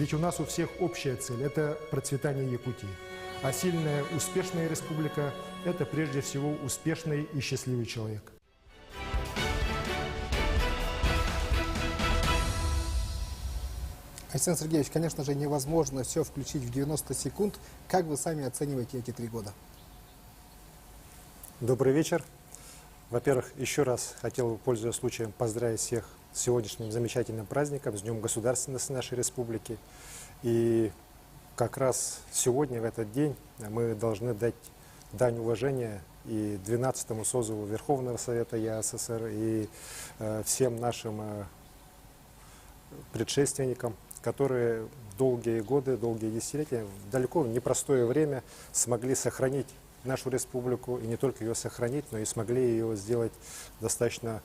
Ведь у нас у всех общая цель – это процветание Якутии. А сильная, успешная республика – это прежде всего успешный и счастливый человек. Айсен Сергеевич, конечно же, невозможно все включить в 90 секунд. Как вы сами оцениваете эти 3 года? Добрый вечер. Во-первых, еще раз хотел бы, пользуясь случаем, поздравить всех с сегодняшним замечательным праздником, с Днем государственности нашей республики. И как раз сегодня, в этот день, мы должны дать дань уважения и 12-му созыву Верховного Совета ЯССР, и всем нашим предшественникам, которые долгие годы, долгие десятилетия, в далеко непростое время смогли сохранить нашу республику, и не только ее сохранить, но и смогли ее сделать достаточно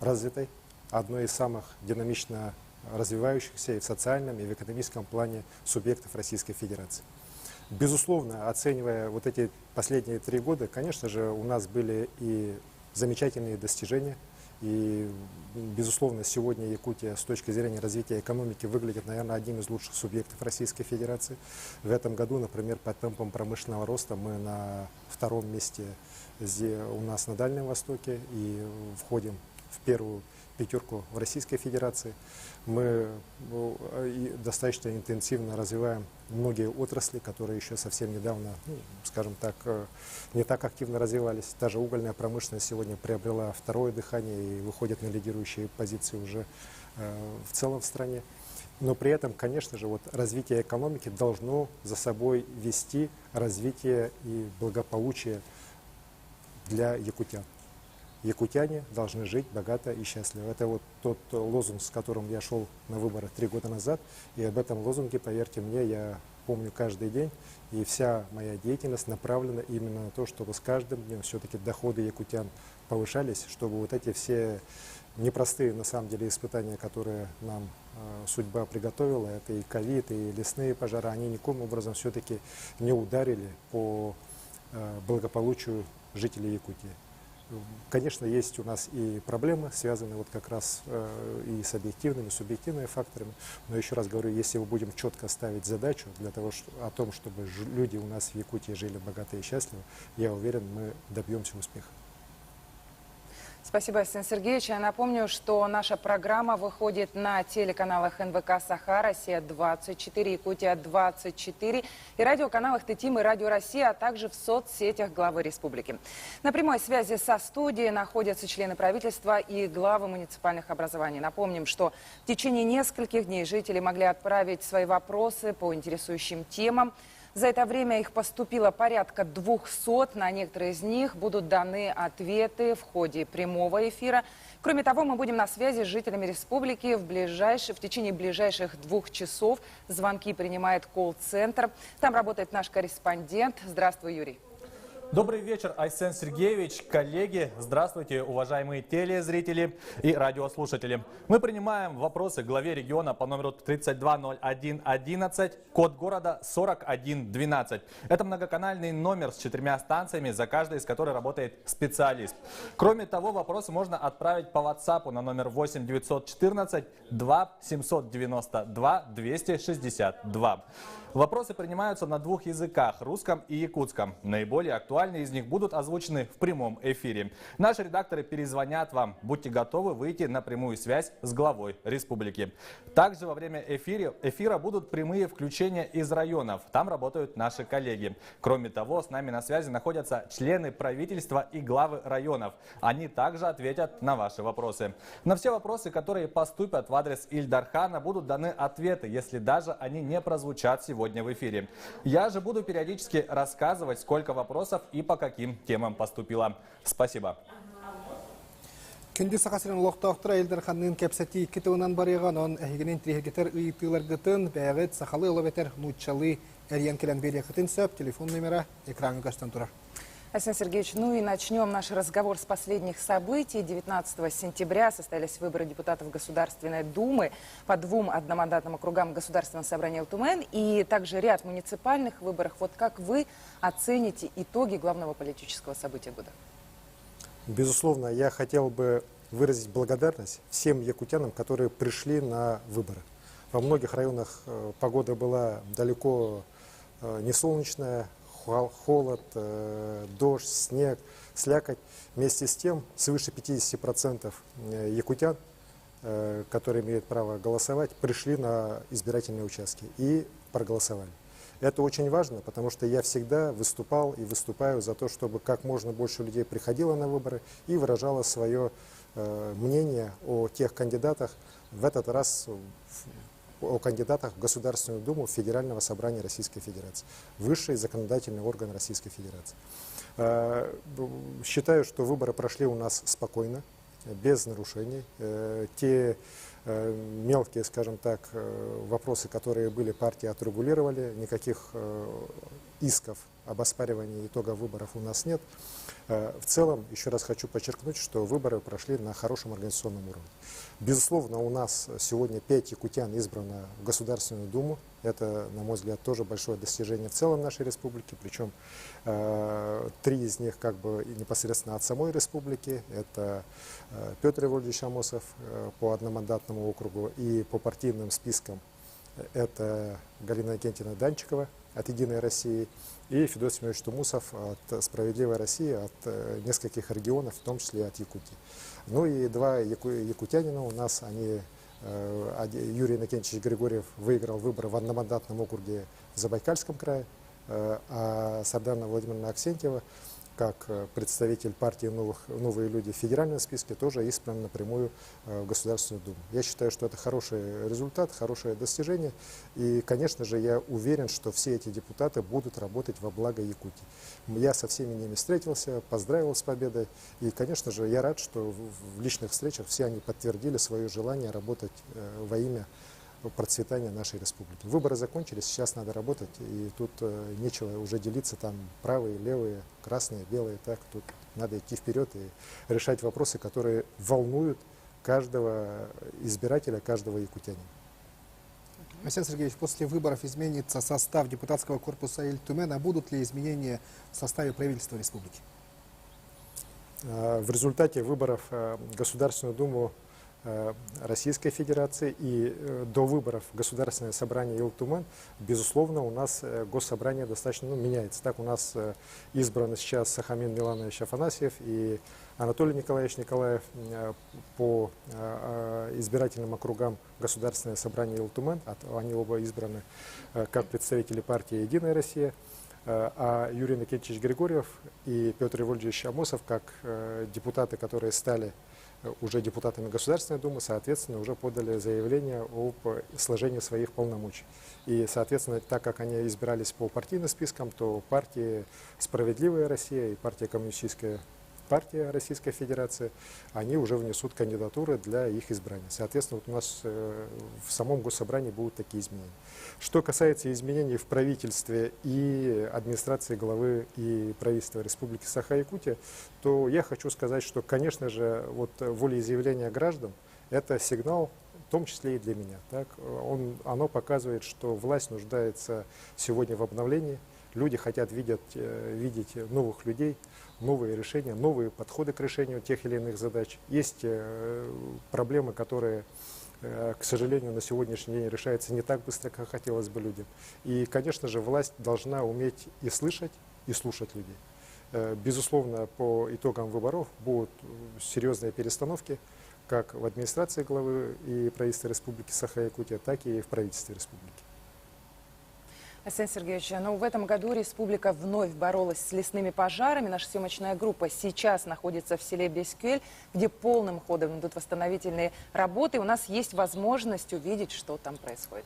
развитой, одной из самых динамично развивающихся и в социальном, и в экономическом плане субъектов Российской Федерации. Безусловно, оценивая вот эти последние 3 года, конечно же, у нас были и замечательные достижения, и, безусловно, сегодня Якутия с точки зрения развития экономики выглядит, наверное, одним из лучших субъектов Российской Федерации. В этом году, например, по темпам промышленного роста мы на 2-м месте у нас на Дальнем Востоке и входим в первую 5-ку в Российской Федерации. Мы достаточно интенсивно развиваем многие отрасли, которые еще совсем недавно, скажем так, не так активно развивались. Та же угольная промышленность сегодня приобрела 2-е дыхание и выходит на лидирующие позиции уже в целом в стране. Но при этом, конечно же, вот развитие экономики должно за собой вести развитие и благополучие для якутян. Якутяне должны жить богато и счастливо. Это вот тот лозунг, с которым я шел на выборы 3 года назад. И об этом лозунге, поверьте мне, я помню каждый день. И вся моя деятельность направлена именно на то, чтобы с каждым днем все-таки доходы якутян повышались, чтобы вот эти все непростые, на самом деле, испытания, которые нам судьба приготовила, это и ковид, и лесные пожары, они никоим образом все-таки не ударили по благополучию жителей Якутии. Конечно, есть у нас и проблемы, связанные вот как раз и с объективными, и субъективными факторами. Но еще раз говорю, если мы будем четко ставить задачу для того, о том, чтобы люди у нас в Якутии жили богато и счастливо, я уверен, мы добьемся успеха. Спасибо, Айсен Сергеевич. Я напомню, что наша программа выходит на телеканалах НВК «Саха», «Россия-24», «Якутия-24» и радиоканалах ТТИМ и «Радио Россия», а также в соцсетях главы республики. На прямой связи со студией находятся члены правительства и главы муниципальных образований. Напомним, что в течение нескольких дней жители могли отправить свои вопросы по интересующим темам. За это время их поступило порядка 200. На некоторые из них будут даны ответы в ходе прямого эфира. Кроме того, мы будем на связи с жителями республики в течение ближайших 2 часов. Звонки принимает колл-центр. Там работает наш корреспондент. Здравствуй, Юрий. Добрый вечер, Айсен Сергеевич, коллеги. Здравствуйте, уважаемые телезрители и радиослушатели. Мы принимаем вопросы главе региона по номеру 320111, код города 4112. Это многоканальный номер с 4 станциями, за каждой из которых работает специалист. Кроме того, вопросы можно отправить по WhatsApp на номер 8914 2792 262. Вопросы принимаются на 2 языках – русском и якутском. Наиболее актуальные из них будут озвучены в прямом эфире. Наши редакторы перезвонят вам. Будьте готовы выйти на прямую связь с главой республики. Также во время эфира будут прямые включения из районов. Там работают наши коллеги. Кроме того, с нами на связи находятся члены правительства и главы районов. Они также ответят на ваши вопросы. На все вопросы, которые поступят в адрес Ильдархана, будут даны ответы, если даже они не прозвучат сегодня в эфире. Я же буду периодически рассказывать, сколько вопросов и по каким темам поступило. Спасибо. Күнді сақасырын лоқтауқтыра Элдарханның кәпсәті 2 тығынан барыған, он әйгенен трихегетер ұйытылар ғытын, бәғыт, сақалы олабетер, нұтчалы, әриян келен бере қытын сөп, телефон номера экраны қаштан тұрар. Айсен Сергеевич, ну и начнем наш разговор с последних событий. 19 сентября состоялись выборы депутатов Государственной Думы по 2 одномандатным округам Государственного собрания ЛТУМН и также ряд муниципальных выборов. Вот как вы оцените итоги главного политического события года? Безусловно, я хотел бы выразить благодарность всем якутянам, которые пришли на выборы. Во многих районах погода была далеко не солнечная, холод, дождь, снег, слякоть. Вместе с тем, свыше 50% якутян, которые имеют право голосовать, пришли на избирательные участки и проголосовали. Это очень важно, потому что я всегда выступал и выступаю за то, чтобы как можно больше людей приходило на выборы и выражало свое мнение о тех кандидатах, в этот раз о кандидатах в Государственную Думу Федерального собрания Российской Федерации, высший законодательный орган Российской Федерации. Считаю, что выборы прошли у нас спокойно, без нарушений. Те мелкие, скажем так, вопросы, которые были, партии отрегулировали, никаких исков об оспаривании итога выборов у нас нет. В целом, еще раз хочу подчеркнуть, что выборы прошли на хорошем организационном уровне. Безусловно, у нас сегодня 5 якутян избрано в Государственную Думу. Это, на мой взгляд, тоже большое достижение в целом нашей республики. Причем 3 из них как бы непосредственно от самой республики. Это Петр Ивольевич Амосов по одномандатному округу и по партийным спискам. Это Галина Акентьевна Данчикова от «Единой России» и Федор Семенович Тумусов от «Справедливой России», от нескольких регионов, в том числе от Якутии. Ну и 2 якутянина у нас, они, Юрий Иннокентьевич Григорьев выиграл выборы в одномандатном округе в Забайкальском крае, а Сардана Владимировна Аксентьева, как представитель партии «Новые люди» в федеральном списке, тоже избран напрямую в Государственную Думу. Я считаю, что это хороший результат, хорошее достижение. И, конечно же, я уверен, что все эти депутаты будут работать во благо Якутии. Я со всеми ними встретился, поздравил с победой. И, конечно же, я рад, что в личных встречах все они подтвердили свое желание работать во имя процветания нашей республики. Выборы закончились, сейчас надо работать, и тут нечего уже делиться там правые, левые, красные, белые, так, тут надо идти вперед и решать вопросы, которые волнуют каждого избирателя, каждого якутянина. Арсений Сергеевич, после выборов изменится состав депутатского корпуса Иль-Тумен, а будут ли изменения в составе правительства республики? В результате выборов в Государственную Думу Российской Федерации и до выборов Государственное собрание Иль-Тумен, безусловно, у нас госсобрание достаточно меняется. Так, у нас избран сейчас Сахамин Миланович Афанасьев и Анатолий Николаевич Николаев по избирательным округам Государственное собрание Иль-Тумен. Они оба избраны как представители партии «Единая Россия». А Юрий Иннокентьевич Григорьев и Петр Ивольевич Амосов, как депутаты, которые стали уже депутатами Государственной Думы, соответственно, уже подали заявление об сложении своих полномочий. И, соответственно, так как они избирались по партийным спискам, то партии «Справедливая Россия» и партия «Коммунистическая партия Российской Федерации», они уже внесут кандидатуры для их избрания. Соответственно, вот у нас в самом Госсобрании будут такие изменения. Что касается изменений в правительстве и администрации главы и правительства Республики Саха-Якутия, то я хочу сказать, что, конечно же, вот волеизъявление граждан – это сигнал, в том числе и для меня. Так? Оно показывает, что власть нуждается сегодня в обновлении. Люди хотят видеть новых людей, новые решения, новые подходы к решению тех или иных задач. Есть проблемы, которые, к сожалению, на сегодняшний день решаются не так быстро, как хотелось бы людям. И, конечно же, власть должна уметь и слышать, и слушать людей. Безусловно, по итогам выборов будут серьезные перестановки, как в администрации главы и правительства Республики Саха-Якутия, так и в правительстве республики. Арсений Сергеевич, ну, в этом году республика вновь боролась с лесными пожарами. Наша съемочная группа сейчас находится в селе Бескюэль, где полным ходом идут восстановительные работы. У нас есть возможность увидеть, что там происходит.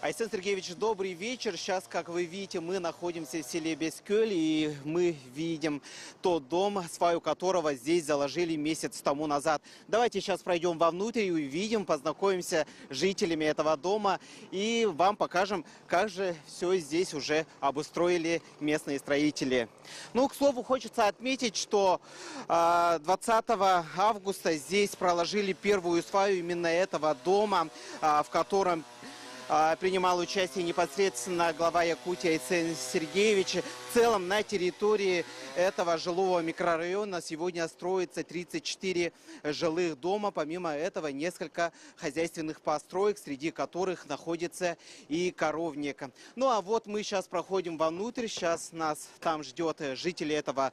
Арсений Сергеевич, добрый вечер. Сейчас, как вы видите, мы находимся в селе Бескюэль, и мы видим тот дом, сваю которого здесь заложили месяц тому назад. Давайте сейчас пройдем вовнутрь и увидим, познакомимся с жителями этого дома и вам покажем, как же все здесь уже обустроили местные строители. Ну, к слову, хочется отметить, что 20 августа здесь проложили первую сваю именно этого дома, в котором принимал участие непосредственно глава Якутии Айсен Сергеевич. В целом на территории этого жилого микрорайона сегодня строится 34 жилых дома. Помимо этого несколько хозяйственных построек, среди которых находится и коровник. Ну а вот мы сейчас проходим вовнутрь. Сейчас нас там ждет жители этого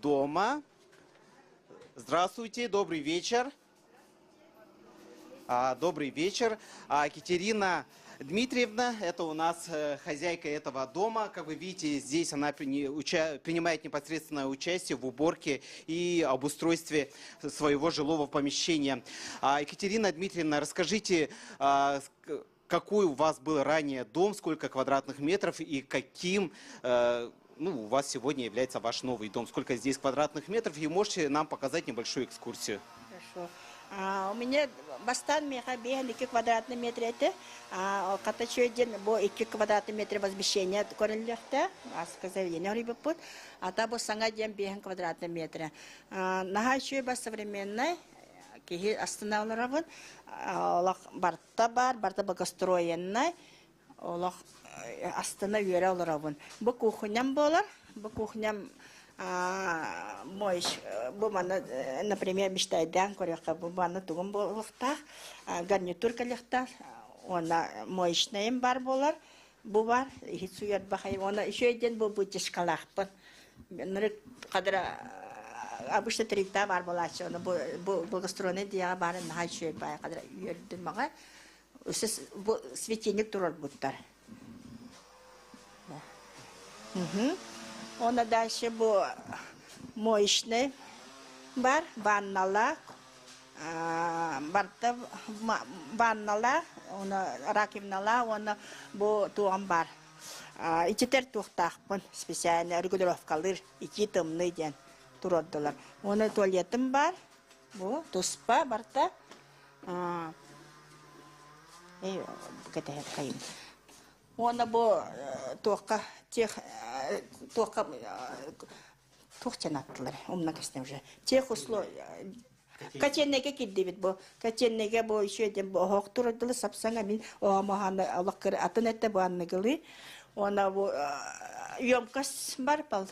дома. Здравствуйте, добрый вечер. Добрый вечер. Екатерина Дмитриевна, это у нас хозяйка этого дома. Как вы видите, здесь она принимает непосредственное участие в уборке и обустройстве своего жилого помещения. Екатерина Дмитриевна, расскажите, какой у вас был ранее дом, сколько квадратных метров и каким у вас сегодня является ваш новый дом? Сколько здесь квадратных метров? И можете нам показать небольшую экскурсию? Хорошо. У меня бастан меха бехан 2 квадратный метр это, катачой день бо 2 квадратный метр возмещения коренлехте, сказавление рыбопут, а табо санга день бехан квадратный метр. Нахачой ба современной, кихи останавливан, олах барта богостроенной, олах останавливан. Бо кухням болар, бо кухням мой бумана, например, мечтает дан коряка бумана тугом болхта, гарнитур лехта, она моечная бар болар, бувар, и сует бахай, она еще один был будет шкалахпан. Кадра обычно 3 бар болачо, она благостроенный диа бар на хачует бай, кадра юрден мага, светильник турор буттар. Он дальше был моечный бар, ваннала, ваннала, он ракивнала, он был туамбар. И теперь тухтах, специально регулировка лыр, и темный день туроддалар. Он туалетом бар, был туспа барта, и где каим. Он был только тех тухчанаттылар, умнакастан уже. Тех условий. Каченнеге киддибит бу. Каченнеге бу еще один бу хоктурдылы сапсанга мин омахана алаккыр атынетте банныгылы. Она бу ёмкас бар пал.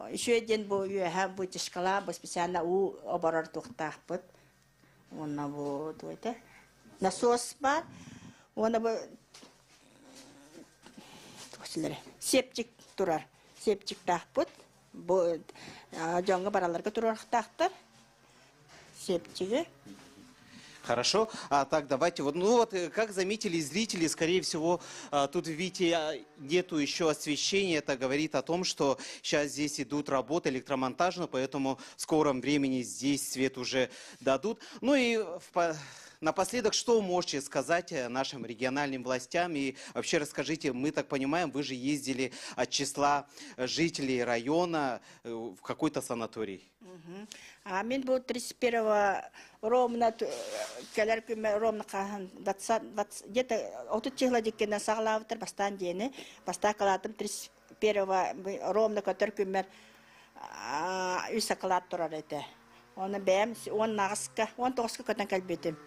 Еще один бу юха бу тишкала бу специально у оборор тухтахпыт. Она бу туйте. Насос бар. Она бу септик турар, септик тахпут, жаңга бараларга турар тахтар, септиге. Хорошо. Так, давайте как заметили зрители, скорее всего, тут, видите, нету еще освещения. Это говорит о том, что сейчас здесь идут работы электромонтажные, поэтому в скором времени здесь свет уже дадут. Ну и напоследок, что вы можете сказать нашим региональным властям? И вообще расскажите, мы так понимаем, вы же ездили от числа жителей района в какой-то санаторий. Мен был 31-го ровно, ровно где-то от технологии саглавтар бастан дени, бастакалатым 31-го ровно, который кумер үсакалат турар это. Он бэм, он нагаска, он тоска катан калбетим.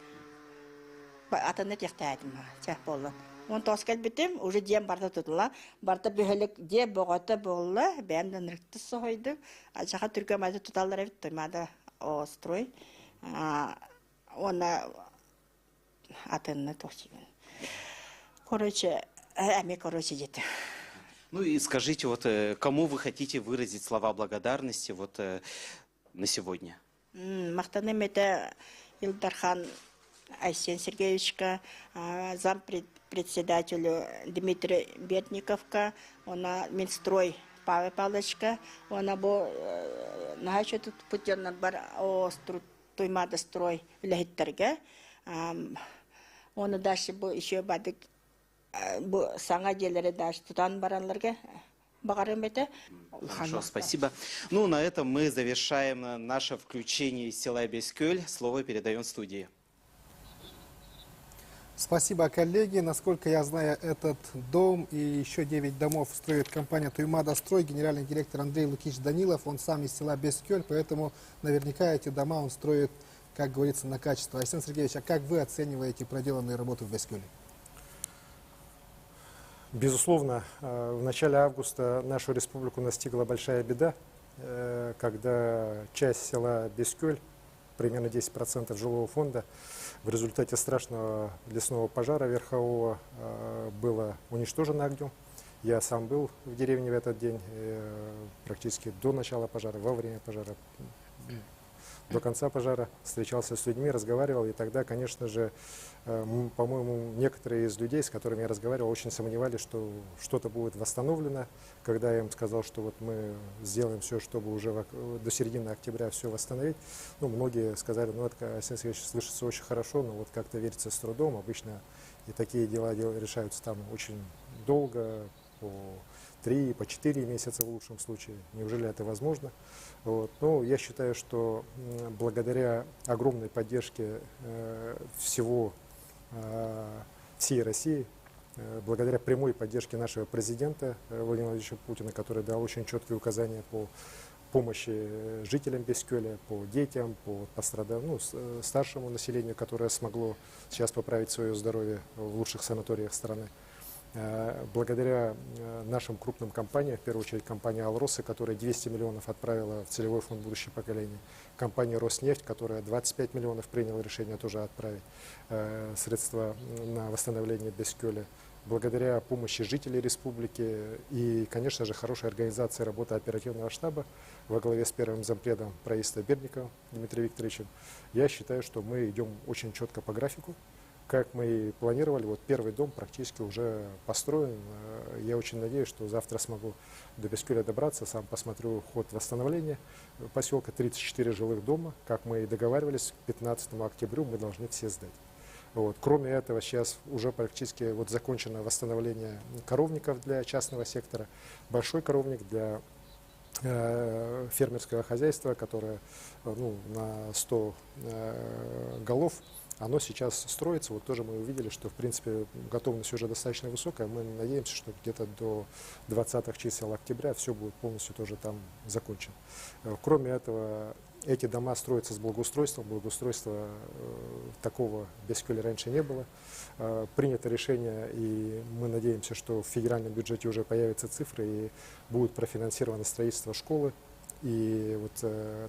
Атаны тектайдым, чах болла. Он тоска калбетим, уже дем барта тутула, барта бөхөлөк де богота болла, бэмден рыкты сойдым. Ачаха түркөмады туталдар эвит тоймада острой. Она атаны токсиген. Короче, где-то. Ну и скажите, кому вы хотите выразить слова благодарности на сегодня? Мақтаным это Илдархан Айсен Сергеевичка, зампредседателю Дмитрий Бертниковка, она Минстрой Павел Павловичка, она был нахачу тут путённый бар туймада строй лехиттерге, она дальше был еще бадык санга делери дальше тутан баранларга. Хорошо, спасибо. Ну, на этом мы завершаем наше включение из села Бескёль. Слово передаем студии. Спасибо, коллеги. Насколько я знаю, этот дом и еще 9 домов строит компания «Туймада Строй». Генеральный директор Андрей Лукич Данилов, он сам из села Бескёль, поэтому наверняка эти дома он строит, как говорится, на качество. Айсен Сергеевич, а как вы оцениваете проделанные работы в Бескёле? Безусловно, в начале августа нашу республику настигла большая беда, когда часть села Бескёль, примерно 10% жилого фонда, в результате страшного лесного пожара верхового было уничтожено огнем. Я сам был в деревне в этот день, практически до начала пожара, во время пожара, до конца пожара встречался с людьми, разговаривал. И тогда, конечно же, по-моему, некоторые из людей, с которыми я разговаривал, очень сомневались, что что-то будет восстановлено. Когда я им сказал, что вот мы сделаем все, чтобы уже до середины октября все восстановить, ну, многие сказали, ну, это, Арсений Сергеевич, слышится очень хорошо, но вот как-то верится с трудом. Обычно и такие дела решаются там очень долго, по 3, по 4 месяца в лучшем случае. Неужели это возможно? Вот. Ну, я считаю, что благодаря огромной поддержке всей России, благодаря прямой поддержке нашего президента Владимира Владимировича Путина, который дал очень четкие указания по помощи жителям Бескёля, по детям, по старшему населению, которое смогло сейчас поправить свое здоровье в лучших санаториях страны. Благодаря нашим крупным компаниям, в первую очередь компания «Алросы», которая 200 миллионов отправила в целевой фонд «Будущее поколение», компания «Роснефть», которая 25 миллионов приняла решение тоже отправить средства на восстановление Бескёля, благодаря помощи жителей республики и, конечно же, хорошей организации работы оперативного штаба во главе с первым зампредом правительства Бердниковым Дмитрием Викторовичем, я считаю, что мы идем очень четко по графику. Как мы и планировали, вот первый дом практически уже построен. Я очень надеюсь, что завтра смогу до Бескёля добраться, сам посмотрю ход восстановления поселка, 34 жилых дома. Как мы и договаривались, к 15 октября мы должны все сдать. Вот. Кроме этого, сейчас уже практически вот закончено восстановление коровников для частного сектора, большой коровник для фермерского хозяйства, которое на 100 голов. Оно сейчас строится, вот тоже мы увидели, что в принципе готовность уже достаточно высокая. Мы надеемся, что где-то до 20-х чисел октября все будет полностью тоже там закончено. Кроме этого, эти дома строятся с благоустройством. Благоустройства такого в Бескёле раньше не было. Принято решение, и мы надеемся, что в федеральном бюджете уже появятся цифры и будет профинансировано строительство школы и вот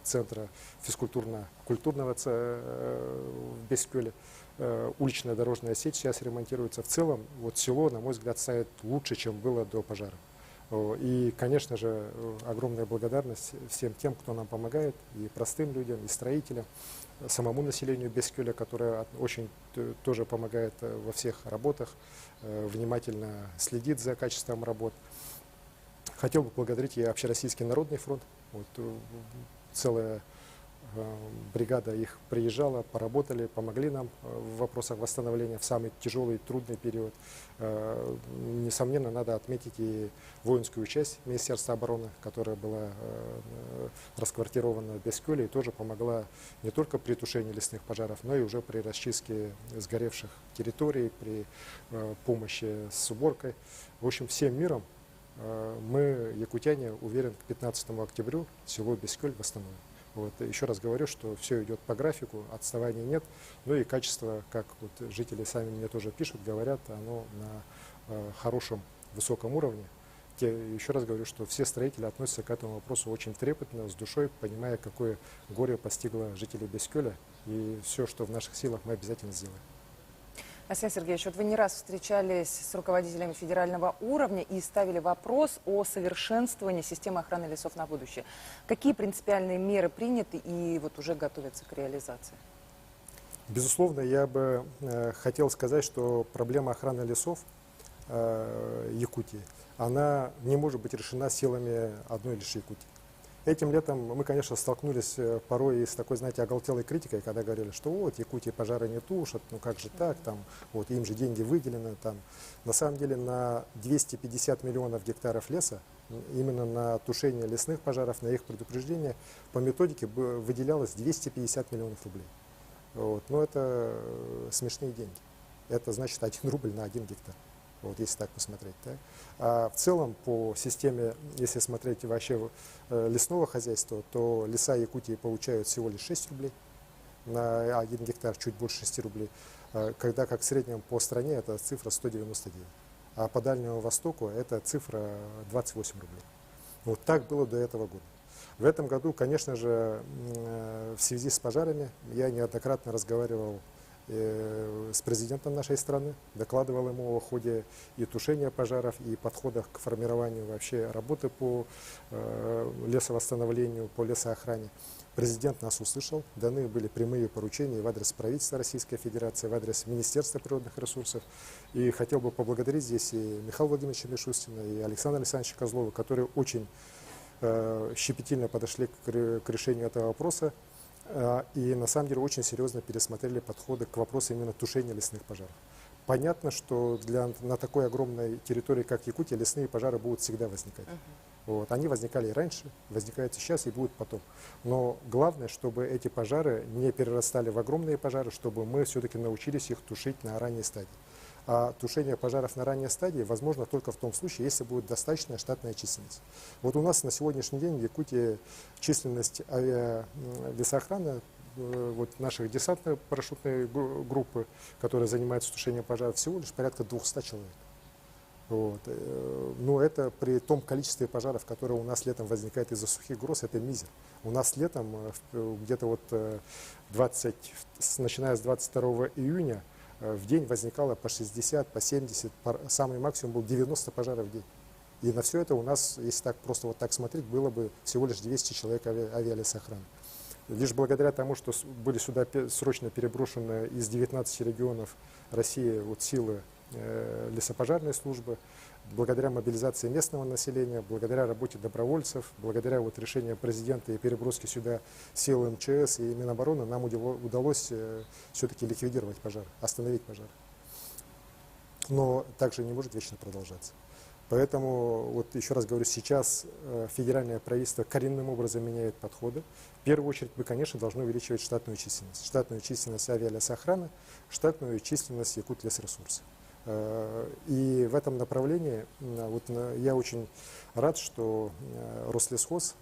центра физкультурно-культурного в Бескёле. Уличная дорожная сеть сейчас ремонтируется. В целом, вот село, на мой взгляд, стоит лучше, чем было до пожара. И, конечно же, огромная благодарность всем тем, кто нам помогает, и простым людям, и строителям, самому населению Бескёля, которое очень тоже помогает во всех работах, внимательно следит за качеством работ. Хотел бы поблагодарить и Общероссийский народный фронт. Вот, целая бригада их приезжала, поработали, помогли нам в вопросах восстановления в самый тяжелый, трудный период. Несомненно, надо отметить и воинскую часть Министерства обороны, которая была расквартирована в Бескёле и тоже помогла не только при тушении лесных пожаров, но и уже при расчистке сгоревших территорий, при помощи с уборкой. В общем, всем миром мы, якутяне, уверен, к 15 октября село Бескёль восстановим. Вот. Еще раз говорю, что все идет по графику, отставаний нет. Ну и качество, как вот жители сами мне тоже пишут, говорят, оно на хорошем, высоком уровне. Еще раз говорю, что все строители относятся к этому вопросу очень трепетно, с душой, понимая, какое горе постигло жителей Бескёля. И все, что в наших силах, мы обязательно сделаем. Арсений Сергеевич, вот вы не раз встречались с руководителями федерального уровня и ставили вопрос о совершенствовании системы охраны лесов на будущее. Какие принципиальные меры приняты и вот уже готовятся к реализации? Безусловно, я бы хотел сказать, что проблема охраны лесов Якутии, она не может быть решена силами одной лишь Якутии. Этим летом мы, конечно, столкнулись порой с такой, знаете, оголтелой критикой, когда говорили, что вот, Якутии пожары не тушат, ну как же так, там, вот, им же деньги выделены. Там. На самом деле на 250 миллионов гектаров леса, именно на тушение лесных пожаров, на их предупреждение, по методике выделялось 250 миллионов рублей. Вот. Но это смешные деньги. Это значит 1 рубль на 1 гектар. Вот если так посмотреть. Да? А в целом по системе, если смотреть вообще лесного хозяйства, то леса Якутии получают всего лишь 6 рублей на 1 гектар, чуть больше 6 рублей, когда как в среднем по стране эта цифра 199. а по Дальнему Востоку эта цифра 28 рублей. Вот так было до этого года. В этом году, конечно же, в связи с пожарами я неоднократно разговаривал с президентом нашей страны, докладывал ему о ходе и тушения пожаров, и подходах к формированию вообще работы по лесовосстановлению, по лесоохране. Президент нас услышал, даны были прямые поручения в адрес правительства Российской Федерации, в адрес Министерства природных ресурсов. И хотел бы поблагодарить здесь и Михаила Владимировича Мишустина, и Александра Александровича Козлова, которые очень щепетильно подошли к решению этого вопроса. И на самом деле очень серьезно пересмотрели подходы к вопросу именно тушения лесных пожаров. Понятно, что на такой огромной территории, как Якутия, лесные пожары будут всегда возникать. Вот. Они возникали и раньше, возникают сейчас и будут потом. Но главное, чтобы эти пожары не перерастали в огромные пожары, чтобы мы все-таки научились их тушить на ранней стадии. А тушение пожаров на ранней стадии возможно только в том случае, если будет достаточная штатная численность. Вот у нас на сегодняшний день в Якутии численность лесоохраны, вот наших десантно-парашютной группы, которые занимаются тушением пожаров, всего лишь порядка 200 человек. Вот. Но это при том количестве пожаров, которые у нас летом возникает из-за сухих гроз, это мизер. У нас летом где-то вот начиная с 22 июня в день возникало по 60, по 70, самый максимум был 90 пожаров в день. И на все это у нас, если так просто вот так смотреть, было бы всего лишь 200 человек авиалесоохраны. Лишь благодаря тому, что были сюда срочно переброшены из 19 регионов России вот силы лесопожарной службы, благодаря мобилизации местного населения, благодаря работе добровольцев, благодаря вот решению президента и переброске сюда сил МЧС и Минобороны, нам удалось все-таки ликвидировать пожар, остановить пожар. Но также не может вечно продолжаться. Поэтому, вот еще раз говорю, сейчас федеральное правительство коренным образом меняет подходы. В первую очередь мы, конечно, должны увеличивать штатную численность авиалесоохраны, штатную численность Якутлесресурса. И в этом направлении вот, я очень рад, что Рослесхоз,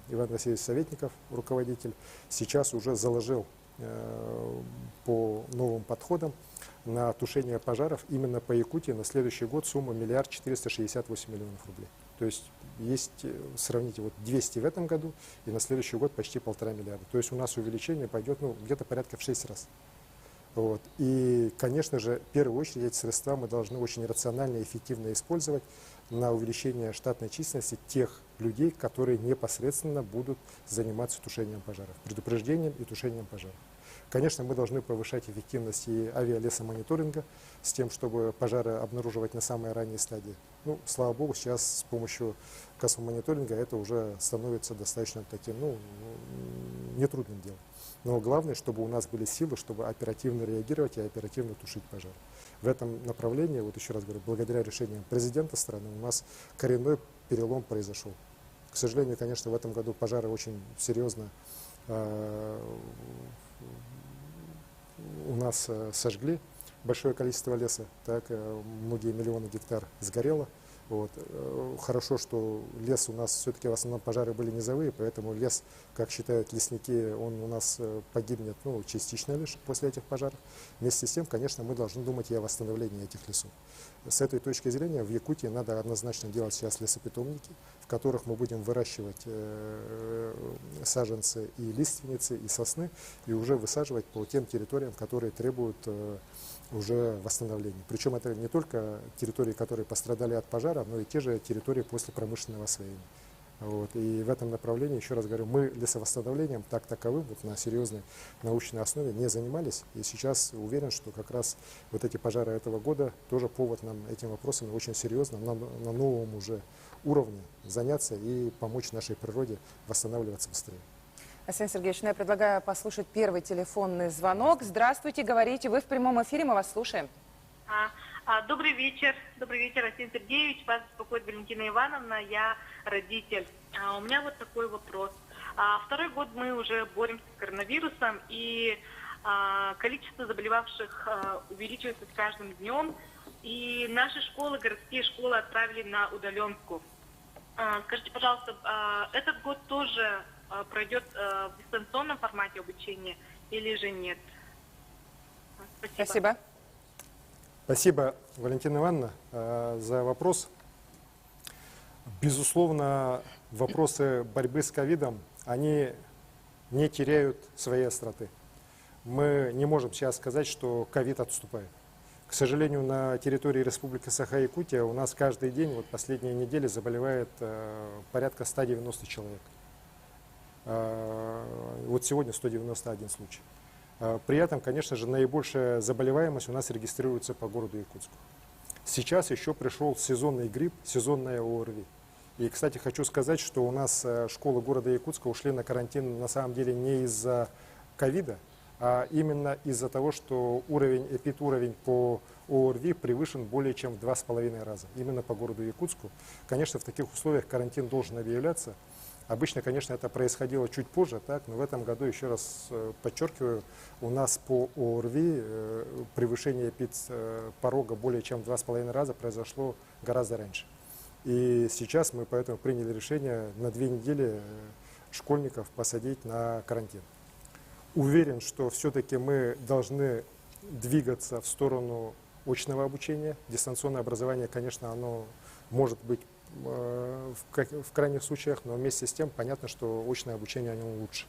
Иван Васильевич Советников, руководитель, сейчас уже заложил по новым подходам на тушение пожаров именно по Якутии на следующий год сумма 1 468 000 000 рублей. То есть сравните, вот 200 в этом году и на следующий год почти 1,5 миллиарда. То есть у нас увеличение пойдет где-то порядка в 6 раз. Вот. И, конечно же, в первую очередь эти средства мы должны очень рационально и эффективно использовать на увеличение штатной численности тех людей, которые непосредственно будут заниматься тушением пожаров, предупреждением и тушением пожаров. Конечно, мы должны повышать эффективность и авиалесомониторинга с тем, чтобы пожары обнаруживать на самой ранней стадии. Ну, слава богу, сейчас с помощью космомониторинга это уже становится достаточно таким, нетрудным делом. Но главное, чтобы у нас были силы, чтобы оперативно реагировать и оперативно тушить пожары. В этом направлении, вот еще раз говорю, благодаря решениям президента страны у нас коренной перелом произошел. К сожалению, конечно, в этом году пожары очень серьезно у нас сожгли большое количество леса, так, многие миллионы гектар сгорело. Вот. Хорошо, что лес у нас все-таки в основном пожары были низовые, поэтому лес, как считают лесники, он у нас погибнет частично лишь после этих пожаров. Вместе с тем, конечно, мы должны думать и о восстановлении этих лесов. С этой точки зрения в Якутии надо однозначно делать сейчас лесопитомники, в которых мы будем выращивать саженцы и лиственницы, и сосны, и уже высаживать по тем территориям, которые требуют уже восстановления. Причем это не только территории, которые пострадали от пожара, но и те же территории после промышленного освоения. Вот. И в этом направлении, еще раз говорю, мы лесовосстановлением так таковым, вот на серьезной научной основе не занимались. И сейчас уверен, что как раз вот эти пожары этого года тоже повод нам этим вопросом очень серьезно на новом уже уровне заняться и помочь нашей природе восстанавливаться быстрее. Арсений Сергеевич, я предлагаю послушать первый телефонный звонок. Здравствуйте, говорите, вы в прямом эфире, мы вас слушаем. Добрый вечер, Арсений Сергеевич, вас беспокоит Валентина Ивановна, я родитель. У меня вот такой вопрос. Второй год мы уже боремся с коронавирусом, и количество заболевавших увеличивается с каждым днем, и наши школы, городские школы отправили на удаленку. Скажите, пожалуйста, этот год тоже пройдет в дистанционном формате обучения или же нет? Спасибо. Спасибо, Валентина Ивановна, за вопрос. Безусловно, вопросы борьбы с ковидом, они не теряют своей остроты. Мы не можем сейчас сказать, что ковид отступает. К сожалению, на территории Республики Саха-Якутия у нас каждый день, вот последние недели, заболевает порядка 190 человек. Вот сегодня 191 случай. При этом, конечно же, наибольшая заболеваемость у нас регистрируется по городу Якутску. Сейчас еще пришел сезонный грипп, сезонная ОРВИ. И, кстати, хочу сказать, что у нас школы города Якутска ушли на карантин на самом деле не из-за ковида, а именно из-за того, что эпидуровень по ОРВИ превышен более чем в 2,5 раза. Именно по городу Якутску. Конечно, в таких условиях карантин должен объявляться. Обычно, конечно, это происходило чуть позже, так, но в этом году, еще раз подчеркиваю, у нас по ОРВИ превышение порога более чем в 2,5 раза произошло гораздо раньше. И сейчас мы поэтому приняли решение на 2 недели школьников посадить на карантин. Уверен, что все-таки мы должны двигаться в сторону очного обучения. Дистанционное образование, конечно, оно может быть в крайних случаях, но вместе с тем понятно, что очное обучение оно лучше.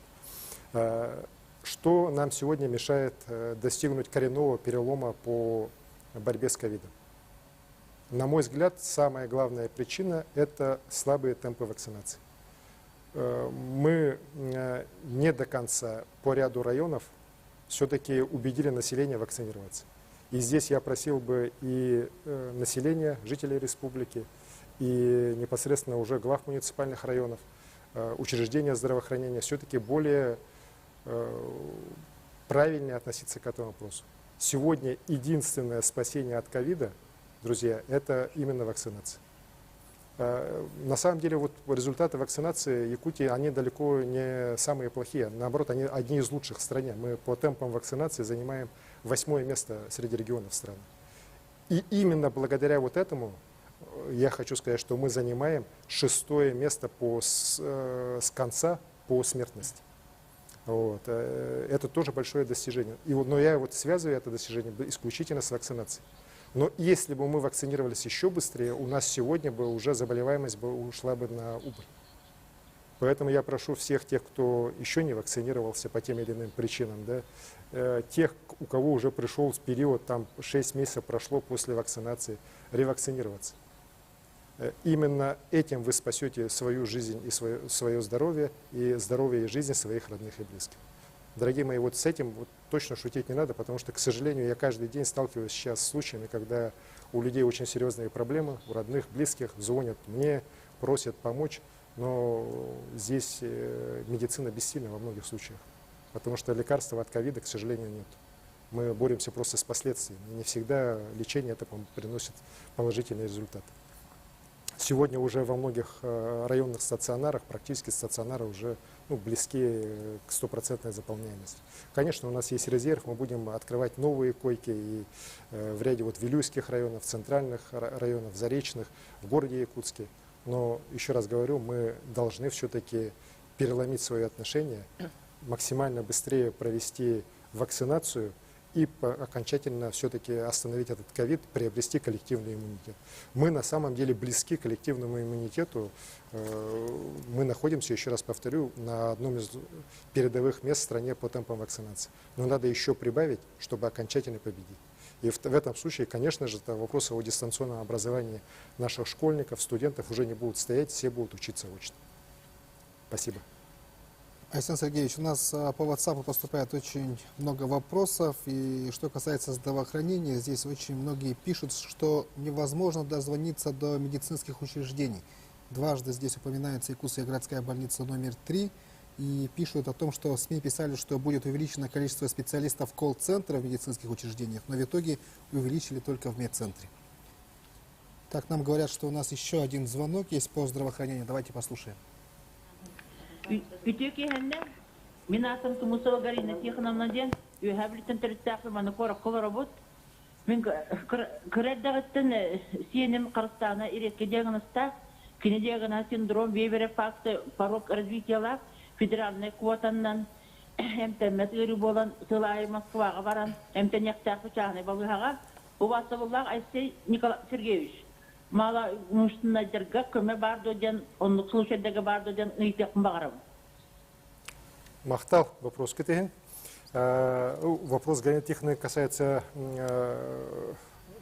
Что нам сегодня мешает достигнуть коренного перелома по борьбе с ковидом? На мой взгляд, самая главная причина – это слабые темпы вакцинации. Мы не до конца по ряду районов все-таки убедили население вакцинироваться. И здесь я просил бы и население, жителей республики, и непосредственно уже глав муниципальных районов, учреждения здравоохранения все-таки более правильнее относиться к этому вопросу. Сегодня единственное спасение от ковида, друзья, это именно вакцинация. На самом деле вот результаты вакцинации Якутии, они далеко не самые плохие. Наоборот, они одни из лучших в стране. Мы по темпам вакцинации занимаем 8-е место среди регионов страны. И именно благодаря вот этому я хочу сказать, что мы занимаем 6-е место с конца по смертности. Вот. Это тоже большое достижение. Но я вот связываю это достижение исключительно с вакцинацией. Но если бы мы вакцинировались еще быстрее, у нас сегодня бы уже заболеваемость ушла бы на убыль. Поэтому я прошу всех тех, кто еще не вакцинировался по тем или иным причинам, да, тех, у кого уже пришел период, там 6 месяцев прошло после вакцинации, ревакцинироваться. Именно этим вы спасете свою жизнь и свое здоровье, и здоровье и жизнь своих родных и близких. Дорогие мои, вот с этим вот точно шутить не надо, потому что, к сожалению, я каждый день сталкиваюсь сейчас с случаями, когда у людей очень серьезные проблемы, у родных, близких, звонят мне, просят помочь, но здесь медицина бессильна во многих случаях, потому что лекарства от ковида, к сожалению, нет. Мы боремся просто с последствиями, и не всегда лечение это приносит положительные результаты. Сегодня уже во многих районных стационарах, практически стационары уже близки к 100% заполняемости. Конечно, у нас есть резерв, мы будем открывать новые койки и в ряде вилюйских районов, центральных районов, заречных, в городе Якутске. Но, еще раз говорю, мы должны все-таки переломить свои отношения, максимально быстрее провести вакцинацию и окончательно все-таки остановить этот ковид, приобрести коллективный иммунитет. Мы на самом деле близки к коллективному иммунитету. Мы находимся, еще раз повторю, на одном из передовых мест в стране по темпам вакцинации. Но надо еще прибавить, чтобы окончательно победить. И в этом случае, конечно же, вопросы о дистанционном образовании наших школьников, студентов уже не будут стоять, все будут учиться очно. Спасибо. Александр Сергеевич, у нас по WhatsApp поступает очень много вопросов, и что касается здравоохранения, здесь очень многие пишут, что невозможно дозвониться до медицинских учреждений. Дважды здесь упоминается Якутская городская больница номер 3, и пишут о том, что СМИ писали, что будет увеличено количество специалистов колл-центра в медицинских учреждениях, но в итоге увеличили только в медцентре. Так, нам говорят, что у нас еще один звонок есть по здравоохранению. Давайте послушаем. Ütükihenne minasam tumuso garina tixnamnaden ühablitin tertafı mana kora kolarabot min kreddagatın сенем Кыргызстана иретке диагнозта кине диагноз синдром Вебера факты порог развития федеральный квотаннан МТМ болан сылай Москвага баран МТ нектах учагы балыгага Увасовуллах Айсей Николай Сергеевич. Мала муштна дерга көмө бардо ден, он случайдагы бардо ден ыйтекм багарам. Махтал, вопрос кетеген. Вопрос генетехны касается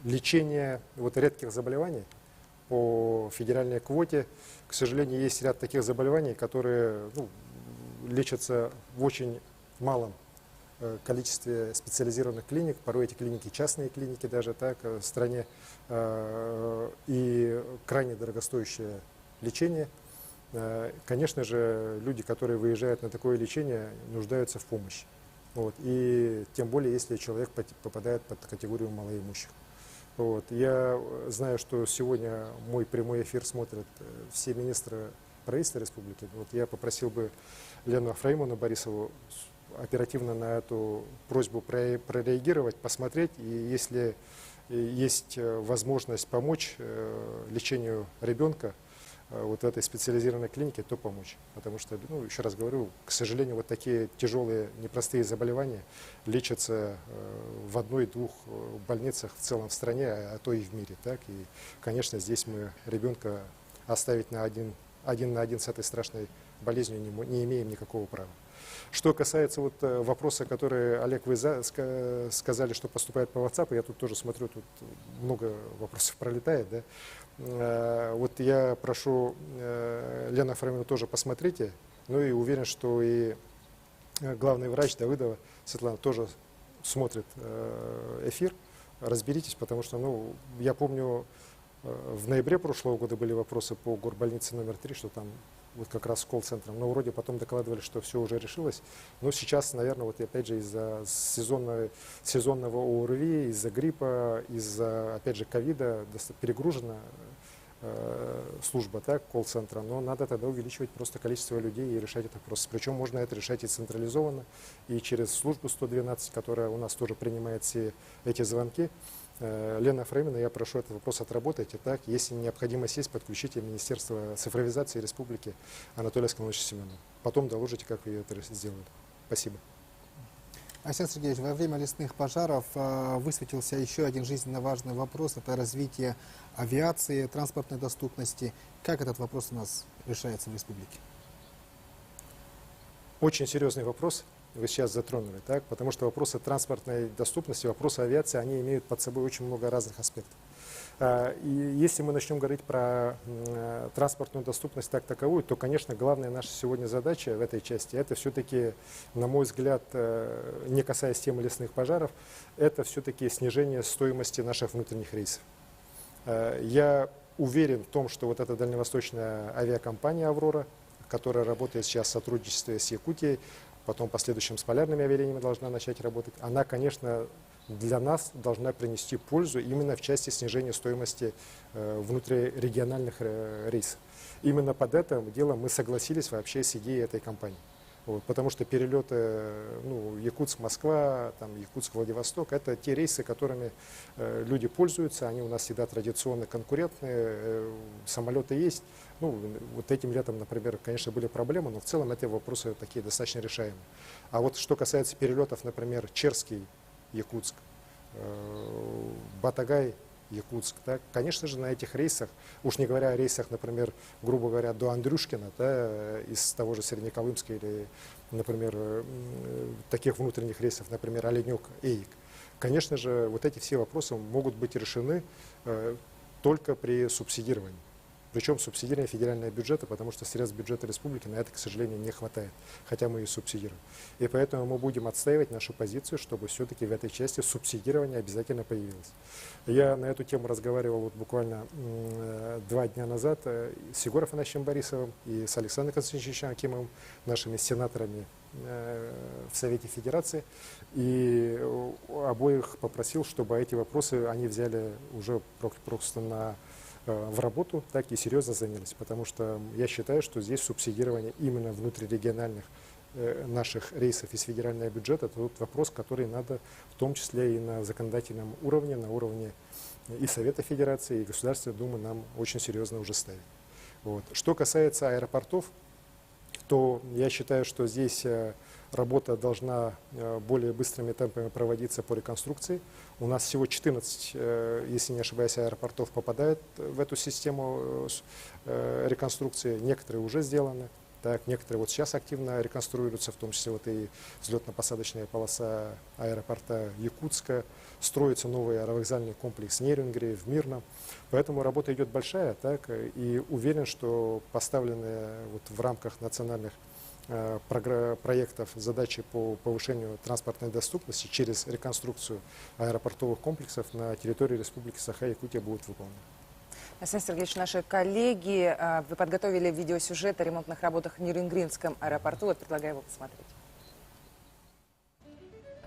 лечения редких заболеваний. По федеральной квоте, к сожалению, есть ряд таких заболеваний, которые лечатся в очень малом количестве специализированных клиник, порой эти клиники частные клиники даже так в стране, и крайне дорогостоящее лечение. Конечно же, люди, которые выезжают на такое лечение, нуждаются в помощи. И тем более, если человек попадает под категорию малоимущих. Я знаю, что сегодня мой прямой эфир смотрят все министры правительства республики. Я попросил бы Лену Ефраимовну Борисову оперативно на эту просьбу прореагировать, посмотреть, и если есть возможность помочь лечению ребенка в этой специализированной клинике, то помочь. Потому что, еще раз говорю, к сожалению, такие тяжелые, непростые заболевания лечатся в одной-двух больницах в целом в стране, а то и в мире. Так? И, конечно, здесь мы ребенка оставить один на один с этой страшной болезнью не имеем никакого права. Что касается вопроса, который, Олег, вы сказали, что поступает по WhatsApp, я тут тоже смотрю, тут много вопросов пролетает. Да? Я прошу Лену Ефраимовну тоже посмотрите, и уверен, что и главный врач Давыдова Светлана тоже смотрит эфир. Разберитесь, потому что, я помню, в ноябре прошлого года были вопросы по горбольнице номер 3, что там как раз с колл-центром, но вроде потом докладывали, что все уже решилось. Но сейчас, наверное, опять же из-за сезонного ОРВИ, из-за гриппа, из-за, опять же, ковида перегружена служба, так, колл-центра, но надо тогда увеличивать просто количество людей и решать этот вопрос. Причем можно это решать и централизованно, и через службу 112, которая у нас тоже принимает все эти звонки. Лена Ефраимовна, я прошу этот вопрос отработать. И так, если необходимость есть, подключите Министерство цифровизации Республики Анатолия Скаловича Семенова. Потом доложите, как вы это сделали. Спасибо. Айсен Сергеевич, во время лесных пожаров высветился еще один жизненно важный вопрос. Это развитие авиации, транспортной доступности. Как этот вопрос у нас решается в республике? Очень серьезный вопрос вы сейчас затронули, так? Потому что вопросы транспортной доступности, вопросы авиации, они имеют под собой очень много разных аспектов. И если мы начнем говорить про транспортную доступность как таковую, то, конечно, главная наша сегодня задача в этой части, это все-таки, на мой взгляд, не касаясь темы лесных пожаров, это все-таки снижение стоимости наших внутренних рейсов. Я уверен в том, что эта дальневосточная авиакомпания «Аврора», которая работает сейчас в сотрудничестве с Якутией, потом в последующем с полярными авиалиниями должна начать работать, она, конечно, для нас должна принести пользу именно в части снижения стоимости внутрирегиональных рейсов. Именно под это дело мы согласились вообще с идеей этой компании. Потому что перелеты Якутск-Москва, Якутск-Владивосток, это те рейсы, которыми люди пользуются, они у нас всегда традиционно конкурентные, самолеты есть. Этим летом, например, конечно, были проблемы, но в целом эти вопросы такие достаточно решаемые. А что касается перелетов, например, Черский, Якутск, Батагай, Якутск, да, конечно же, на этих рейсах, уж не говоря о рейсах, например, грубо говоря, до Андрюшкина, да, из того же Среднеколымска или, например, таких внутренних рейсов, например, Оленек, Эйк, конечно же, эти все вопросы могут быть решены только при субсидировании. Причем субсидирование федерального бюджета, потому что средств бюджета республики на это, к сожалению, не хватает, хотя мы и субсидируем. И поэтому мы будем отстаивать нашу позицию, чтобы все-таки в этой части субсидирование обязательно появилось. Я на эту тему разговаривал буквально 2 дня назад с Егором Афанасьевичем Борисовым и с Александром Константиновичем Акимовым, нашими сенаторами в Совете Федерации, и обоих попросил, чтобы эти вопросы они взяли уже просто в работу, так и серьезно занялись, потому что я считаю, что здесь субсидирование именно внутрирегиональных наших рейсов из федерального бюджета, это тот вопрос, который надо в том числе и на законодательном уровне, на уровне и Совета Федерации, и Государственной Думы нам очень серьезно уже ставить. Что касается аэропортов, то я считаю, что здесь работа должна более быстрыми темпами проводиться по реконструкции. У нас всего 14, если не ошибаюсь, аэропортов попадают в эту систему реконструкции. Некоторые уже сделаны. Так, некоторые вот сейчас активно реконструируются, в том числе вот и взлетно-посадочная полоса аэропорта Якутска. Строится новый аэровокзальный комплекс в Нерюнгри, в Мирном. Поэтому работа идет большая, так, и уверен, что поставленные вот в рамках национальных проектов задачи по повышению транспортной доступности через реконструкцию аэропортовых комплексов на территории Республики Саха-Якутия будут выполнены. Александр Сергеевич, наши коллеги, вы подготовили видеосюжет о ремонтных работах в Нерюнгринском аэропорту. Вот предлагаю его посмотреть.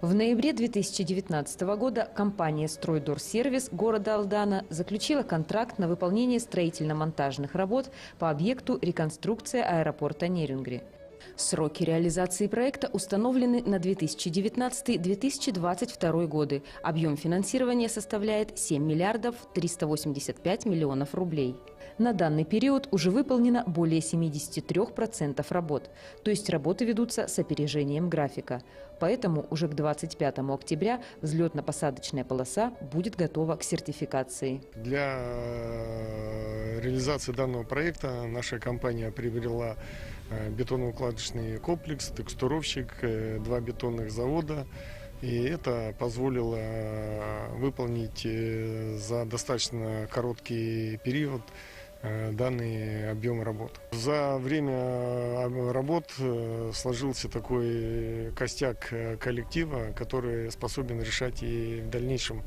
В ноябре 2019 года компания «Стройдорсервис» города Алдана заключила контракт на выполнение строительно-монтажных работ по объекту реконструкция аэропорта Нерюнгри. Сроки реализации проекта установлены на 2019-2022 годы. Объем финансирования составляет 7 миллиардов 385 миллионов рублей. На данный период уже выполнено более 73% работ, то есть работы ведутся с опережением графика. Поэтому уже к 25 октября взлетно-посадочная полоса будет готова к сертификации. Для реализации данного проекта наша компания приобрела бетонно-укладочный комплекс, текстуровщик, 2 бетонных завода. И это позволило выполнить за достаточно короткий период данный объем работ. За время работ сложился такой костяк коллектива, который способен решать и в дальнейшем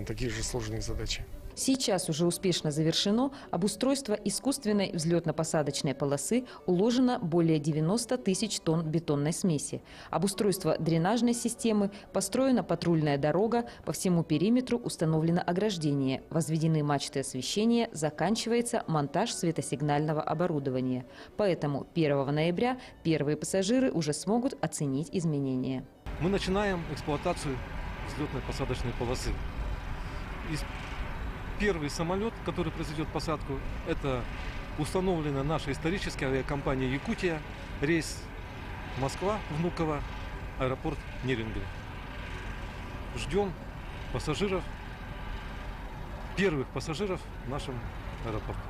такие же сложные задачи. Сейчас уже успешно завершено обустройство искусственной взлетно-посадочной полосы, уложено более 90 тысяч тонн бетонной смеси. Обустройство дренажной системы, построена патрульная дорога, по всему периметру установлено ограждение, возведены мачты освещения, заканчивается монтаж светосигнального оборудования. Поэтому 1 ноября первые пассажиры уже смогут оценить изменения. Мы начинаем эксплуатацию взлетно-посадочной полосы. Первый самолет, который произведет посадку, это установлена наша историческая авиакомпания «Якутия», рейс Москва, Внуково, аэропорт Нерюнгри. Ждем пассажиров, первых пассажиров в нашем аэропорту.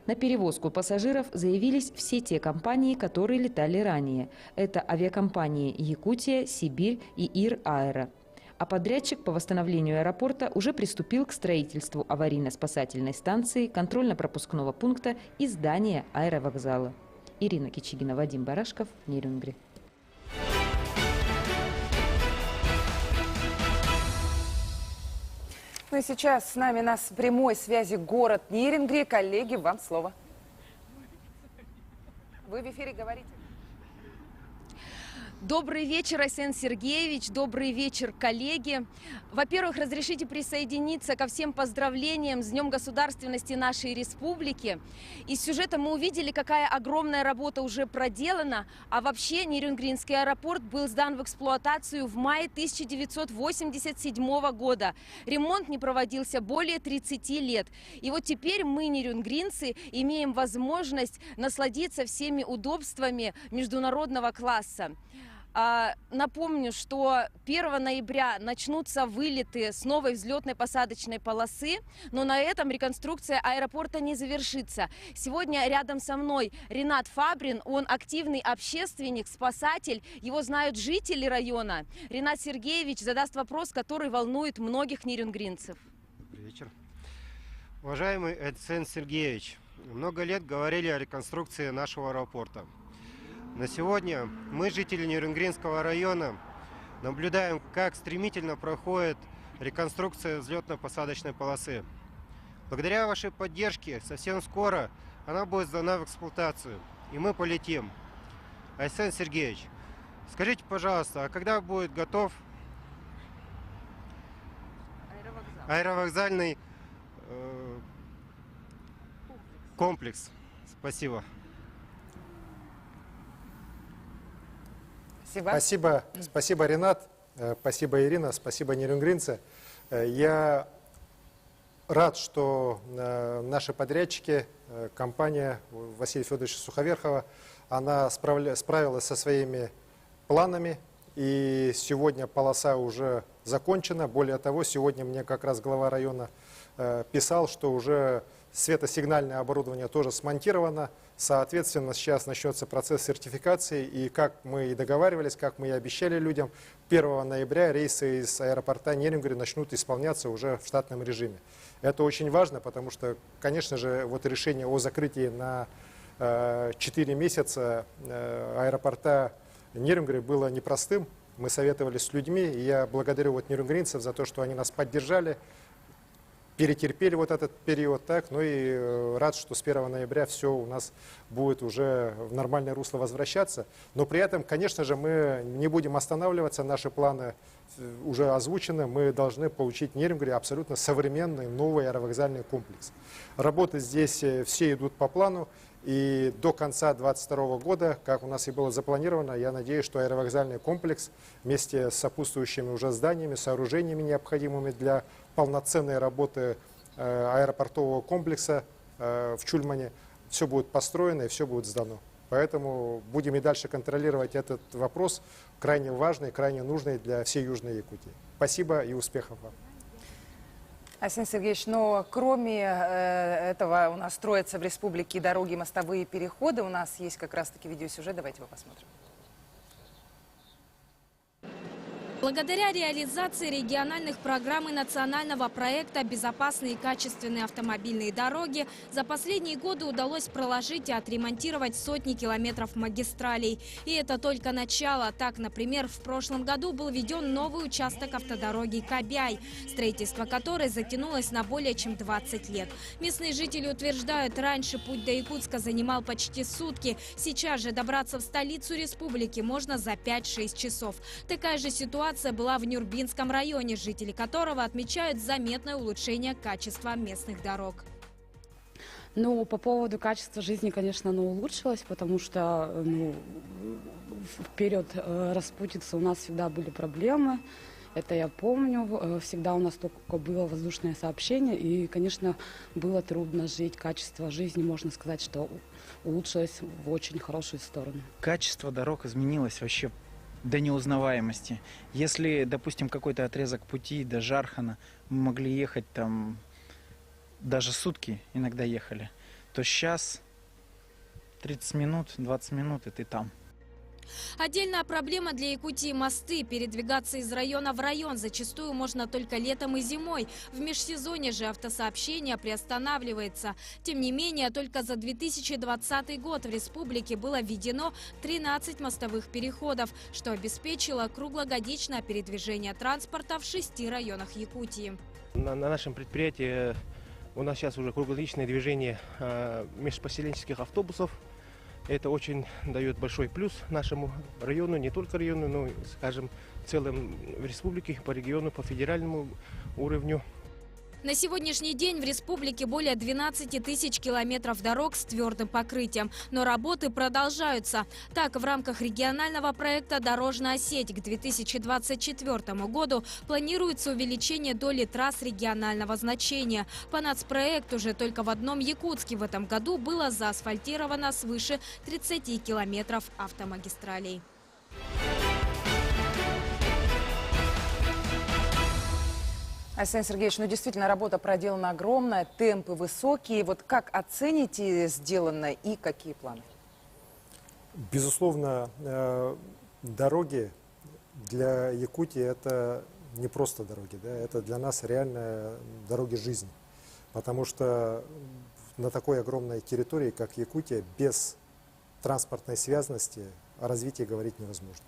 На перевозку пассажиров заявились все те компании, которые летали ранее. Это авиакомпании «Якутия», «Сибирь» и «Ир Аэро». А подрядчик по восстановлению аэропорта уже приступил к строительству аварийно-спасательной станции, контрольно-пропускного пункта и здания аэровокзала. Ирина Кичигина, Вадим Барашков, Нерюнгри. Ну и сейчас с нами на прямой связи город Нерюнгри. Коллеги, вам слово. Вы в эфире говорите. Добрый вечер, Айсен Сергеевич, добрый вечер, коллеги. Во-первых, разрешите присоединиться ко всем поздравлениям с Днем государственности нашей республики. Из сюжета мы увидели, какая огромная работа уже проделана, а вообще Нерюнгринский аэропорт был сдан в эксплуатацию в мае 1987 года. Ремонт не проводился более 30 лет. И вот теперь мы, нерюнгринцы, имеем возможность насладиться всеми удобствами международного класса. Напомню, что 1 ноября начнутся вылеты с новой взлетной посадочной полосы, но на этом реконструкция аэропорта не завершится. Сегодня рядом со мной Ринат Фабрин, он активный общественник, спасатель, его знают жители района. Ринат Сергеевич задаст вопрос, который волнует многих нерюнгринцев. Добрый вечер. Уважаемый Айсен Сергеевич, много лет говорили о реконструкции нашего аэропорта. На сегодня мы, жители Нерюнгринского района, наблюдаем, как стремительно проходит реконструкция взлетно-посадочной полосы. Благодаря вашей поддержке совсем скоро она будет сдана в эксплуатацию, и мы полетим. Айсен Сергеевич, скажите, пожалуйста, а когда будет готов аэровокзальный комплекс? Спасибо. Спасибо, спасибо, Ренат, спасибо, Ирина, спасибо, нерюнгринцы. Я рад, что наши подрядчики, компания Василия Федоровича Суховерхова, она справилась со своими планами. И сегодня полоса уже закончена. Более того, сегодня мне как раз глава района писал, что уже светосигнальное оборудование тоже смонтировано. Соответственно, сейчас начнется процесс сертификации. И как мы и договаривались, как мы и обещали людям, 1 ноября рейсы из аэропорта Нерюнгри начнут исполняться уже в штатном режиме. Это очень важно, потому что, конечно же, вот решение о закрытии на 4 месяца аэропорта Нерюнгри было непростым. Мы советовались с людьми, и я благодарю вот нерюнгринцев за то, что они нас поддержали, перетерпели вот этот период, так, ну и рад, что с 1 ноября все у нас будет уже в нормальное русло возвращаться. Но при этом, конечно же, мы не будем останавливаться, наши планы уже озвучены, мы должны получить в Нерюнгри абсолютно современный новый аэровокзальный комплекс. Работы здесь все идут по плану. И до конца 2022 года, как у нас и было запланировано, я надеюсь, что аэровокзальный комплекс вместе с сопутствующими уже зданиями, сооружениями, необходимыми для полноценной работы аэропортового комплекса в Чульмане, все будет построено и все будет сдано. Поэтому будем и дальше контролировать этот вопрос, крайне важный, крайне нужный для всей Южной Якутии. Спасибо и успехов вам. Арсений Сергеевич, но кроме этого у нас строятся в республике дороги, мостовые переходы. У нас есть как раз-таки видеосюжет, давайте его посмотрим. Благодаря реализации региональных программ и национального проекта «Безопасные и качественные автомобильные дороги» за последние годы удалось проложить и отремонтировать сотни километров магистралей. И это только начало. Так, например, в прошлом году был введен новый участок автодороги Кабяй, строительство которой затянулось на более чем 20 лет. Местные жители утверждают, раньше путь до Якутска занимал почти сутки. Сейчас же добраться в столицу республики можно за 5-6 часов. Такая же ситуация была в Нюрбинском районе, жители которого отмечают заметное улучшение качества местных дорог. Ну, по поводу качества жизни, конечно, оно улучшилось, потому что в период распутицы у нас всегда были проблемы. Это я помню. Всегда у нас только было воздушное сообщение. И, конечно, было трудно жить. Качество жизни, можно сказать, что улучшилось в очень хорошую сторону. Качество дорог изменилось вообще до неузнаваемости. Если, допустим, какой-то отрезок пути до Жархана мы могли ехать там даже сутки, иногда ехали, то сейчас 30 минут, 20 минут, и ты там. Отдельная проблема для Якутии – мосты. Передвигаться из района в район зачастую можно только летом и зимой. В межсезонье же автосообщение приостанавливается. Тем не менее, только за 2020 год в республике было введено 13 мостовых переходов, что обеспечило круглогодичное передвижение транспорта в 6 районах Якутии. На нашем предприятии у нас сейчас уже круглогодичное движение межпоселенческих автобусов. Это очень дает большой плюс нашему району, не только району, но, скажем, в целом в республике, по региону, по федеральному уровню. На сегодняшний день в республике более 12 тысяч километров дорог с твердым покрытием. Но работы продолжаются. Так, в рамках регионального проекта «Дорожная сеть» к 2024 году планируется увеличение доли трасс регионального значения. По нацпроекту же только в одном Якутске в этом году было заасфальтировано свыше 30 километров автомагистралей. Арсений Сергеевич, ну действительно работа проделана огромная, темпы высокие. Вот как оцените сделанное и какие планы? Безусловно, дороги для Якутии это не просто дороги, да, это для нас реально дороги жизни. Потому что на такой огромной территории, как Якутия, без транспортной связанности о развитии говорить невозможно.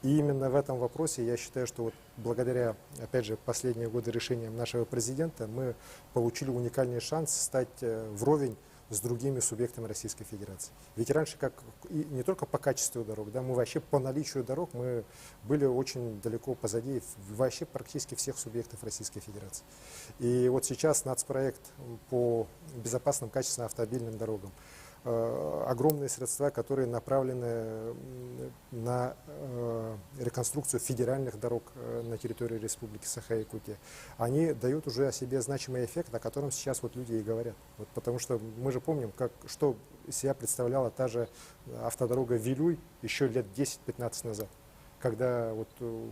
И именно в этом вопросе я считаю, что вот благодаря, опять же, последние годы решениям нашего президента мы получили уникальный шанс стать вровень с другими субъектами Российской Федерации. Ведь раньше, как и не только по качеству дорог, да, мы вообще по наличию дорог мы были очень далеко позади вообще практически всех субъектов Российской Федерации. И вот сейчас нацпроект по безопасным, качественным автомобильным дорогам, огромные средства, которые направлены на реконструкцию федеральных дорог на территории Республики Саха-Якутия, они дают уже о себе значимый эффект, о котором сейчас вот люди и говорят. Вот потому что мы же помним, что из себя представляла та же автодорога Вилюй еще лет 10-15 назад. когда вот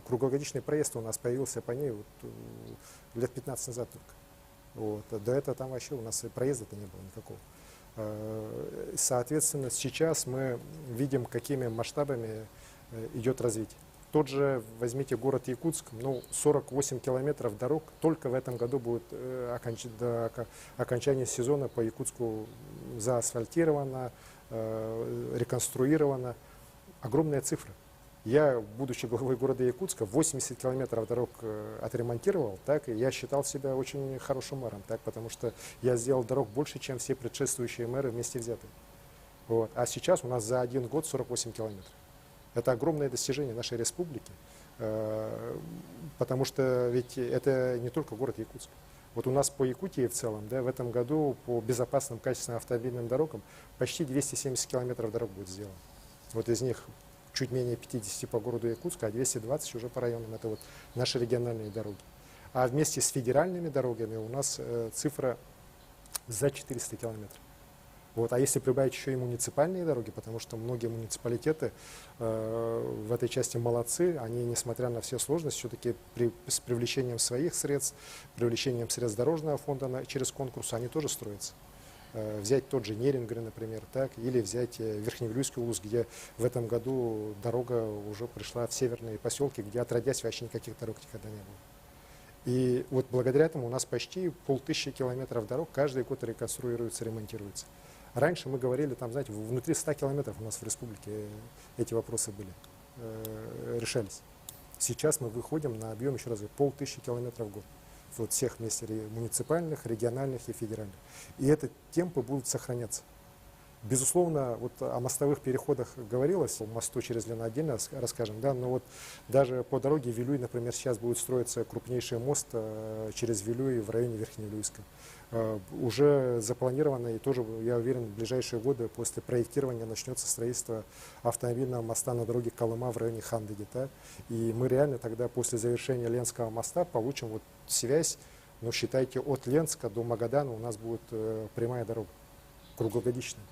круглогодичный проезд у нас появился по ней вот, лет 15 назад только. Вот. До этого там вообще у нас и проезда-то не было никакого. Соответственно, сейчас мы видим, какими масштабами идет развитие. Тот же, возьмите город Якутск, ну, 48 километров дорог только в этом году будет до окончания сезона по Якутску заасфальтировано, реконструировано. Огромная цифра. Я, будучи главой города Якутска, 80 километров дорог отремонтировал, так, и я считал себя очень хорошим мэром, так, потому что я сделал дорог больше, чем все предшествующие мэры вместе взятые. Вот. А сейчас у нас за один год 48 километров. Это огромное достижение нашей республики, потому что ведь это не только город Якутск. Вот у нас по Якутии в целом, да, в этом году по безопасным, качественным автомобильным дорогам почти 270 километров дорог будет сделано. Вот из них чуть менее 50 по городу Якутска, а 220 уже по районам. Это вот наши региональные дороги. А вместе с федеральными дорогами у нас цифра за 400 километров. Вот. А если прибавить еще и муниципальные дороги, потому что многие муниципалитеты в этой части молодцы, они, несмотря на все сложности, все-таки с привлечением своих средств, привлечением средств дорожного фонда через конкурс, они тоже строятся. Взять тот же Нерингрен, например, так, или взять Верхневилюйский улус, где в этом году дорога уже пришла в северные поселки, где отродясь вообще никаких дорог никогда не было. И вот благодаря этому у нас почти 1500 километров дорог каждый год реконструируется, ремонтируется. Раньше мы говорили, там, знаете, внутри 100 километров у нас в республике эти вопросы были, решались. Сейчас мы выходим на объем, еще раз говорю, 1500 километров в год. Вот всех вместе муниципальных, региональных и федеральных. И эти темпы будут сохраняться. Безусловно, вот о мостовых переходах говорилось, о мосту через Лену отдельно расскажем, да, но вот даже по дороге Вилюй, например, сейчас будет строиться крупнейший мост через Вилюй в районе Верхневилюйска. Уже запланировано, и тоже, я уверен, в ближайшие годы после проектирования начнется строительство автомобильного моста на дороге Колыма в районе Хандыги. Да? И мы реально тогда после завершения Ленского моста получим вот связь, ну, считайте, от Ленска до Магадана у нас будет прямая дорога, круглогодичная.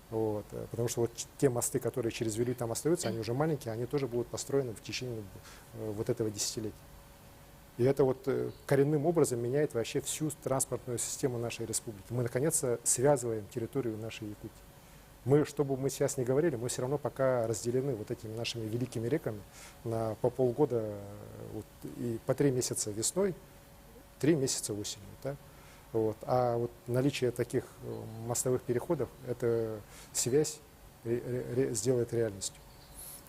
Вот. Потому что вот те мосты, которые через Вилюй там остаются, они уже маленькие, они тоже будут построены в течение вот этого десятилетия. И это вот коренным образом меняет вообще всю транспортную систему нашей республики. Мы, наконец-то, связываем территорию нашей Якутии. Мы, что бы мы сейчас ни говорили, мы все равно пока разделены вот этими нашими великими реками по полгода, вот, и по 3 месяца весной, 3 месяца осенью. Да? Вот. А вот наличие таких мостовых переходов, эта связь сделает реальностью.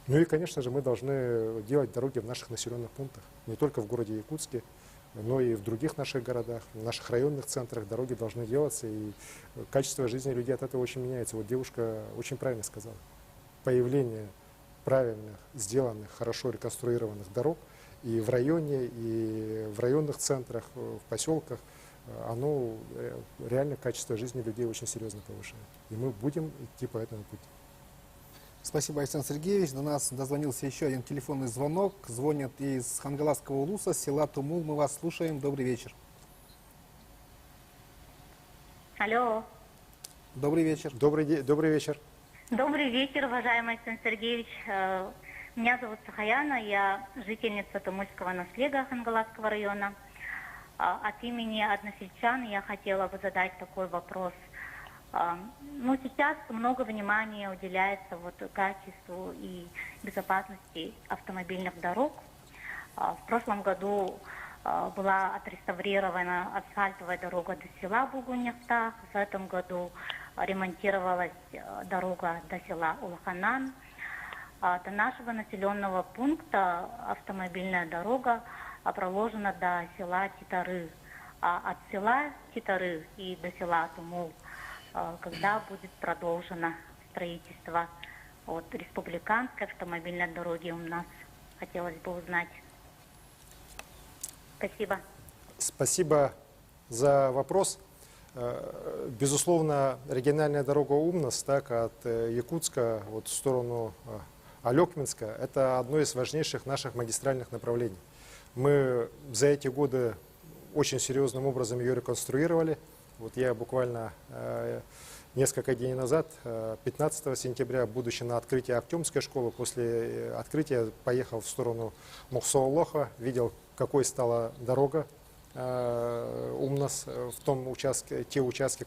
Ну и, конечно же, мы должны делать дороги в наших населенных пунктах, не только в городе Якутске, но и в других наших городах, в наших районных центрах дороги должны делаться, и качество жизни людей от этого очень меняется. Вот девушка очень правильно сказала. Появление правильных, сделанных, хорошо реконструированных дорог и в районе, и в районных центрах, в поселках, оно реально качество жизни людей очень серьезно повышает. И мы будем идти по этому пути. Спасибо, Александр Сергеевич. До нас дозвонился еще один телефонный звонок. Звонят из Хангаласского улуса, села Тумул. Мы вас слушаем. Добрый вечер. Алло. Добрый вечер. Добрый вечер. Добрый вечер, уважаемый Александр Сергеевич. Меня зовут Сахаяна, я жительница Тумульского наследия Хангаласского района. От имени односельчан я хотела бы задать такой вопрос. Ну, сейчас много внимания уделяется вот качеству и безопасности автомобильных дорог. В прошлом году была отреставрирована асфальтовая дорога до села Бугуньяхтах. В этом году ремонтировалась дорога до села Улханан. До нашего населенного пункта автомобильная дорога проложена до села Титары. А от села Титары и до села Тумул, когда будет продолжено строительство республиканской автомобильной дороги у нас, хотелось бы узнать. Спасибо. Спасибо за вопрос. Безусловно, региональная дорога Умнас, так, от Якутска в сторону Алекминска, это одно из важнейших наших магистральных направлений. Мы за эти годы очень серьезным образом ее реконструировали. Вот я буквально несколько дней назад, 15 сентября, будучи на открытии Актемской школы, после открытия поехал в сторону Мухсоолоха, видел, какой стала дорога у нас в том участке, те участки,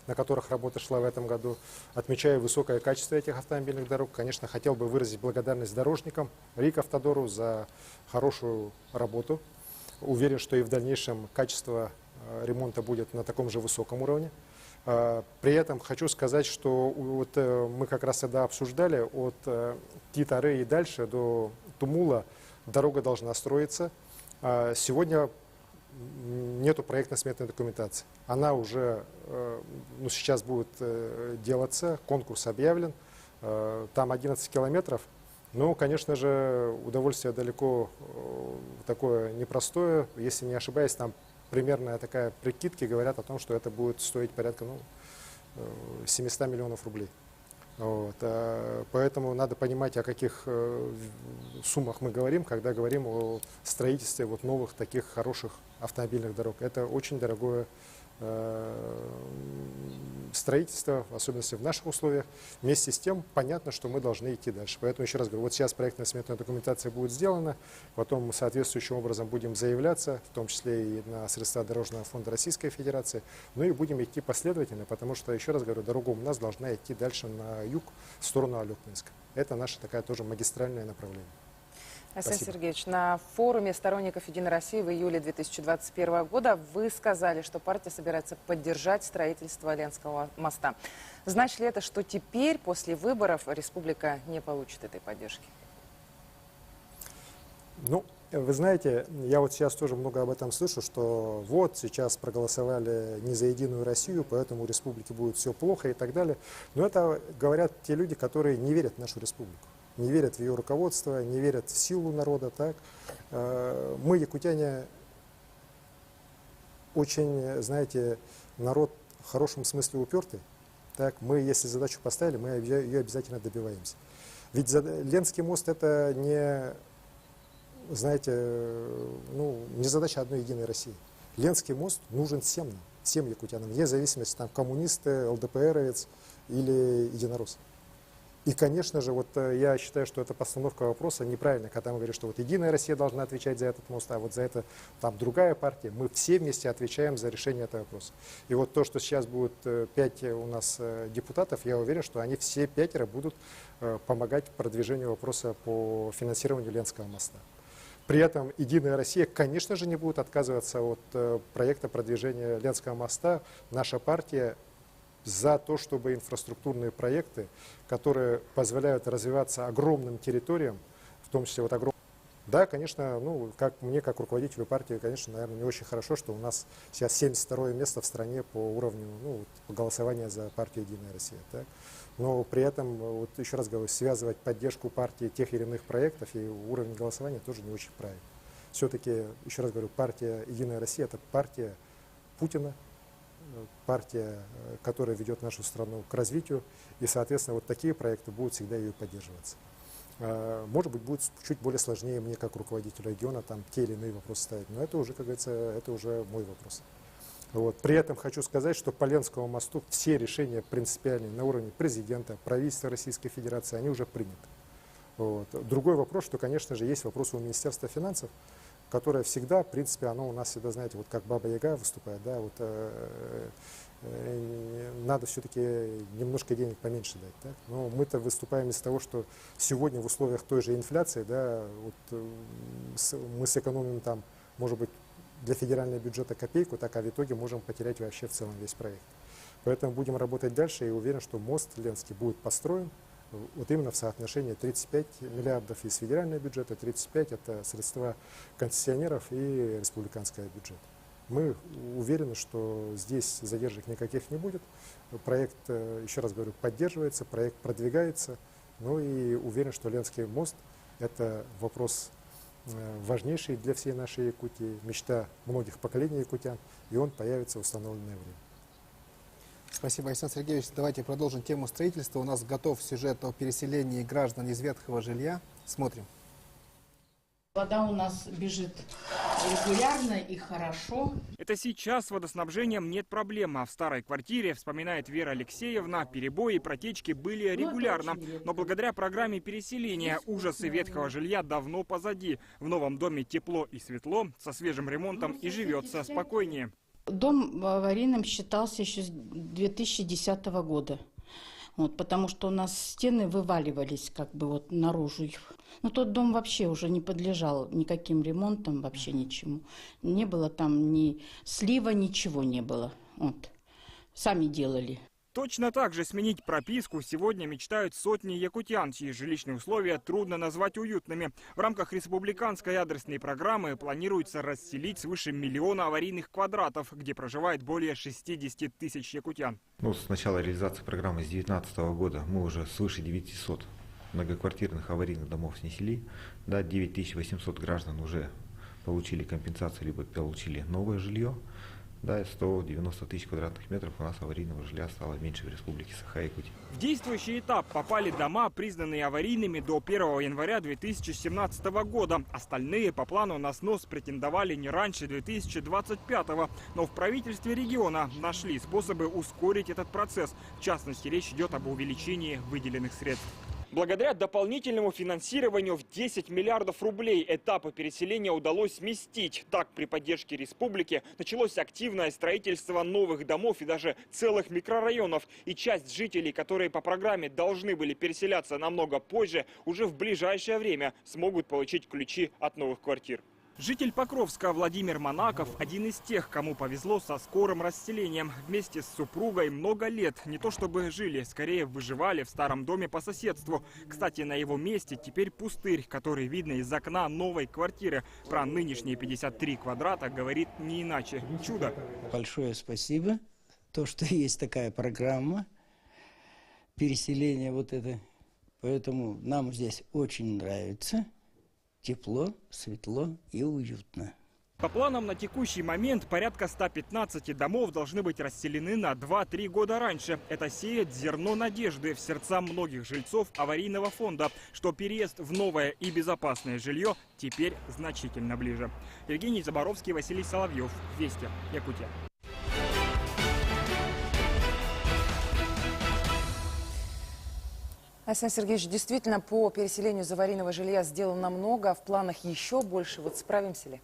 на которых работа шла в этом году. Отмечаю высокое качество этих автомобильных дорог. Конечно, хотел бы выразить благодарность дорожникам, Рикавтодору за хорошую работу. Уверен, что и в дальнейшем качество ремонта будет на таком же высоком уровне. При этом хочу сказать, что вот мы как раз тогда обсуждали от Титары и дальше до Тумула дорога должна строиться. Сегодня нету проектно-сметной документации. Она уже сейчас будет делаться, конкурс объявлен. Там 11 километров. Но, конечно же, удовольствие далеко такое непростое. Если не ошибаюсь, там примерная такая прикидки говорят о том, что это будет стоить порядка 700 миллионов рублей. Вот. Поэтому надо понимать, о каких суммах мы говорим, когда говорим о строительстве вот новых таких хороших автомобильных дорог. Это очень дорогое строительство, в особенности в наших условиях. Вместе с тем, понятно, что мы должны идти дальше. Поэтому еще раз говорю, вот сейчас проектная сметная документация будет сделана, потом мы соответствующим образом будем заявляться, в том числе и на средства Дорожного фонда Российской Федерации, ну и будем идти последовательно, потому что, еще раз говорю, дорога у нас должна идти дальше на юг, в сторону Алёкминска. Это наша такая тоже магистральное направление. Арсений Сергеевич, на форуме сторонников «Единой России» в июле 2021 года вы сказали, что партия собирается поддержать строительство Ленского моста. Значит ли это, что теперь, после выборов, республика не получит этой поддержки? Ну, вы знаете, я вот сейчас тоже много об этом слышу, что вот сейчас проголосовали не за «Единую Россию», поэтому у республики будет все плохо и так далее. Но это говорят те люди, которые не верят в нашу республику. Не верят в ее руководство, не верят в силу народа. Так? Мы, якутяне, очень, знаете, народ в хорошем смысле упертый. Так? Мы, если задачу поставили, мы ее обязательно добиваемся. Ведь Ленский мост — это не, знаете, не задача одной «Единой России». Ленский мост нужен всем нам, всем якутянам, вне зависимости, там, коммунисты, ЛДПРовец или единорос. И, конечно же, вот я считаю, что эта постановка вопроса неправильная, когда мы говорим, что вот «Единая Россия» должна отвечать за этот мост, а вот за это там другая партия. Мы все вместе отвечаем за решение этого вопроса. И вот то, что сейчас будет 5 у нас депутатов, я уверен, что они все 5 будут помогать продвижению вопроса по финансированию Ленского моста. При этом «Единая Россия», конечно же, не будет отказываться от проекта продвижения Ленского моста. Наша партия за то, чтобы инфраструктурные проекты, которые позволяют развиваться огромным территориям, в том числе вот огромным. Да, конечно, как мне, как руководителю партии, конечно, наверное, не очень хорошо, что у нас сейчас 72-е место в стране по уровню голосования за партию «Единая Россия». Так? Но при этом, вот еще раз говорю, связывать поддержку партии тех или иных проектов и уровень голосования тоже не очень правильно. Все-таки, еще раз говорю, партия «Единая Россия» — это партия Путина, партия, которая ведет нашу страну к развитию, и, соответственно, вот такие проекты будут всегда ее поддерживаться. Может быть, будет чуть более сложнее мне, как руководителю региона, там те или иные вопросы ставить, но это уже, как говорится, это уже мой вопрос. Вот. При этом хочу сказать, что по Ленскому мосту все решения принципиальные на уровне президента, правительства Российской Федерации, они уже приняты. Вот. Другой вопрос, что, конечно же, есть вопрос у Министерства финансов, которое всегда, в принципе, оно у нас всегда, знаете, вот как Баба-Яга выступает, да, вот надо все-таки немножко денег поменьше дать. Так? Но мы-то выступаем из того, что сегодня в условиях той же инфляции, да, вот, мы сэкономим там, может быть, для федерального бюджета копейку, так, а в итоге можем потерять вообще в целом весь проект. Поэтому будем работать дальше и уверен, что мост Ленский будет построен вот именно в соотношении 35 миллиардов из федерального бюджета, 35 это средства концессионеров и республиканского бюджета. Мы уверены, что здесь задержек никаких не будет. Проект, еще раз говорю, поддерживается, проект продвигается. Ну и уверен, что Ленский мост — это вопрос важнейший для всей нашей Якутии, мечта многих поколений якутян, и он появится в установленное время. Спасибо, Александр Сергеевич. Давайте продолжим тему строительства. У нас готов сюжет о переселении граждан из ветхого жилья. Смотрим. Вода у нас бежит регулярно и хорошо. Это сейчас с водоснабжением нет проблем, а в старой квартире, вспоминает Вера Алексеевна, перебои и протечки были регулярно. Но благодаря программе переселения ужасы ветхого жилья давно позади. В новом доме тепло и светло, со свежим ремонтом и живется спокойнее. Дом аварийным считался еще с 2010 года. Вот, потому что у нас стены вываливались как бы вот наружу. Но тот дом вообще уже не подлежал никаким ремонтам, вообще ничему. Не было там ни слива, ничего не было. Вот. Сами делали. Точно так же сменить прописку сегодня мечтают сотни якутян, чьи жилищные условия трудно назвать уютными. В рамках республиканской адресной программы планируется расселить свыше 1 миллиона аварийных квадратов, где проживает более 60 тысяч якутян. С начала реализации программы с 2019 года мы уже свыше 900 многоквартирных аварийных домов снесли. 9800 граждан уже получили компенсацию, либо получили новое жилье. 190 тысяч квадратных метров у нас аварийного жилья стало меньше в республике Саха-Якутия. В действующий этап попали дома, признанные аварийными до 1 января 2017 года. Остальные по плану на снос претендовали не раньше 2025. Но в правительстве региона нашли способы ускорить этот процесс. В частности, речь идет об увеличении выделенных средств. Благодаря дополнительному финансированию в 10 миллиардов рублей этапы переселения удалось сместить. Так, при поддержке республики началось активное строительство новых домов и даже целых микрорайонов. И часть жителей, которые по программе должны были переселяться намного позже, уже в ближайшее время смогут получить ключи от новых квартир. Житель Покровска Владимир Монаков – один из тех, кому повезло со скорым расселением. Вместе с супругой много лет не то чтобы жили, скорее выживали в старом доме по соседству. Кстати, на его месте теперь пустырь, который видно из окна новой квартиры. Про нынешние 53 квадрата говорит не иначе. Чудо. Большое спасибо, то, что есть такая программа переселения вот это. Поэтому нам здесь очень нравится. Тепло, светло и уютно. По планам на текущий момент порядка 115 домов должны быть расселены на 2-3 года раньше. Это сеет зерно надежды в сердца многих жильцов аварийного фонда, что переезд в новое и безопасное жилье теперь значительно ближе. Евгений Заборовский, Василий Соловьев. Вести. Якутия. Александр Сергеевич, действительно, по переселению из аварийного жилья сделано много, а в планах еще больше. Вот справимся ли?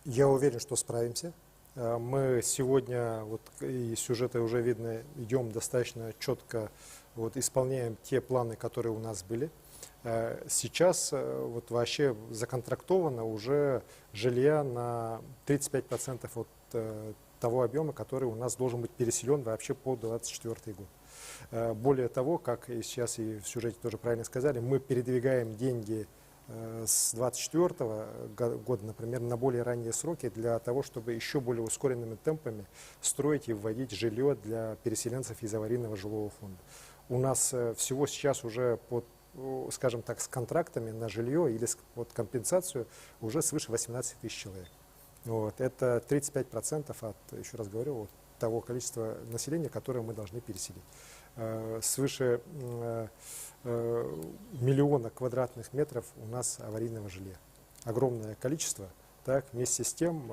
Я уверен, что справимся. Мы сегодня, вот и сюжеты уже видно, идем достаточно четко, вот, исполняем те планы, которые у нас были. Сейчас вот вообще законтрактовано уже жилья на 35% от того объема, который у нас должен быть переселен вообще по 2024 год. Более того, как и сейчас и в сюжете тоже правильно сказали, мы передвигаем деньги с 2024 года, например, на более ранние сроки для того, чтобы еще более ускоренными темпами строить и вводить жилье для переселенцев из аварийного жилого фонда. У нас всего сейчас уже под, скажем так, с контрактами на жилье или под компенсацию уже свыше 18 тысяч человек. Вот. Это 35% от, еще раз говорю, вот того количества населения, которое мы должны переселить. Свыше 1 миллиона квадратных метров у нас аварийного жилья. Огромное количество. Так, вместе с тем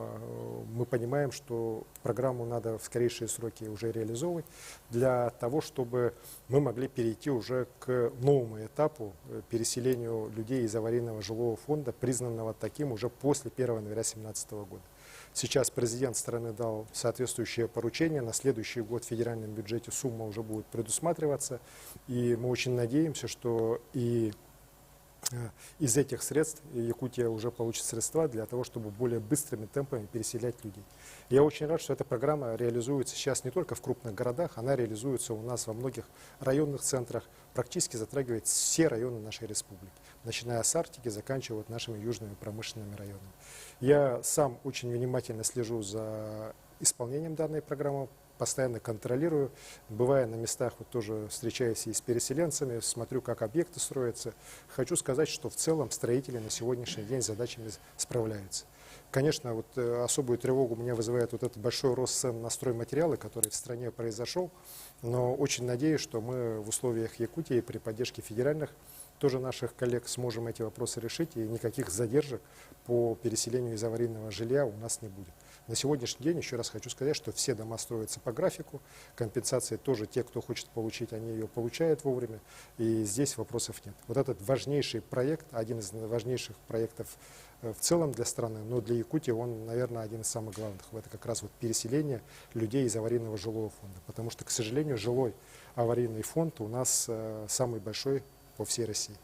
мы понимаем, что программу надо в скорейшие сроки уже реализовывать для того, чтобы мы могли перейти уже к новому этапу переселению людей из аварийного жилого фонда, признанного таким уже после 1 января 2017 года. Сейчас президент страны дал соответствующее поручение. На следующий год в федеральном бюджете сумма уже будет предусматриваться. И мы очень надеемся, что и из этих средств Якутия уже получит средства для того, чтобы более быстрыми темпами переселять людей. Я очень рад, что эта программа реализуется сейчас не только в крупных городах, она реализуется у нас во многих районных центрах, практически затрагивает все районы нашей республики, начиная с Арктики, заканчивая нашими южными промышленными районами. Я сам очень внимательно слежу за исполнением данной программы, постоянно контролирую, бывая на местах, вот тоже встречаясь и с переселенцами, смотрю, как объекты строятся. Хочу сказать, что в целом строители на сегодняшний день с задачами справляются. Конечно, вот особую тревогу у меня вызывает вот этот большой рост цен на стройматериалы, который в стране произошел, но очень надеюсь, что мы в условиях Якутии при поддержке федеральных тоже наших коллег сможем эти вопросы решить, и никаких задержек по переселению из аварийного жилья у нас не будет. На сегодняшний день, еще раз хочу сказать, что все дома строятся по графику, компенсации тоже те, кто хочет получить, они ее получают вовремя, и здесь вопросов нет. Вот этот важнейший проект, один из важнейших проектов в целом для страны, но для Якутии он, наверное, один из самых главных. Это как раз вот переселение людей из аварийного жилого фонда, потому что, к сожалению, жилой аварийный фонд у нас самый большой по всей России.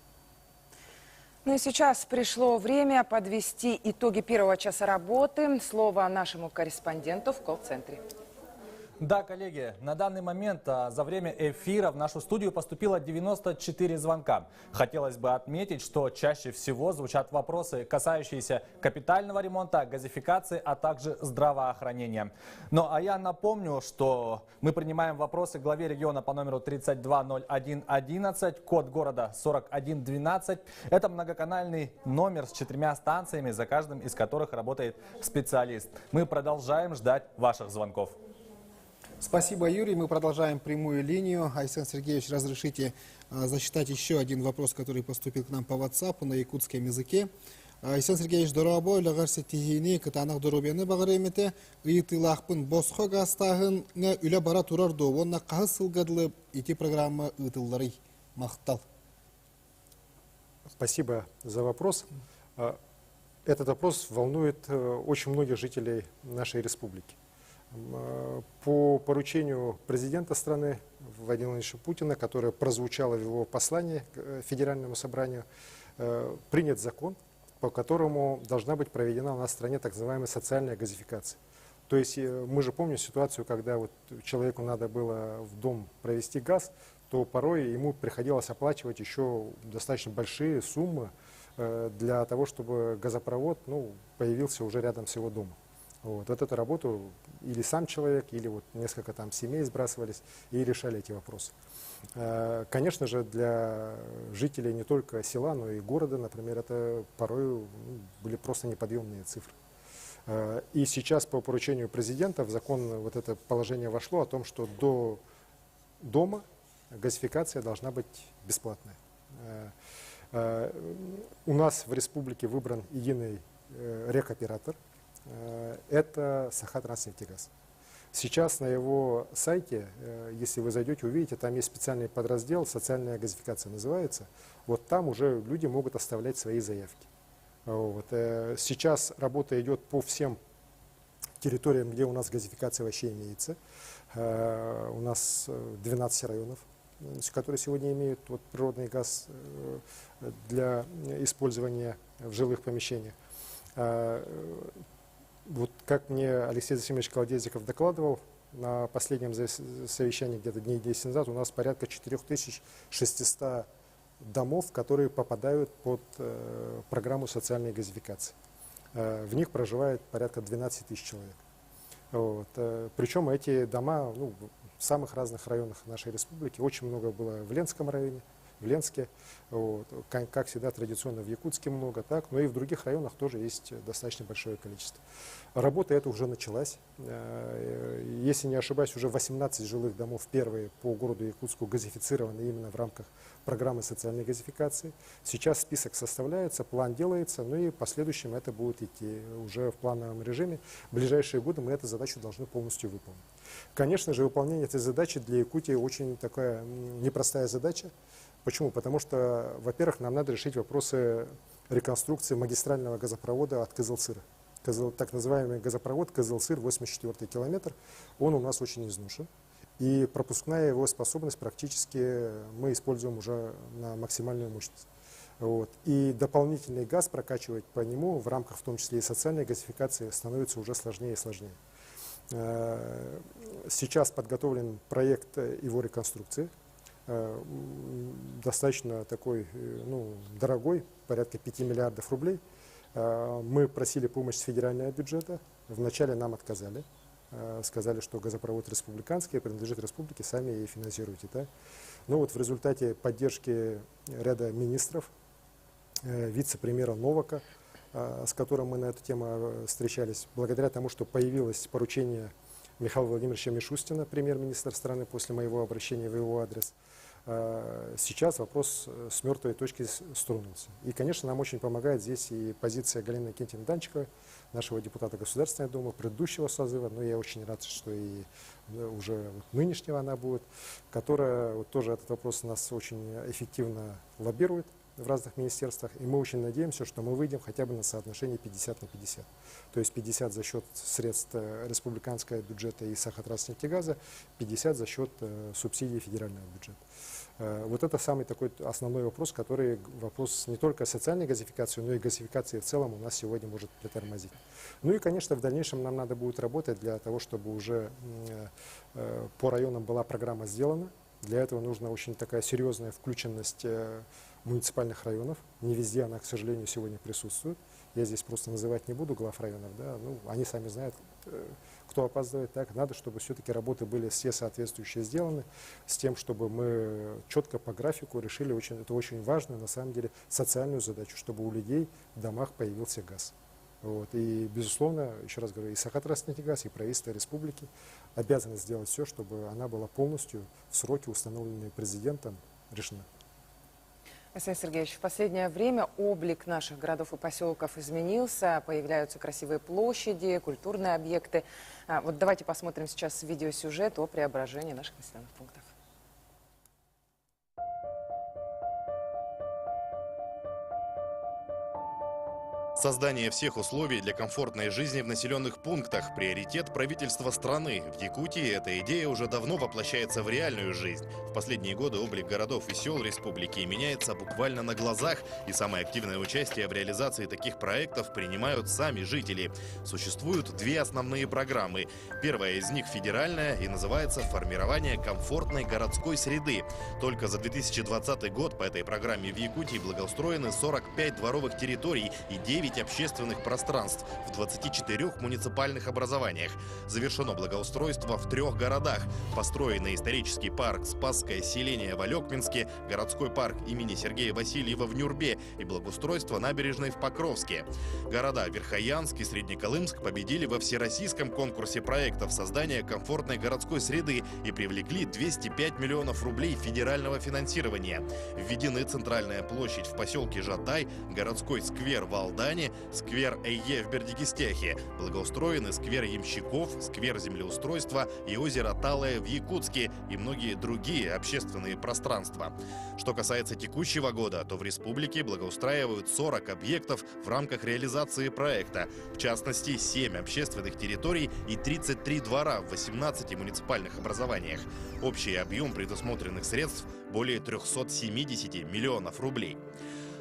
Ну и сейчас пришло время подвести итоги первого часа работы. Слово нашему корреспонденту в колл-центре. Да, коллеги, на данный момент за время эфира в нашу студию поступило 94 звонка. Хотелось бы отметить, что чаще всего звучат вопросы, касающиеся капитального ремонта, газификации, а также здравоохранения. Ну а я напомню, что мы принимаем вопросы главе региона по номеру 320111, код города 4112. Это многоканальный номер с 4 станциями, за каждым из которых работает специалист. Мы продолжаем ждать ваших звонков. Спасибо, Юрий. Мы продолжаем прямую линию. Айсен Сергеевич, разрешите зачитать еще один вопрос, который поступил к нам по WhatsApp на якутском языке. Айсен Сергеевич, дорогой, лагарсе тихини, катанах доробены багаремете, итылахпын босхо гастахын, үля бара турар довонна кахысыл гадлы, ити программа итыллары махтал. Спасибо за вопрос. Этот вопрос волнует очень многих жителей нашей республики. По поручению президента страны Владимира Владимировича Путина, которое прозвучало в его послании к Федеральному собранию, принят закон, по которому должна быть проведена у нас в стране так называемая социальная газификация. То есть мы же помним ситуацию, когда вот человеку надо было в дом провести газ, то порой ему приходилось оплачивать еще достаточно большие суммы для того, чтобы газопровод появился уже рядом с его домом. Вот эту работу или сам человек, или вот несколько там семей сбрасывались и решали эти вопросы. Конечно же, для жителей не только села, но и города, например, это порой были просто неподъемные цифры. И сейчас по поручению президента в закон вот это положение вошло о том, что до дома газификация должна быть бесплатная. У нас в республике выбран единый рекоператор. Это Сахатранснефтегаз. Сейчас на его сайте, если вы зайдете, увидите, там есть специальный подраздел, социальная газификация называется. Вот там уже люди могут оставлять свои заявки. Вот. Сейчас работа идет по всем территориям, где у нас газификация вообще имеется. У нас 12 районов, которые сегодня имеют природный газ для использования в жилых помещениях. Вот как мне Алексей Засимович Колодезиков докладывал, на последнем совещании где-то дней 10 назад у нас порядка 4600 домов, которые попадают под программу социальной газификации. В них проживает порядка 12 тысяч человек. Вот. Причем эти дома в самых разных районах нашей республики. Очень много было в Ленском районе, в Ленске, вот. Как всегда традиционно в Якутске много, так, но и в других районах тоже есть достаточно большое количество. Работа эта уже началась. Если не ошибаюсь, уже 18 жилых домов первые по городу Якутску газифицированы именно в рамках программы социальной газификации. Сейчас список составляется, план делается, ну и в последующем это будет идти уже в плановом режиме. В ближайшие годы мы эту задачу должны полностью выполнить. Конечно же, выполнение этой задачи для Якутии очень такая непростая задача. Почему? Потому что, во-первых, нам надо решить вопросы реконструкции магистрального газопровода от Кызылсыра. Так называемый газопровод Кызылсыр, 84-й километр, он у нас очень изношен. И пропускная его способность практически мы используем уже на максимальную мощность. Вот. И дополнительный газ прокачивать по нему в рамках в том числе и социальной газификации становится уже сложнее и сложнее. Сейчас подготовлен проект его реконструкции. Достаточно такой дорогой, порядка 5 миллиардов рублей. Мы просили помощь с федерального бюджета. Вначале нам отказали. Сказали, что газопровод республиканский, принадлежит республике, сами и финансируйте. Да? Но вот в результате поддержки ряда министров, вице-премьера Новака, с которым мы на эту тему встречались, благодаря тому, что появилось поручение Михаила Владимировича Мишустина, премьер-министра страны, после моего обращения в его адрес, сейчас вопрос с мертвой точки стронулся. И, конечно, нам очень помогает здесь и позиция Галины Кентьевны Данчиковой, нашего депутата Государственной Думы, предыдущего созыва, но я очень рад, что и уже нынешнего она будет, которая тоже этот вопрос у нас очень эффективно лоббирует в разных министерствах, и мы очень надеемся, что мы выйдем хотя бы на соотношение 50 на 50. То есть 50 за счет средств республиканского бюджета и Сахатранснефтегаза, 50 за счет субсидий федерального бюджета. Вот это самый такой основной вопрос, который вопрос не только социальной газификации, но и газификации в целом у нас сегодня может притормозить. Ну и, конечно, в дальнейшем нам надо будет работать для того, чтобы уже по районам была программа сделана. Для этого нужна очень такая серьезная включенность муниципальных районов. Не везде она, к сожалению, сегодня присутствует. Я здесь просто называть не буду глав районов, да, ну, они сами знают, кто опаздывает. Так, надо, чтобы все-таки работы были все соответствующие сделаны, с тем, чтобы мы четко по графику решили, это очень важную, на самом деле, социальную задачу, чтобы у людей в домах появился газ. Вот. И, безусловно, еще раз говорю, и Сахатранснефтегаз, и правительство республики обязаны сделать все, чтобы она была полностью в сроки, установленные президентом, решена. Александр Сергеевич, в последнее время облик наших городов и поселков изменился, появляются красивые площади, культурные объекты. Вот давайте посмотрим сейчас видеосюжет о преображении наших населенных пунктов. Создание всех условий для комфортной жизни в населенных пунктах – приоритет правительства страны. В Якутии эта идея уже давно воплощается в реальную жизнь. В последние годы облик городов и сел республики меняется буквально на глазах, и самое активное участие в реализации таких проектов принимают сами жители. Существуют две основные программы. Первая из них федеральная и называется «Формирование комфортной городской среды». Только за 2020 год по этой программе в Якутии благоустроены 45 дворовых территорий и 9 общественных пространств в 24 муниципальных образованиях. Завершено благоустройство в 3 городах. Построены исторический парк «Спасское селение» в Алекминске, городской парк имени Сергея Васильева в Нюрбе и благоустройство набережной в Покровске. Города Верхоянск и Среднеколымск победили во всероссийском конкурсе проектов создания комфортной городской среды и привлекли 205 миллионов рублей федерального финансирования. Введены центральная площадь в поселке Жатай, городской сквер в Алдане, сквер Эйе в Бердикистяхе, благоустроены сквер Ямщиков, сквер землеустройства и озеро Талое в Якутске и многие другие общественные пространства. Что касается текущего года, то в республике благоустраивают 40 объектов в рамках реализации проекта. В частности, 7 общественных территорий и 33 двора в 18 муниципальных образованиях. Общий объем предусмотренных средств более 370 миллионов рублей.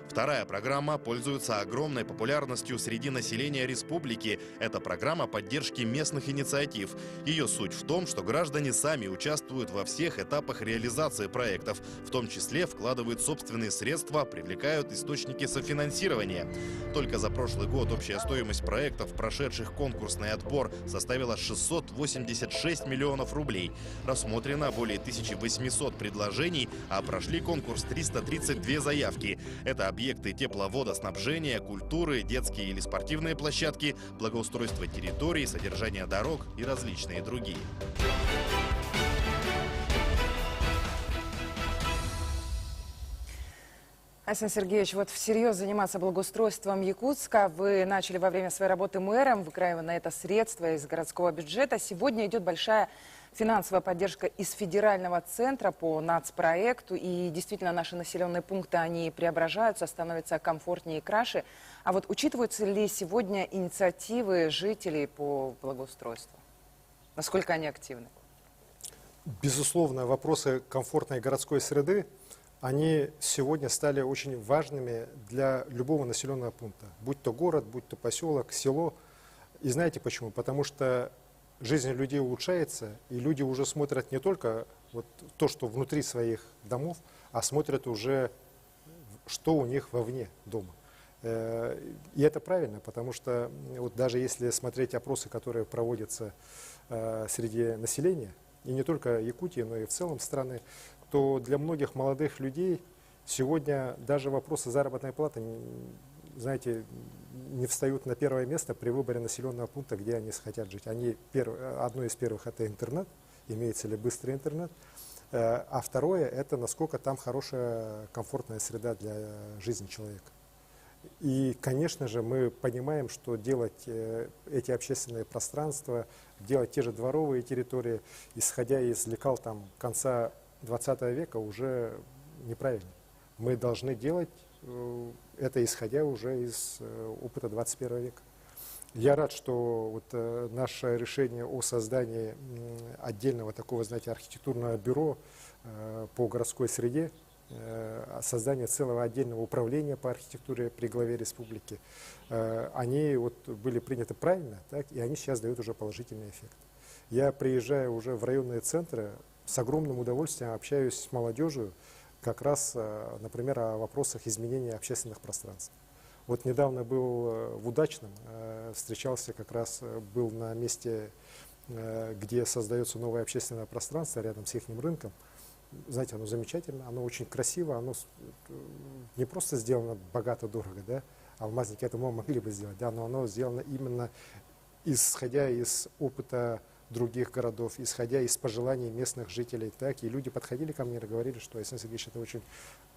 Вторая программа пользуется огромной популярностью среди населения республики. Это программа поддержки местных инициатив. Ее суть в том, что граждане сами участвуют во всех этапах реализации проектов, в том числе вкладывают собственные средства, привлекают источники софинансирования. Только за прошлый год общая стоимость проектов, прошедших конкурсный отбор, составила 686 миллионов рублей. Рассмотрено более 1800 предложений, а прошли конкурс 332 заявки. Это объекты тепловодоснабжения, культуры, детские или спортивные площадки, благоустройство территорий, содержание дорог и различные другие. Александр Сергеевич, вот всерьез заниматься благоустройством Якутска вы начали во время своей работы мэром, выкраивая на это средства из городского бюджета. Сегодня идет большая финансовая поддержка из федерального центра по нацпроекту. И действительно наши населенные пункты, они преображаются, становятся комфортнее и краше. А вот учитываются ли сегодня инициативы жителей по благоустройству? Насколько они активны? Безусловно, вопросы комфортной городской среды, они сегодня стали очень важными для любого населенного пункта. Будь то город, будь то поселок, село. И знаете почему? Потому что жизнь людей улучшается, и люди уже смотрят не только вот то, что внутри своих домов, а смотрят уже, что у них вовне дома. И это правильно, потому что вот даже если смотреть опросы, которые проводятся среди населения, и не только Якутии, но и в целом страны, то для многих молодых людей сегодня даже вопросы заработной платы, знаете, не встают на первое место при выборе населенного пункта, где они хотят жить. Одно из первых – это интернет, имеется ли быстрый интернет. А второе, это насколько там хорошая, комфортная среда для жизни человека. И, конечно же, мы понимаем, что делать эти общественные пространства, делать те же дворовые территории, исходя из лекал там, конца 20 века, уже неправильно. Мы должны делать это, исходя уже из опыта 21 века. Я рад, что вот наше решение о создании отдельного такого, знаете, архитектурного бюро по городской среде, создание целого отдельного управления по архитектуре при главе республики, они вот были приняты правильно, так, и они сейчас дают уже положительный эффект. Я приезжаю уже в районные центры, с огромным удовольствием общаюсь с молодежью, как раз, например, о вопросах изменения общественных пространств. Вот недавно был в Удачном, встречался как раз, был на месте, где создается новое общественное пространство рядом с их рынком. Знаете, оно замечательно, оно очень красиво, оно не просто сделано богато, дорого, да, алмазники это мы могли бы сделать, да, но оно сделано именно исходя из опыта других городов, исходя из пожеланий местных жителей, так, и люди подходили ко мне и говорили, что, Александр Сергеевич, это очень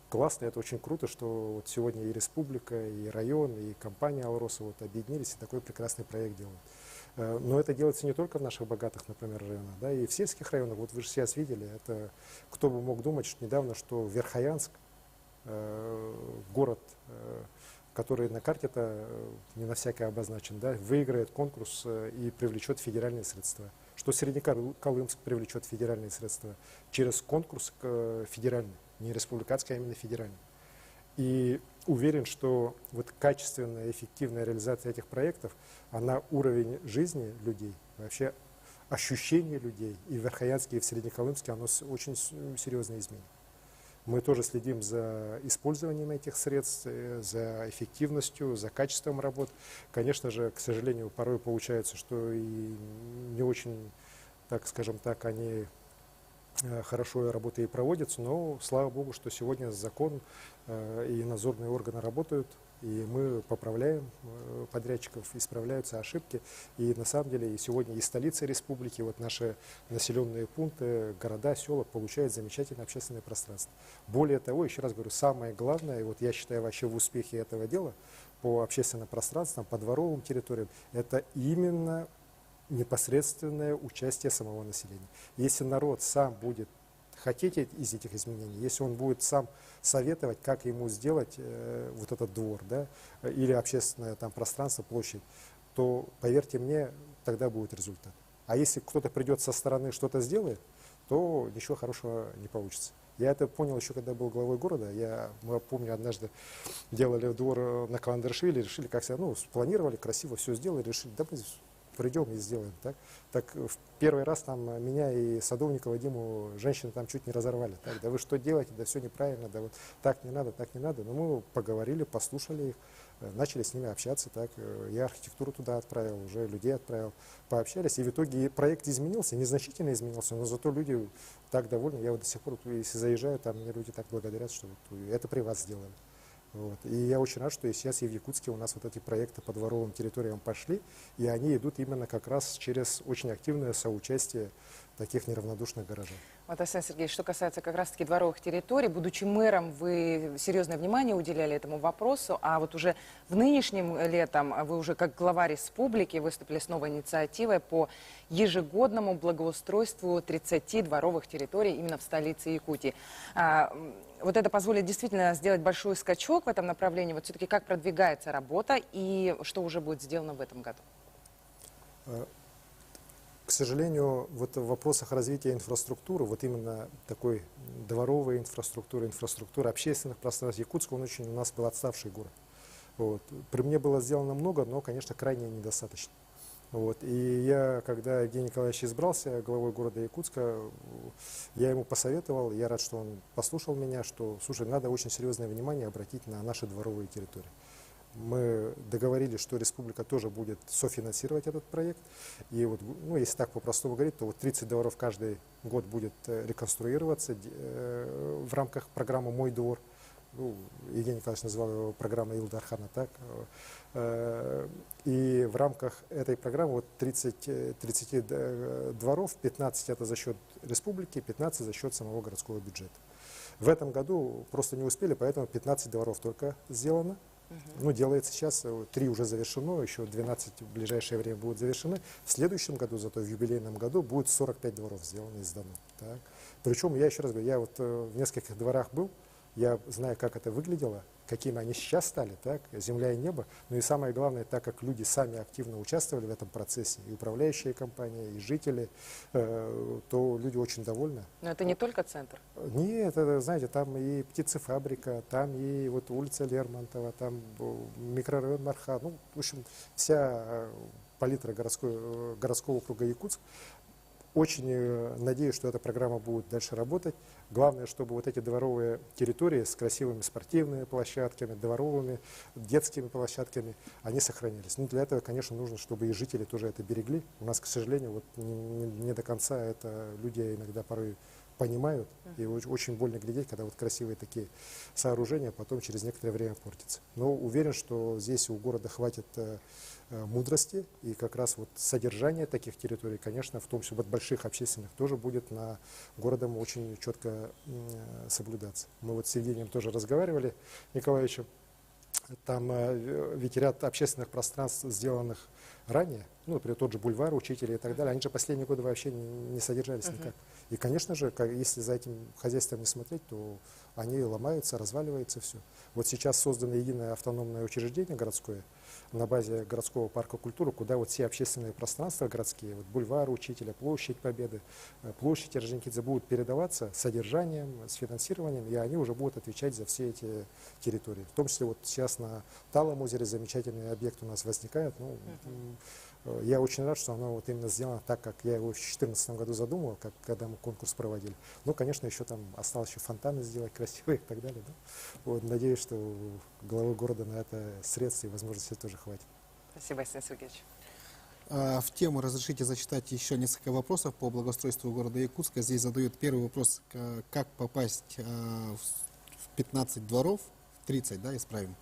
классно, это очень круто, что вот сегодня и республика, и район, и компания «Алроса» вот объединились и такой прекрасный проект делают. Но это делается не только в наших богатых, например, районах, да, и в сельских районах. Вот вы же сейчас видели, это кто бы мог думать, что недавно, что Верхоянск, город, который на карте-то не на всякое обозначен, да, выиграет конкурс и привлечет федеральные средства. Что Среднеколымск привлечет федеральные средства через конкурс федеральный, не республиканский, а именно федеральный. И уверен, что вот качественная, эффективная реализация этих проектов, она уровень жизни людей, вообще ощущение людей и в Верхоянске, и в Среднеколымске, оно очень серьезно изменит. Мы тоже следим за использованием этих средств, за эффективностью, за качеством работ. Конечно же, к сожалению, порой получается, что и не очень, так скажем так, они хорошо работы и проводятся, но слава богу, что сегодня закон и надзорные органы работают, и мы поправляем подрядчиков, исправляются ошибки. И на самом деле и сегодня и столица республики, вот наши населенные пункты, города, села получают замечательное общественное пространство. Более того, еще раз говорю, самое главное, и вот я считаю вообще в успехе этого дела по общественным пространствам, по дворовым территориям, это именно непосредственное участие самого населения. Если народ сам будет хотеть из этих изменений, если он будет сам советовать, как ему сделать вот этот двор, да, или общественное там пространство, площадь, то, поверьте мне, тогда будет результат. А если кто-то придет со стороны, что-то сделает, то ничего хорошего не получится. Я это понял еще, когда был главой города. Мы помню, однажды делали двор на Каландершвили, решили, как себя, спланировали, красиво все сделали, решили, да мы придем и сделаем. Так в первый раз там меня и Садовникова Диму женщины там чуть не разорвали. Так, да вы что делаете, да все неправильно, да вот так не надо, так не надо. Но мы поговорили, послушали их, начали с ними общаться. Так, я архитектуру туда отправил, уже людей отправил, пообщались. И в итоге проект изменился, незначительно изменился, но зато люди так довольны. Я вот до сих пор, если заезжаю, там мне люди так благодарят, что вот это при вас сделали. Вот. И я очень рад, что и сейчас и в Якутске у нас вот эти проекты по дворовым территориям пошли, и они идут именно как раз через очень активное соучастие таких неравнодушных горожан. Вот, Александр Сергеевич, что касается как раз-таки дворовых территорий, будучи мэром, вы серьезное внимание уделяли этому вопросу, а вот уже в нынешнем летом вы уже как глава республики выступили с новой инициативой по ежегодному благоустройству 30 дворовых территорий именно в столице Якутии. Вот это позволит действительно сделать большой скачок в этом направлении. Вот все-таки как продвигается работа и что уже будет сделано в этом году? К сожалению, вот в вопросах развития инфраструктуры, вот именно такой дворовой инфраструктуры, инфраструктуры общественных пространств, Якутск, он очень у нас был отставший город. Вот. При мне было сделано много, но, конечно, крайне недостаточно. Вот. И я, когда Евгений Николаевич избрался главой города Якутска, я ему посоветовал, я рад, что он послушал меня, что, слушай, надо очень серьезное внимание обратить на наши дворовые территории. Мы договорились, что республика тоже будет софинансировать этот проект. И вот, если так по-простому говорить, то вот 30 дворов каждый год будет реконструироваться в рамках программы «Мой двор». Ну, Евгений Николаевич называл его программой Илдархана, так. И в рамках этой программы вот 30 дворов, 15 это за счет республики, 15 за счет самого городского бюджета. В этом году просто не успели, поэтому 15 дворов только сделано. Ну, делается сейчас, 3 уже завершено, еще 12 в ближайшее время будут завершены. В следующем году, зато в юбилейном году, будет 45 дворов сделано и сдано. Так. Причем, я еще раз говорю, я вот в нескольких дворах был, я знаю, как это выглядело, какими они сейчас стали, так, земля и небо. Ну и самое главное, так как люди сами активно участвовали в этом процессе, и управляющие компании, и жители, то люди очень довольны. Но это не только центр? Нет, это, знаете, там и птицефабрика, там и вот улица Лермонтова, там микрорайон Марха, ну, в общем, вся палитра городского округа Якутск. Очень надеюсь, что эта программа будет дальше работать. Главное, чтобы вот эти дворовые территории с красивыми спортивными площадками, дворовыми, детскими площадками, они сохранились. Ну, для этого, конечно, нужно, чтобы и жители тоже это берегли. У нас, к сожалению, вот не до конца это люди иногда порой понимают. И очень больно глядеть, когда вот красивые такие сооружения потом через некоторое время портятся. Но уверен, что здесь у города хватит мудрости, и как раз вот содержание таких территорий, конечно, в том числе вот больших общественных, тоже будет на городом очень четко соблюдаться. Мы вот с Евгением тоже разговаривали, Николаевичем, там ведь ряд общественных пространств, сделанных ранее, ну, например, тот же бульвар, учителей и так далее, они же последние годы вообще не содержались никак. И, конечно же, если за этим хозяйством не смотреть, то они ломаются, разваливается все. Вот сейчас создано единое автономное учреждение городское на базе городского парка культуры, куда вот все общественные пространства городские, вот бульвар Учителя, площадь Победы, площадь Орджоникидзе будут передаваться с содержанием, с финансированием, и они уже будут отвечать за все эти территории. В том числе вот сейчас на Талом озере замечательный объект у нас возникает. Ну, я очень рад, что оно вот именно сделано так, как я его в 2014 году задумывал, когда мы конкурс проводили. Ну, конечно, еще там осталось еще фонтаны сделать красивые и так далее. Да? Вот, надеюсь, что главы города на это средств и возможности тоже хватит. Спасибо, Александр Сергеевич. В тему разрешите зачитать еще несколько вопросов по благоустройству города Якутска. Здесь задают первый вопрос, как попасть в 15 дворов. 30, да, исправим.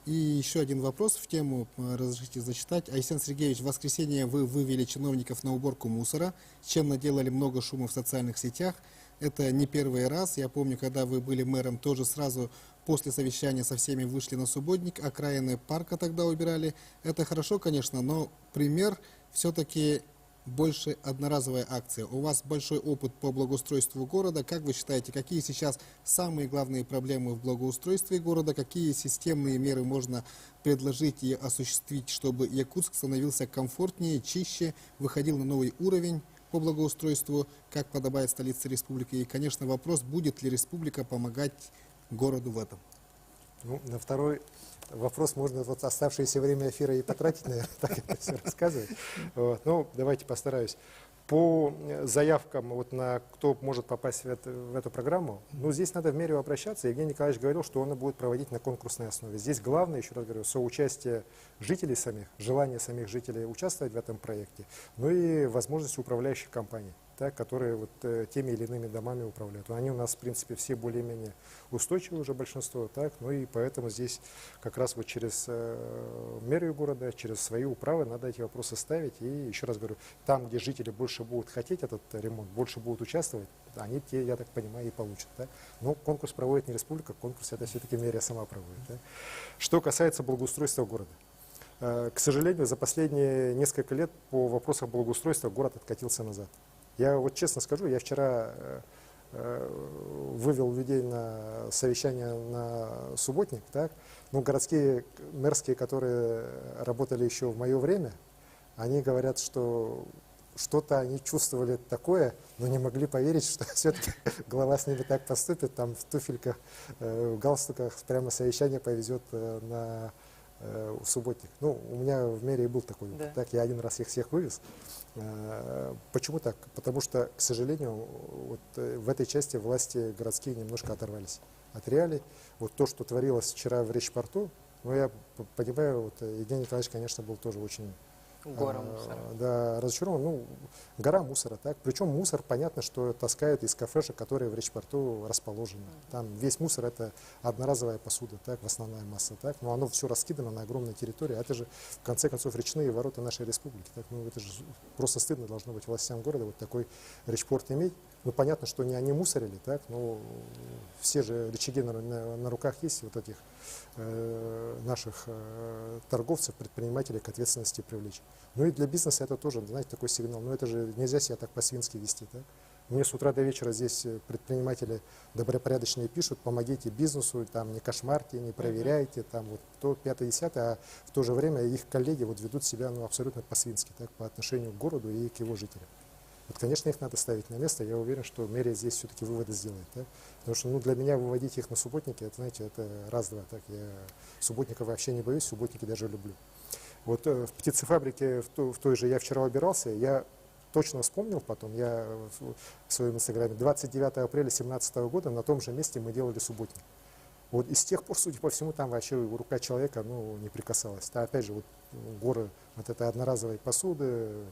И еще один вопрос в тему, разрешите зачитать. Александр Сергеевич, в воскресенье вы вывели чиновников на уборку мусора, с чем наделали много шума в социальных сетях. Это не первый раз. Я помню, когда вы были мэром, тоже сразу после совещания со всеми вышли на субботник, окраины парка тогда убирали. Это хорошо, конечно, но пример все-таки больше одноразовая акция. У вас большой опыт по благоустройству города. Как вы считаете, какие сейчас самые главные проблемы в благоустройстве города? Какие системные меры можно предложить и осуществить, чтобы Якутск становился комфортнее, чище, выходил на новый уровень по благоустройству, как подобает столице республики? И, конечно, вопрос, будет ли республика помогать городу в этом? Ну, на второй вопрос можно вот оставшееся время эфира и потратить, наверное, так это все рассказывать. Вот. Ну, давайте постараюсь. По заявкам, вот на кто может попасть в эту программу, ну, здесь надо в меру обращаться. Евгений Николаевич говорил, что он будет проводить на конкурсной основе. Здесь главное, еще раз говорю, соучастие жителей самих, желание самих жителей участвовать в этом проекте, ну и возможность управляющих компаний, так, которые вот теми или иными домами управляют. Они у нас, в принципе, все более-менее устойчивые уже большинство, так, ну и поэтому здесь как раз вот через мэрию города, через свои управы надо эти вопросы ставить. И еще раз говорю, там, где жители больше будут хотеть этот ремонт, больше будут участвовать, они те, я так понимаю, и получат. Да? Но конкурс проводит не республика, конкурс это все-таки мэрия сама проводит. Да? Что касается благоустройства города. К сожалению, за последние несколько лет по вопросам благоустройства город откатился назад. Я вот честно скажу, я вчера вывел людей на совещание на субботник, так, но городские, мэрские, которые работали еще в мое время, они говорят, что что-то они чувствовали такое, но не могли поверить, что все-таки глава с ними так поступит, там в туфельках, в галстуках прямо совещание повезет на субботник. Ну, у меня в мэрии был такой опыт, так, я один раз их всех вывез. Почему так? Потому что, к сожалению, вот в этой части власти городские немножко оторвались от реалий. Вот то, что творилось вчера в Речпорту, ну, я понимаю, вот Евгений Николаевич, конечно, был тоже очень Гора мусора. Да, разочарован. Ну, гора мусора, так. Причем мусор, понятно, что таскают из кафешек, которые в речпорту расположены. Там весь мусор — это одноразовая посуда, так, в основная масса, так. Но оно все раскидано на огромной территории. Это же, в конце концов, речные ворота нашей республики. Так. Ну, это же просто стыдно должно быть властям города вот такой речпорт иметь. Ну, понятно, что не они мусорили, так, но все же рычаги на руках есть вот этих наших торговцев, предпринимателей к ответственности привлечь. Ну и для бизнеса это тоже, знаете, такой сигнал. Но это же нельзя себя так по-свински вести, так. Мне с утра до вечера здесь предприниматели добропорядочные пишут: помогите бизнесу, там, не кошмарьте, не проверяйте, там, вот то, 5-10, а в то же время их коллеги вот ведут себя, ну, абсолютно по-свински, так, по отношению к городу и к его жителям. Вот, конечно, их надо ставить на место. Я уверен, что мэрия здесь все-таки выводы сделает. Да? Потому что, ну, для меня выводить их на субботники, это, знаете, это раз-два. Так? Я субботников вообще не боюсь, субботники даже люблю. Вот в птицефабрике в той же я вчера убирался, я точно вспомнил потом, я в своем инстаграме, 29 апреля 2017 года на том же месте мы делали субботник. Вот и с тех пор, судя по всему, там вообще рука человека, ну, не прикасалась. Да, опять же, вот горы вот этой одноразовой посуды,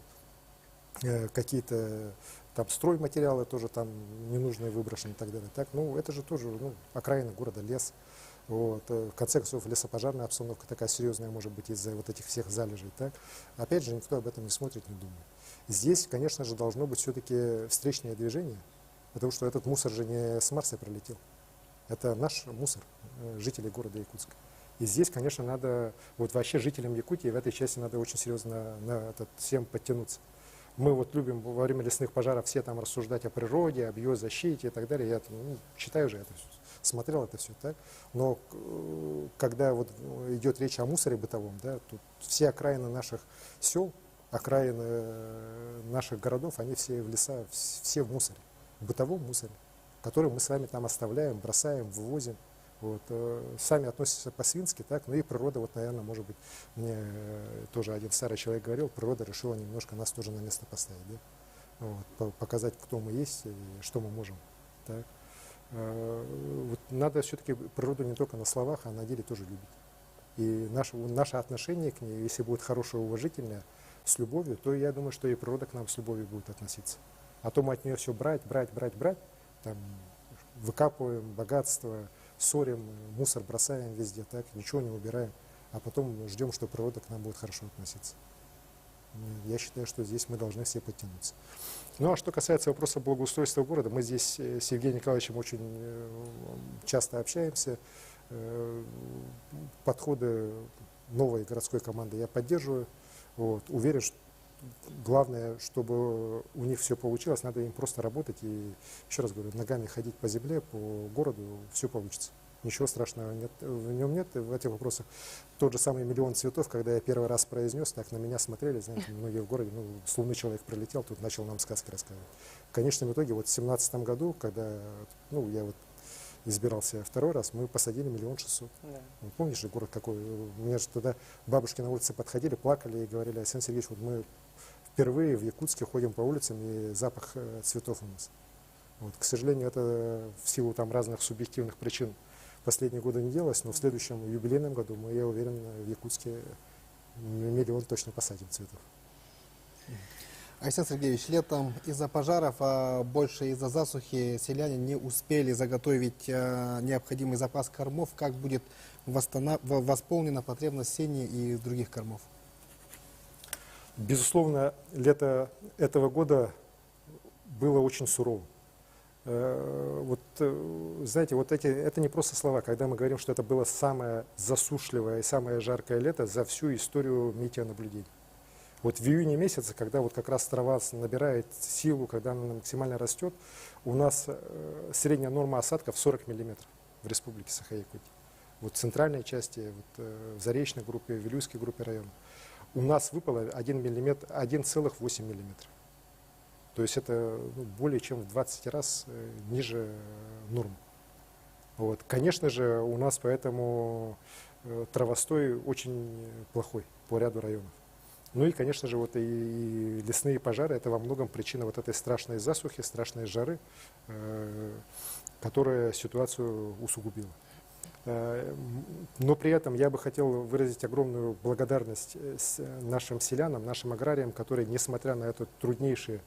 какие-то там стройматериалы тоже там ненужные выброшены и так далее. Так, ну, это же тоже, ну, окраина города, лес. Вот. В конце концов, лесопожарная обстановка такая серьезная может быть из-за вот этих всех залежей. Так. Опять же, никто об этом не смотрит, не думает. Здесь, конечно же, должно быть все-таки встречное движение, потому что этот мусор же не с Марса прилетел. Это наш мусор, жителей города Якутска. И здесь, конечно, надо, вот вообще жителям Якутии в этой части надо очень серьезно всем подтянуться. Мы вот любим во время лесных пожаров все там рассуждать о природе, об ее защите и так далее. Я читаю же это все, смотрел это все, так. Но когда вот идет речь о мусоре бытовом, да, тут все окраины наших сел, окраины наших городов, они все в леса, все в мусоре, в бытовом мусоре, который мы с вами там оставляем, бросаем, вывозим. Вот, сами относятся по-свински, так, ну и природа, вот, наверное, может быть, мне тоже один старый человек говорил, природа решила немножко нас тоже на место поставить, да? Вот, показать, кто мы есть и что мы можем. Так. Вот надо все-таки природу не только на словах, а на деле тоже любить. И наше отношение к ней, если будет хорошее, уважительное, с любовью, то я думаю, что и природа к нам с любовью будет относиться. А то мы от нее все брать, там, выкапываем богатство, ссорим, мусор бросаем везде, так, ничего не убираем, а потом ждем, что природа к нам будет хорошо относиться. Я считаю, что здесь мы должны все подтянуться. Ну а что касается вопроса благоустройства города, мы здесь с Евгением Николаевичем очень часто общаемся. Подходы новой городской команды я поддерживаю. Вот, уверен, что главное, чтобы у них все получилось, надо им просто работать и, еще раз говорю, ногами ходить по земле, по городу, все получится. Ничего страшного нет, в нем нет, в этих вопросах. Тот же самый «Миллион цветов», когда я первый раз произнес, так на меня смотрели, знаете, многие в городе, ну, с Луны человек прилетел, тут начал нам сказки рассказывать. В конечном итоге, вот в 2017 году, когда, ну, я вот избирался второй раз, мы посадили 1 600 000. Да. Ну, помнишь же город какой? Мне же туда бабушки на улице подходили, плакали и говорили: Александр Сергеевич, вот мы впервые в Якутске ходим по улицам, и запах цветов у нас. Вот, к сожалению, это в силу там разных субъективных причин последние годы не делалось, но в следующем юбилейном году мы, я уверен, в Якутске 1 миллион точно посадим цветов. Александр Сергеевич, летом из-за пожаров, а больше из-за засухи селяне не успели заготовить необходимый запас кормов. Как будет восполнена потребность сени и других кормов? Безусловно, лето этого года было очень суровым. Вот, знаете, вот это не просто слова, когда мы говорим, что это было самое засушливое и самое жаркое лето за всю историю метеонаблюдений. Вот в июне месяце, когда вот как раз трава набирает силу, когда она максимально растет, у нас средняя норма осадков 40 миллиметров в республике Саха-Якутия. Вот в центральной части, вот в Заречной группе, в Вилюйской группе района, у нас выпало 1,8 миллиметра. То есть это более чем в 20 раз ниже нормы. Вот. Конечно же, у нас поэтому травостой очень плохой по ряду районов. Ну и, конечно же, вот и лесные пожары — это во многом причина вот этой страшной засухи, страшной жары, которая ситуацию усугубила. Но при этом я бы хотел выразить огромную благодарность нашим селянам, нашим аграриям, которые, несмотря на это труднейшие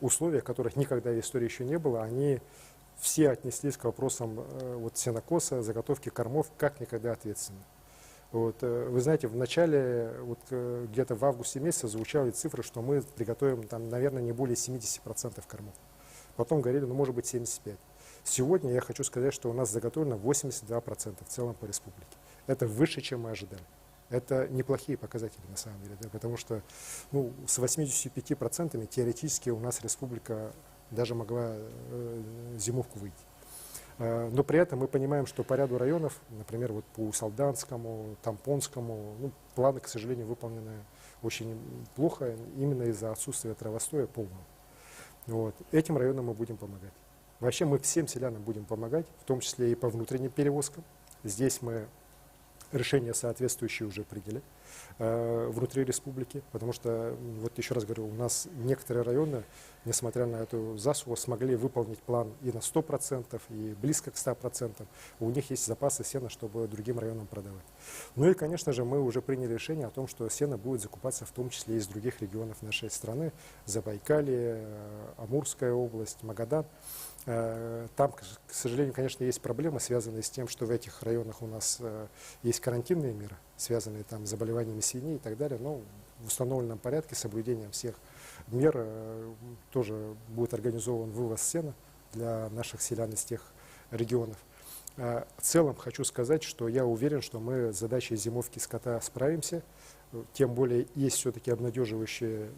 условия, которых никогда в истории еще не было, они все отнеслись к вопросам вот, сенокоса, заготовки кормов как никогда ответственно. Вот, вы знаете, в начале, вот, где-то в августе месяце звучали цифры, что мы приготовим, там, наверное, не более 70% кормов. Потом говорили, ну, может быть, 75%. Сегодня я хочу сказать, что у нас заготовлено 82% в целом по республике. Это выше, чем мы ожидали. Это неплохие показатели на самом деле, да, потому что ну, с 85% теоретически у нас республика даже могла зимовку выйти. Но при этом мы понимаем, что по ряду районов, например, вот по Салданскому, Тампонскому, ну, планы, к сожалению, выполнены очень плохо именно из-за отсутствия травостоя полного. Вот. Этим районам мы будем помогать. Вообще мы всем селянам будем помогать, в том числе и по внутренним перевозкам. Здесь мы решения соответствующие уже приняли внутри республики, потому что, вот еще раз говорю, у нас некоторые районы, несмотря на эту засуху, смогли выполнить план и на 100%, и близко к 100%. У них есть запасы сена, чтобы другим районам продавать. Ну и, конечно же, мы уже приняли решение о том, что сено будет закупаться в том числе из других регионов нашей страны, Забайкалье, Амурская область, Магадан. Там, к сожалению, конечно, есть проблемы, связанные с тем, что в этих районах у нас есть карантинные меры, связанные там с заболеваниями свиней и так далее, но в установленном порядке, с соблюдением всех мер, тоже будет организован вывоз сена для наших селян из тех регионов. В целом хочу сказать, что я уверен, что мы с задачей зимовки скота справимся, тем более есть все-таки обнадеживающие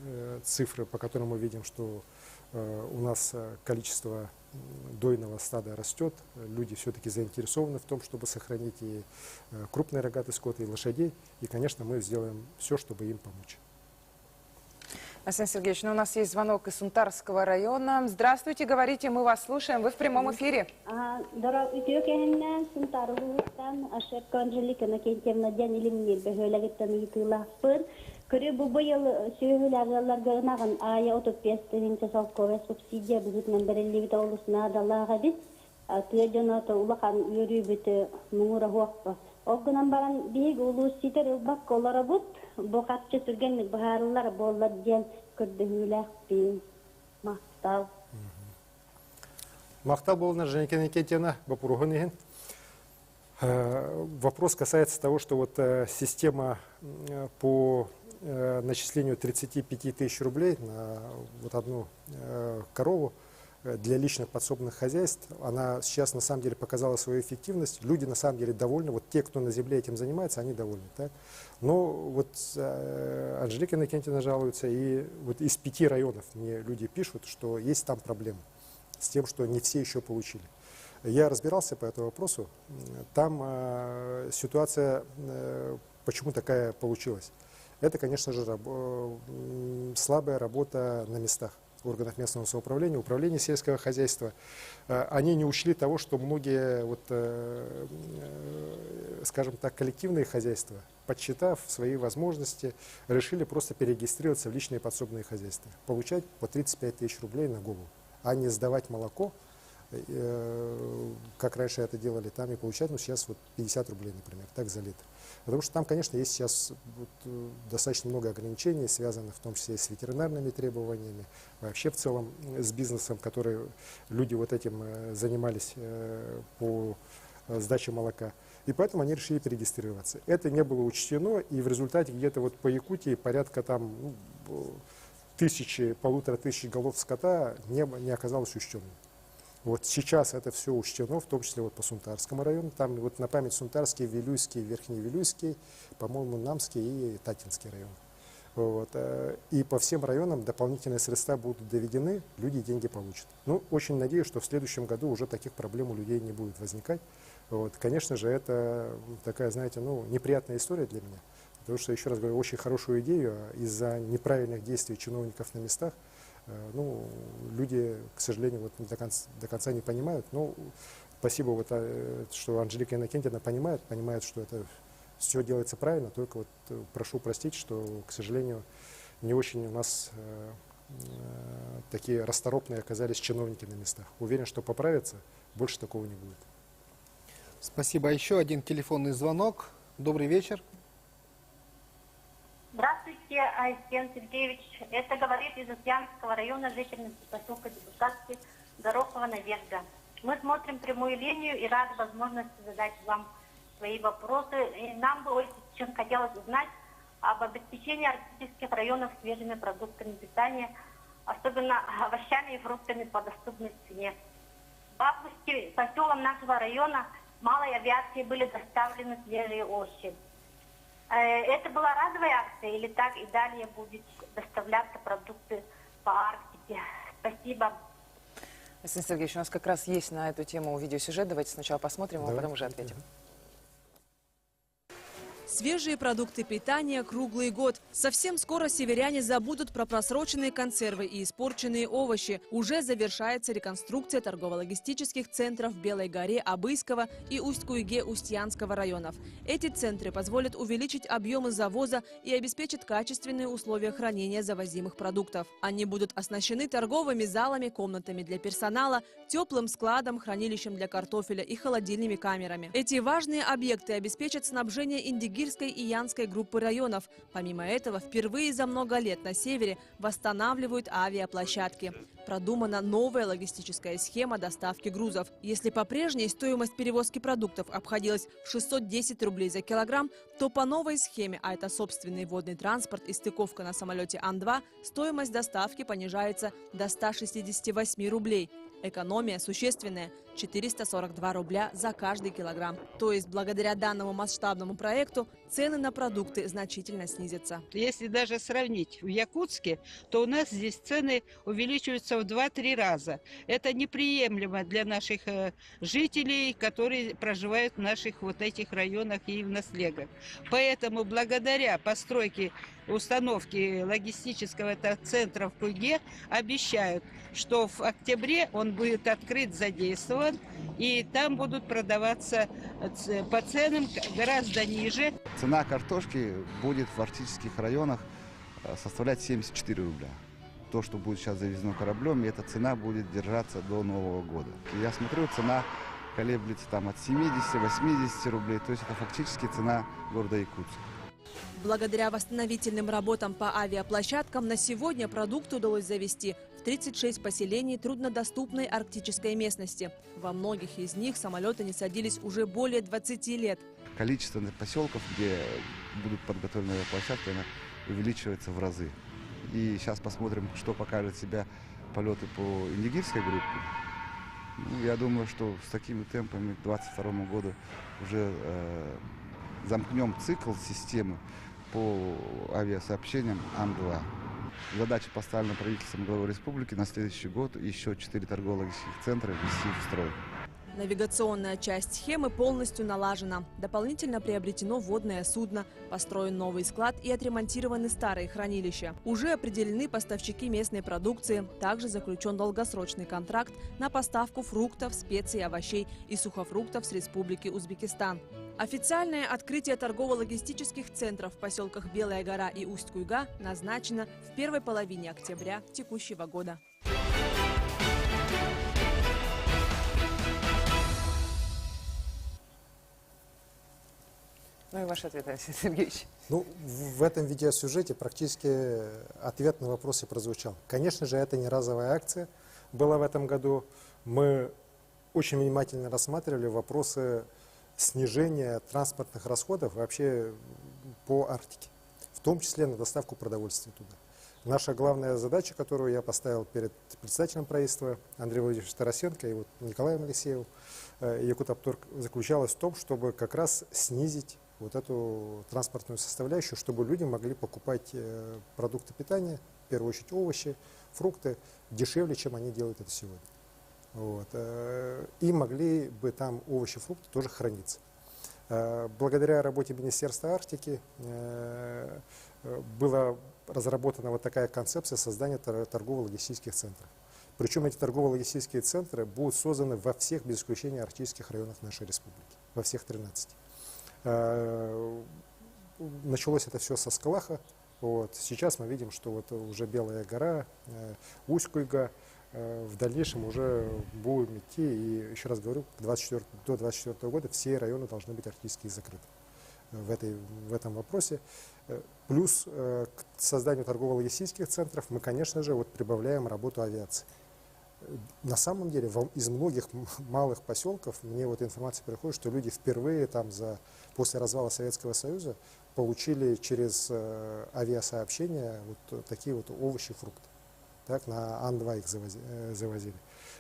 цифры, по которым мы видим, что у нас количество дойного стада растет, люди все-таки заинтересованы в том, чтобы сохранить и крупный рогатый скот, и лошадей, и, конечно, мы сделаем все, чтобы им помочь. Арсений Сергеевич, ну, у нас есть звонок из Сунтарского района. Здравствуйте, говорите, мы вас слушаем, вы в прямом эфире. Көрі бұйыл сүйілерілерге ұнағын ая 35-тігінші салкове субсидия бұғытнан бірілігіті олысына адалаға біз түйеден аты ұлақан үйірі біті мұңыра хуақпа. Оғынан баран бейг ұлы ситер ұлбақ олары бұд, бұқатшы сүргенлік бұхарылар болар ден көрді үйләқ бейін. Мақтау. Мақтау болына Женекен Никитина, Бапуругын. Вопрос касается того, что вот система по начислению 35 тысяч рублей на вот одну корову для личных подсобных хозяйств, она сейчас на самом деле показала свою эффективность. Люди на самом деле довольны. Вот те, кто на земле этим занимается, они довольны. Так? Но вот Анжелика Иннокентьевна жалуется, и вот из 5 районов мне люди пишут, что есть там проблемы с тем, что не все еще получили. Я разбирался по этому вопросу. Там ситуация, почему такая получилась. Это, конечно же, слабая работа на местах органов местного самоуправления, управления сельского хозяйства. Они не учли того, что многие, вот, скажем так, коллективные хозяйства, подсчитав свои возможности, решили просто перерегистрироваться в личные подсобные хозяйства, получать по 35 тысяч рублей на голову, а не сдавать молоко, как раньше это делали там, и получать, ну, сейчас вот 50 рублей, например, так за литр. Потому что там, конечно, есть сейчас вот достаточно много ограничений, связанных в том числе с ветеринарными требованиями, вообще в целом с бизнесом, который люди вот этим занимались по сдаче молока. И поэтому они решили перерегистрироваться. Это не было учтено, и в результате где-то вот по Якутии порядка там 1500 голов скота не оказалось учтенным. Вот сейчас это все учтено, в том числе вот по Сунтарскому району. Там вот на память Сунтарский, Вилюйский, Верхний Вилюйский, по-моему, Намский и Татинский район. Вот. И по всем районам дополнительные средства будут доведены, люди деньги получат. Ну, очень надеюсь, что в следующем году уже таких проблем у людей не будет возникать. Вот. Конечно же, это такая, знаете, ну, неприятная история для меня. Потому что, еще раз говорю, очень хорошую идею из-за неправильных действий чиновников на местах, ну, люди, к сожалению, вот до конца не понимают. Ну, спасибо, вот, что Анжелика Иннокентьевна понимает, что это все делается правильно. Только вот прошу простить, что, к сожалению, не очень у нас такие расторопные оказались чиновники на местах. Уверен, что поправятся, больше такого не будет. Спасибо. Еще один телефонный звонок. Добрый вечер. Здравствуйте, Айсен Сергеевич. Это говорит из Устьянского района жительница поселка Депутатский Горохова Надежда. Мы смотрим прямую линию и рады возможности задать вам свои вопросы. И нам бы очень хотелось узнать об обеспечении арктических районов свежими продуктами питания, особенно овощами и фруктами по доступной цене. В августе по селам нашего района малой авиации были доставлены свежие овощи. Это была разовая акция или так и далее будет доставляться продукты по Арктике? Спасибо. Александр Сергеевич, у нас как раз есть на эту тему видеосюжет. Давайте сначала посмотрим, а потом уже ответим. Свежие продукты питания круглый год. Совсем скоро северяне забудут про просроченные консервы и испорченные овощи. Уже завершается реконструкция торгово-логистических центров в Белой горе, Абыйского и Усть-Куйге Устьянского районов. Эти центры позволят увеличить объемы завоза и обеспечат качественные условия хранения завозимых продуктов. Они будут оснащены торговыми залами, комнатами для персонала, теплым складом, хранилищем для картофеля и холодильными камерами. Эти важные объекты обеспечат снабжение Индигирской и Янской группы районов. Помимо этого, впервые за много лет на севере восстанавливают авиаплощадки. Продумана новая логистическая схема доставки грузов. Если по прежней стоимость перевозки продуктов обходилась в 610 рублей за килограмм, то по новой схеме, а это собственный водный транспорт и стыковка на самолете Ан-2, стоимость доставки понижается до 168 рублей. Экономия существенная – 442 рубля за каждый килограмм. То есть, благодаря данному масштабному проекту, цены на продукты значительно снизятся. Если даже сравнить в Якутске, то у нас здесь цены увеличиваются в 2-3 раза. Это неприемлемо для наших жителей, которые проживают в наших вот этих районах и в наследах. Поэтому благодаря постройке установки логистического центра в Куйге обещают, что в октябре он будет открыт, задействован, и там будут продаваться по ценам гораздо ниже. Цена картошки будет в арктических районах составлять 74 рубля. То, что будет сейчас завезено кораблем, и эта цена будет держаться до Нового года. Я смотрю, цена колеблется там от 70-80 рублей, то есть это фактически цена города Якутска. Благодаря восстановительным работам по авиаплощадкам на сегодня продукты удалось завезти в 36 поселений труднодоступной арктической местности. Во многих из них самолеты не садились уже более 20 лет. Количество поселков, где будут подготовлены авиаплощадки, оно увеличивается в разы. И сейчас посмотрим, что покажет себя полеты по Индигирской группе. Я думаю, что с такими темпами к 2022 году уже замкнем цикл системы по авиасообщениям Ан-2. Задача поставлена правительством главы республики на следующий год еще 4 торгово-логистических центра ввести в строй. Навигационная часть схемы полностью налажена. Дополнительно приобретено водное судно, построен новый склад и отремонтированы старые хранилища. Уже определены поставщики местной продукции. Также заключен долгосрочный контракт на поставку фруктов, специй, овощей и сухофруктов с Республики Узбекистан. Официальное открытие торгово-логистических центров в поселках Белая гора и Усть-Куйга назначено в первой половине октября текущего года. Ну и ваш ответ, Александр Сергеевич. Ну, в этом видеосюжете практически ответ на вопрос и прозвучал. Конечно же, это не разовая акция была в этом году. Мы очень внимательно рассматривали вопросы снижения транспортных расходов вообще по Арктике, в том числе на доставку продовольствия туда. Наша главная задача, которую я поставил перед председателем правительства Андреем Владимировичем Тарасенко и вот Николаем Алексеевым, Якутопторг, заключалась в том, чтобы как раз снизить вот эту транспортную составляющую, чтобы люди могли покупать продукты питания, в первую очередь овощи, фрукты, дешевле, чем они делают это сегодня. Вот. И могли бы там овощи, фрукты тоже храниться. Благодаря работе Министерства Арктики была разработана вот такая концепция создания торгово-логистических центров. Причем эти торгово-логистические центры будут созданы во всех, без исключения, арктических районах нашей республики, во всех 13. Началось это все со Скалаха. Вот. Сейчас мы видим, что вот уже Белая гора, Усть-Куйга, в дальнейшем уже будем идти, и еще раз говорю, до 2024 года все районы должны быть арктически закрыты в этом вопросе. Плюс к созданию торгово-логистических центров мы, конечно же, прибавляем работу авиации. На самом деле, из многих малых поселков мне информация приходит, что люди впервые после развала Советского Союза получили через авиасообщения такие овощи, фрукты. Так, на Ан-2 их завозили.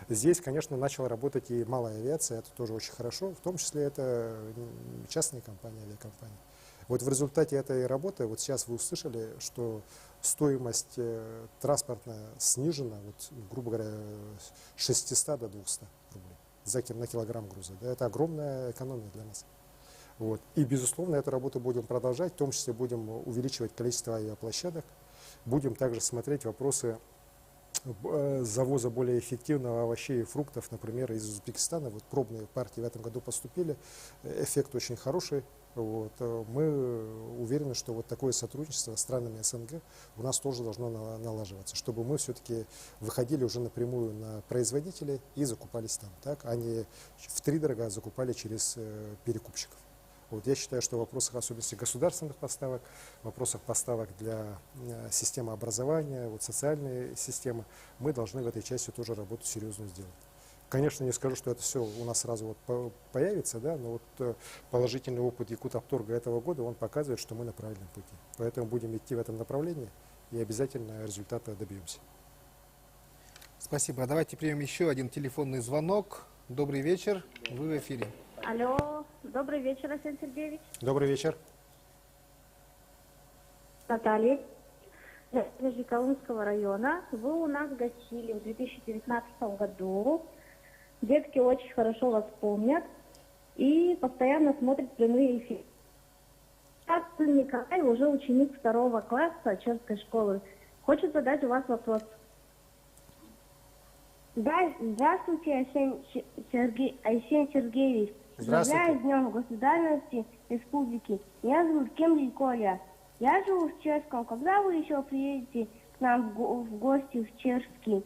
Здесь, конечно, начала работать и малая авиация, это тоже очень хорошо, в том числе это частные компании, авиакомпании. В результате этой работы, сейчас вы услышали, что стоимость транспортная снижена, грубо говоря, с 600 до 200 рублей на килограмм груза. Да, это огромная экономия для нас. И, безусловно, эту работу будем продолжать, в том числе будем увеличивать количество авиаплощадок, будем также смотреть вопросы завоза более эффективного овощей и фруктов, например, из Узбекистана. Пробные партии в этом году поступили, эффект очень хороший. Мы уверены, что такое сотрудничество с странами СНГ у нас тоже должно налаживаться, чтобы мы все-таки выходили уже напрямую на производителей и закупались там, так, а не втридорога закупали через перекупщиков. Я считаю, что в вопросах особенности государственных поставок, в вопросах поставок для системы образования, социальной системы, мы должны в этой части тоже работу серьезную сделать. Конечно, не скажу, что это все у нас сразу появится, да, но положительный опыт Якутавторга этого года, он показывает, что мы на правильном пути. Поэтому будем идти в этом направлении и обязательно результата добьемся. Спасибо. Давайте примем еще один телефонный звонок. Добрый вечер, вы в эфире. Алло, добрый вечер, Арсений Сергеевич. Добрый вечер. Наталья, из Колымского района. Вы у нас гостили в 2019 году. Детки очень хорошо вас помнят и постоянно смотрят прямые эфиры. Сейчас сын Николай уже ученик 2 класса Черской школы. Хочет задать у вас вопрос. Да, здравствуйте, Арсений Сергеевич. Поздравляю с Днем Государственности Республики. Меня зовут Кемри Коля. Я живу в Черском. Когда вы еще приедете к нам в гости в Черский?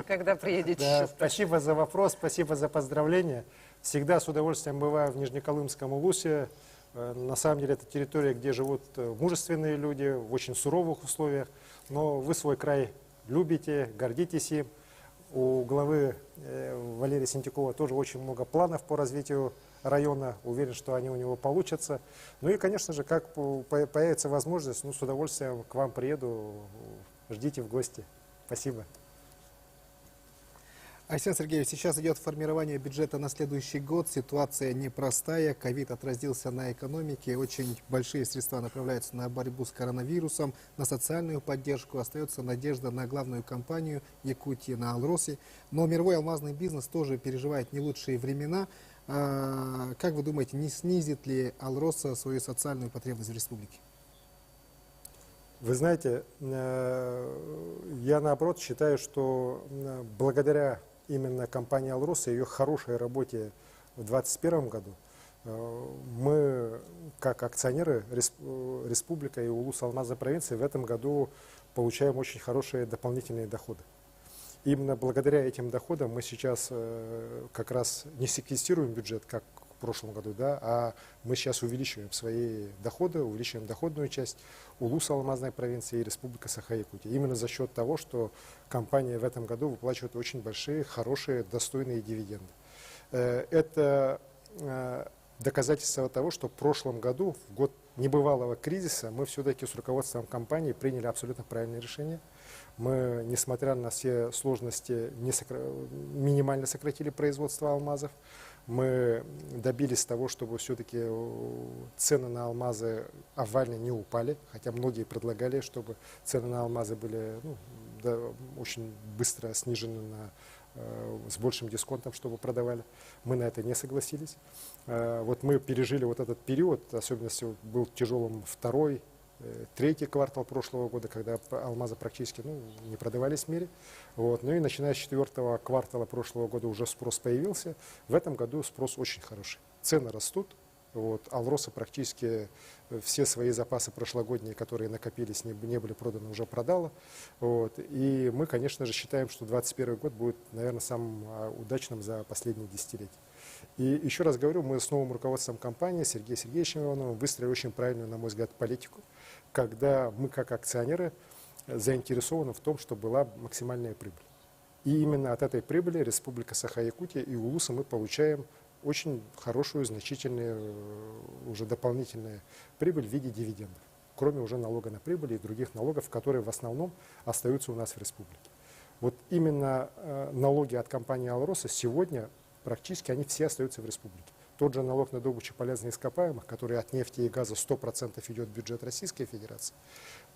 Когда приедете? Да, спасибо за вопрос, спасибо за поздравления. Всегда с удовольствием бываю в Нижнеколымском Улусе. На самом деле это территория, где живут мужественные люди в очень суровых условиях. Но вы свой край любите, гордитесь им. У главы Валерия Сентякова тоже очень много планов по развитию района. Уверен, что они у него получатся. Ну и, конечно же, как появится возможность, с удовольствием к вам приеду. Ждите в гости. Спасибо. Арсений Сергеевич, сейчас идет формирование бюджета на следующий год. Ситуация непростая. Ковид отразился на экономике. Очень большие средства направляются на борьбу с коронавирусом, на социальную поддержку. Остается надежда на главную компанию Якутии, на Алросе. Но мировой алмазный бизнес тоже переживает не лучшие времена. Как вы думаете, не снизит ли Алроса свою социальную потребность в республике? Вы знаете, я наоборот считаю, что благодаря именно компании «Алроса» и ее хорошей работе в 2021 году мы, как акционеры, республика и Улус Алмазной провинции, в этом году получаем очень хорошие дополнительные доходы. Именно благодаря этим доходам мы сейчас как раз не секвестируем бюджет, как в прошлом году, да, а мы сейчас увеличиваем свои доходы, увеличиваем доходную часть Улуса Алмазной провинции и Республика Саха-Якутия. Именно за счет того, что компания в этом году выплачивает очень большие, хорошие, достойные дивиденды. Это доказательство того, что в прошлом году, в год небывалого кризиса, мы все-таки с руководством компании приняли абсолютно правильное решение. Мы, несмотря на все сложности, минимально сократили производство алмазов. Мы добились того, чтобы все-таки цены на алмазы овальные не упали, хотя многие предлагали, чтобы цены на алмазы были очень быстро снижены с большим дисконтом, чтобы продавали. Мы на это не согласились. Мы пережили этот период, особенно был тяжелым второй, третий квартал прошлого года, когда алмазы практически не продавались в мире. Ну и начиная с 4-го квартала прошлого года уже спрос появился. В этом году спрос очень хороший. Цены растут, Вот. Алроса практически все свои запасы прошлогодние, которые накопились, не были проданы, уже продала. Вот. И мы, конечно же, считаем, что 2021 год будет, наверное, самым удачным за последние десятилетия. И еще раз говорю, мы с новым руководством компании, Сергеем Сергеевичем Ивановым, выстроили очень правильную, на мой взгляд, политику, когда мы, как акционеры, заинтересованы в том, чтобы была максимальная прибыль. И именно от этой прибыли Республика Саха-Якутия и УЛУСа мы получаем очень хорошую, значительную, уже дополнительную прибыль в виде дивидендов, кроме уже налога на прибыль и других налогов, которые в основном остаются у нас в республике. Вот именно налоги от компании «Алроса» сегодня практически они все остаются в республике. Тот же налог на добычу полезных ископаемых, который от нефти и газа 100% идет в бюджет Российской Федерации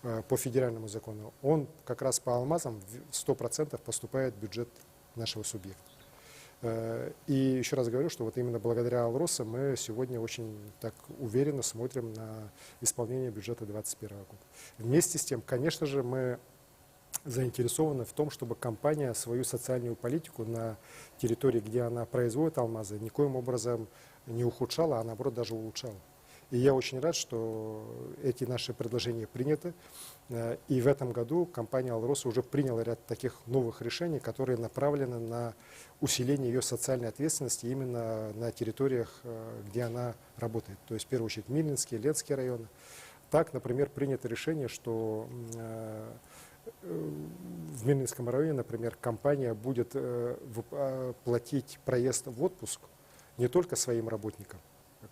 по федеральному закону, он как раз по алмазам 100% поступает в бюджет нашего субъекта. И еще раз говорю, что вот именно благодаря «Алроса» мы сегодня очень так уверенно смотрим на исполнение бюджета 2021 года. Вместе с тем, конечно же, мы заинтересованы в том, чтобы компания свою социальную политику на территории, где она производит алмазы, никоим образом не ухудшала, а наоборот даже улучшала. И я очень рад, что эти наши предложения приняты. И в этом году компания «Алроса» уже приняла ряд таких новых решений, которые направлены на усиление ее социальной ответственности именно на территориях, где она работает. То есть, в первую очередь, Милинский, Ленский районы. Так, например, принято решение, что в Милинском районе, например, компания будет платить проезд в отпуск не только своим работникам,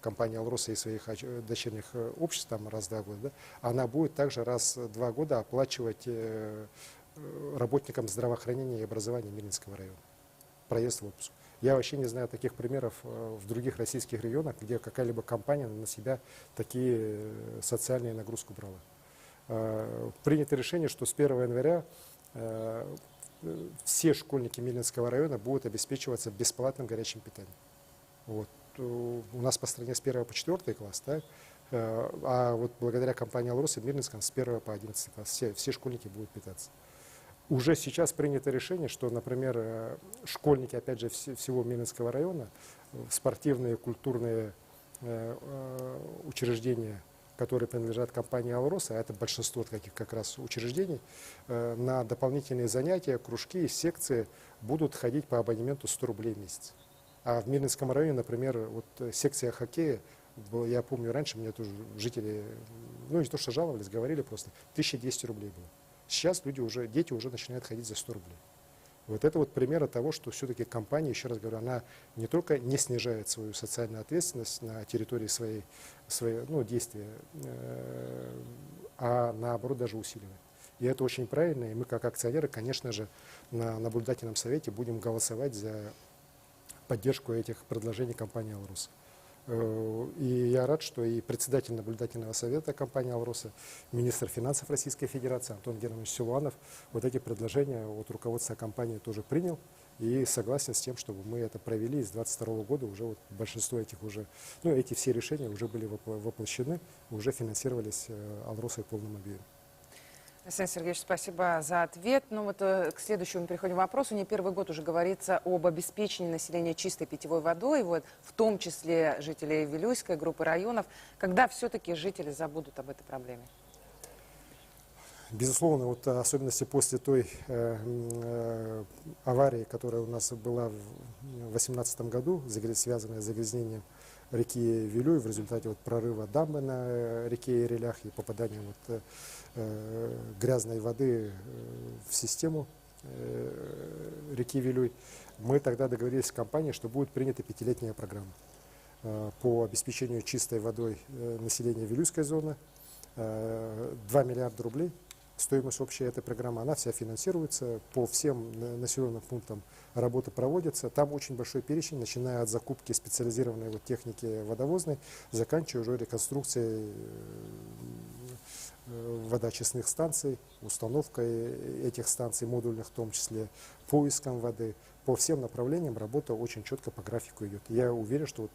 компания «Алроса» и своих дочерних обществ там раз в 2 года, да, она будет также раз в 2 года оплачивать работникам здравоохранения и образования Милинского района проезд в отпуск. Я вообще не знаю таких примеров в других российских регионах, где какая-либо компания на себя такие социальные нагрузки брала. Принято решение, что с 1 января все школьники Милинского района будут обеспечиваться бесплатным горячим питанием. Вот. У нас по стране с 1 по 4 класс, да? А вот благодаря компании «Алроса» в Мирнинском с 1 по 11 класс все школьники будут питаться. Уже сейчас принято решение, что, например, школьники, опять же, всего Милинского района, спортивные, культурные учреждения, которые принадлежат компании «Алроса», а это большинство таких как раз учреждений, на дополнительные занятия, кружки, секции будут ходить по абонементу 100 рублей в месяц. А в Милинском районе, например, вот секция хоккея, я помню, раньше мне тоже жители, ну не то что жаловались, говорили просто, 1200 рублей было. Сейчас дети уже начинают ходить за 100 рублей. Вот это вот пример того, что все-таки компания, еще раз говорю, она не только не снижает свою социальную ответственность на территории своей действия, а наоборот даже усиливает. И это очень правильно, и мы как акционеры, конечно же, на наблюдательном совете будем голосовать за поддержку этих предложений компании «Алроса». И я рад, что и председатель наблюдательного совета компании «Алроса», министр финансов Российской Федерации Антон Германович Силуанов вот эти предложения от руководства компании тоже принял и согласен с тем, чтобы мы это провели. С 2022 года уже вот большинство этих уже, эти все решения уже были воплощены, уже финансировались «Алросой» в полном объеме. Александр Сергеевич, спасибо за ответ. К следующему переходим вопросу. Не первый год уже говорится об обеспечении населения чистой питьевой водой, в том числе жителей Вилюйской группы районов. Когда все-таки жители забудут об этой проблеме? Безусловно, вот особенности после той аварии, которая у нас была в 2018 году, связанная с загрязнением реки Вилюй в результате прорыва дамбы на реке Ирелях и попадания грязной воды в систему реки Вилюй, мы тогда договорились с компанией, что будет принята 5-летняя программа по обеспечению чистой водой населения Вилюйской зоны. 2 миллиарда рублей стоимость общей этой программы, она вся финансируется, по всем населенным пунктам работы проводятся. Там очень большой перечень, начиная от закупки специализированной техники водовозной, заканчивая уже реконструкцией водоочистных станций, установкой этих станций модульных, в том числе поиском воды. По всем направлениям работа очень четко по графику идет. Я уверен, что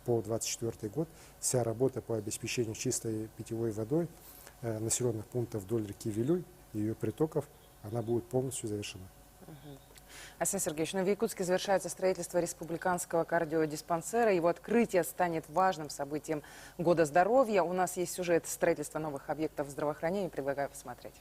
по 2024 год вся работа по обеспечению чистой питьевой водой населенных пунктов вдоль реки Вилюй и ее притоков, она будет полностью завершена. Арсений Сергеевич, в Якутске завершается строительство республиканского кардиодиспансера. Его открытие станет важным событием года здоровья. У нас есть сюжет строительства новых объектов здравоохранения. Предлагаю посмотреть.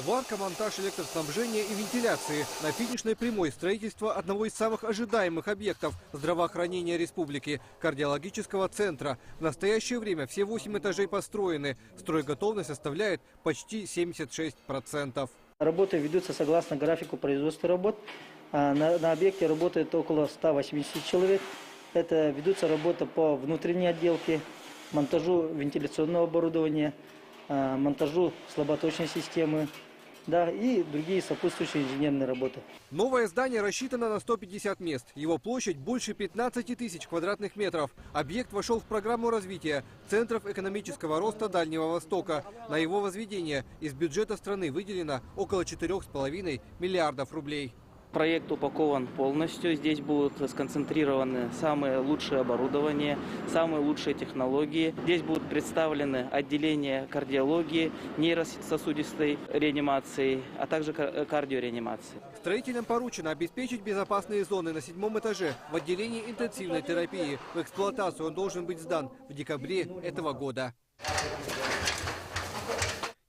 Сварка, монтаж электроснабжения и вентиляции. На финишной прямой строительство одного из самых ожидаемых объектов здравоохранения республики – кардиологического центра. В настоящее время все 8 этажей построены. Стройготовность составляет почти 76%. Работы ведутся согласно графику производства работ. На объекте работает около 180 человек. Это ведутся работы по внутренней отделке, монтажу вентиляционного оборудования, монтажу слаботочной системы, да, и другие сопутствующие инженерные работы. Новое здание рассчитано на 150 мест. Его площадь больше 15 тысяч квадратных метров. Объект вошел в программу развития Центров экономического роста Дальнего Востока. На его возведение из бюджета страны выделено около 4,5 миллиардов рублей. Проект упакован полностью. Здесь будут сконцентрированы самые лучшие оборудования, самые лучшие технологии. Здесь будут представлены отделения кардиологии, нейрососудистой реанимации, а также кардиореанимации. Строителям поручено обеспечить безопасные зоны на 7-м этаже в отделении интенсивной терапии. В эксплуатацию он должен быть сдан в декабре этого года.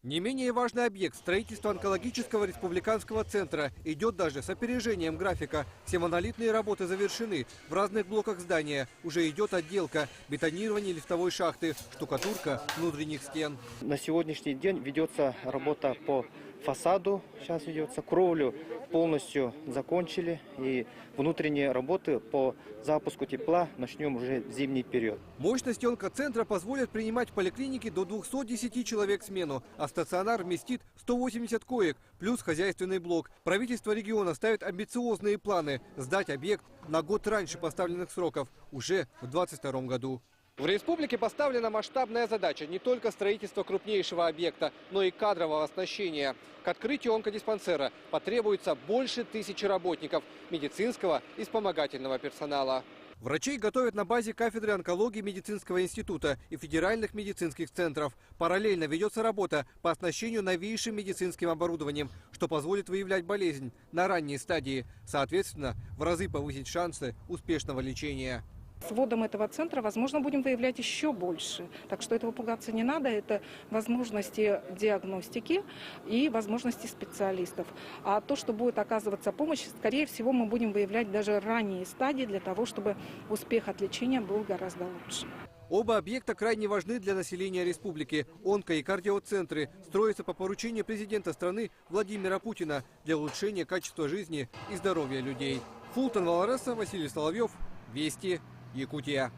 Не менее важный объект – строительство онкологического республиканского центра идет даже с опережением графика. Все монолитные работы завершены. В разных блоках здания уже идет отделка, бетонирование лифтовой шахты, штукатурка внутренних стен. На сегодняшний день ведется работа по фасаду, сейчас ведется, кровлю полностью закончили, и внутренние работы по запуску тепла начнем уже в зимний период. Мощность онкоцентра позволит принимать в поликлинике до 210 человек в смену, а стационар вместит 180 коек, плюс хозяйственный блок. Правительство региона ставит амбициозные планы сдать объект на год раньше поставленных сроков, уже в 2022 году. В республике поставлена масштабная задача не только строительства крупнейшего объекта, но и кадрового оснащения. К открытию онкодиспансера потребуется больше 1000 работников, медицинского и вспомогательного персонала. Врачей готовят на базе кафедры онкологии медицинского института и федеральных медицинских центров. Параллельно ведется работа по оснащению новейшим медицинским оборудованием, что позволит выявлять болезнь на ранней стадии. Соответственно, в разы повысить шансы успешного лечения. С вводом этого центра, возможно, будем выявлять еще больше. Так что этого пугаться не надо. Это возможности диагностики и возможности специалистов. А то, что будет оказываться помощь, скорее всего, мы будем выявлять даже ранние стадии для того, чтобы успех от лечения был гораздо лучше. Оба объекта крайне важны для населения республики. Онко- и кардиоцентры строятся по поручению президента страны Владимира Путина для улучшения качества жизни и здоровья людей. Фултон Валареса, Василий Соловьев, Вести, Якутия.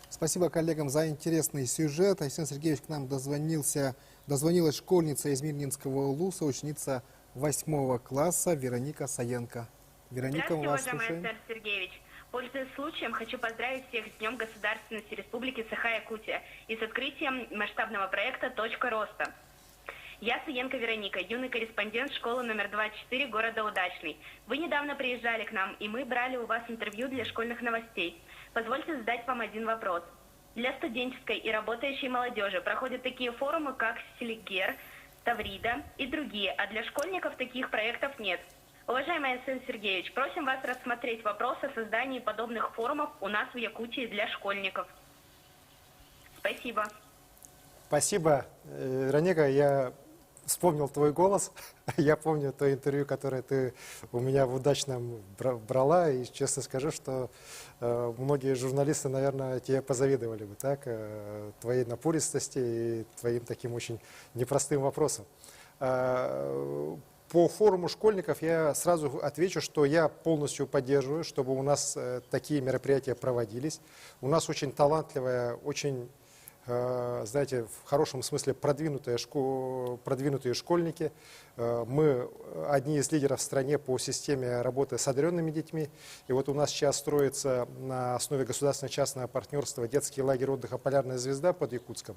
Спасибо коллегам за интересный сюжет. Арсений Сергеевич, к нам дозвонилась школьница из Мирнинского улуса, ученица 8 класса Вероника Саенко. Вероника, мы вас слушаем. Уважаемый Арсений Сергеевич. Пользуясь случаем, хочу поздравить всех с Днем государственности Республики Саха-Якутия и с открытием масштабного проекта «Точка роста». Я Саенко Вероника, юный корреспондент школы номер 24 города Удачный. Вы недавно приезжали к нам, и мы брали у вас интервью для школьных новостей. Позвольте задать вам один вопрос. Для студенческой и работающей молодежи проходят такие форумы, как Селигер, Таврида и другие, а для школьников таких проектов нет. Уважаемый Арсений Сергеевич, просим вас рассмотреть вопрос о создании подобных форумов у нас в Якутии для школьников. Спасибо. Спасибо, Вероника. Я вспомнил твой голос. Я помню то интервью, которое ты у меня в Удачном брала. И честно скажу, что многие журналисты, наверное, тебе позавидовали бы, так? Твоей напористости и твоим таким очень непростым вопросам. По форуму школьников я сразу отвечу, что я полностью поддерживаю, чтобы у нас такие мероприятия проводились. У нас очень талантливая, очень знаете, в хорошем смысле продвинутые школьники. Мы одни из лидеров в стране по системе работы с одаренными детьми. И вот у нас сейчас строится на основе государственно-частного партнерства детский лагерь отдыха «Полярная звезда» под Якутском,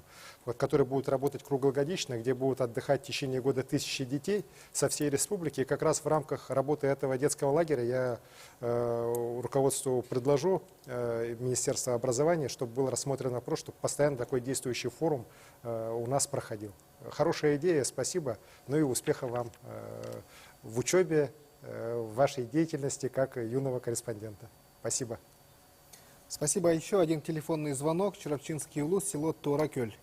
который будет работать круглогодично, где будут отдыхать в течение года тысячи детей со всей республики. И как раз в рамках работы этого детского лагеря я руководству предложу Министерства образования, чтобы был рассмотрен вопрос, чтобы постоянно такой действующий форум у нас проходил. Хорошая идея, спасибо. Ну и успехов вам в учебе, в вашей деятельности как юного корреспондента. Спасибо. Спасибо. Еще один телефонный звонок. Чурапчинский улус, село Туракёль.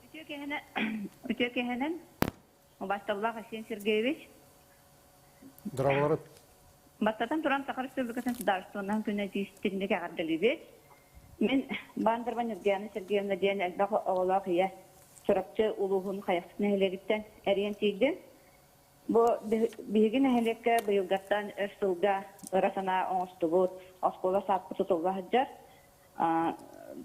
Здравствуйте. Бастатан турам Сахар Республикасының Сударствоның күні тиістігіндегі ағардылығы. Мен Бандырбан Евгения Сергеевна дейін әлбақы оғылақ ие сұрапчы ұлығын қаяқтың әлегіттен әрен сейді. Бұл бейгін әлекке бұйылғаттан өрсілға ұрасана оңысты бұд, оскола сапқы тұтылға ғаджар.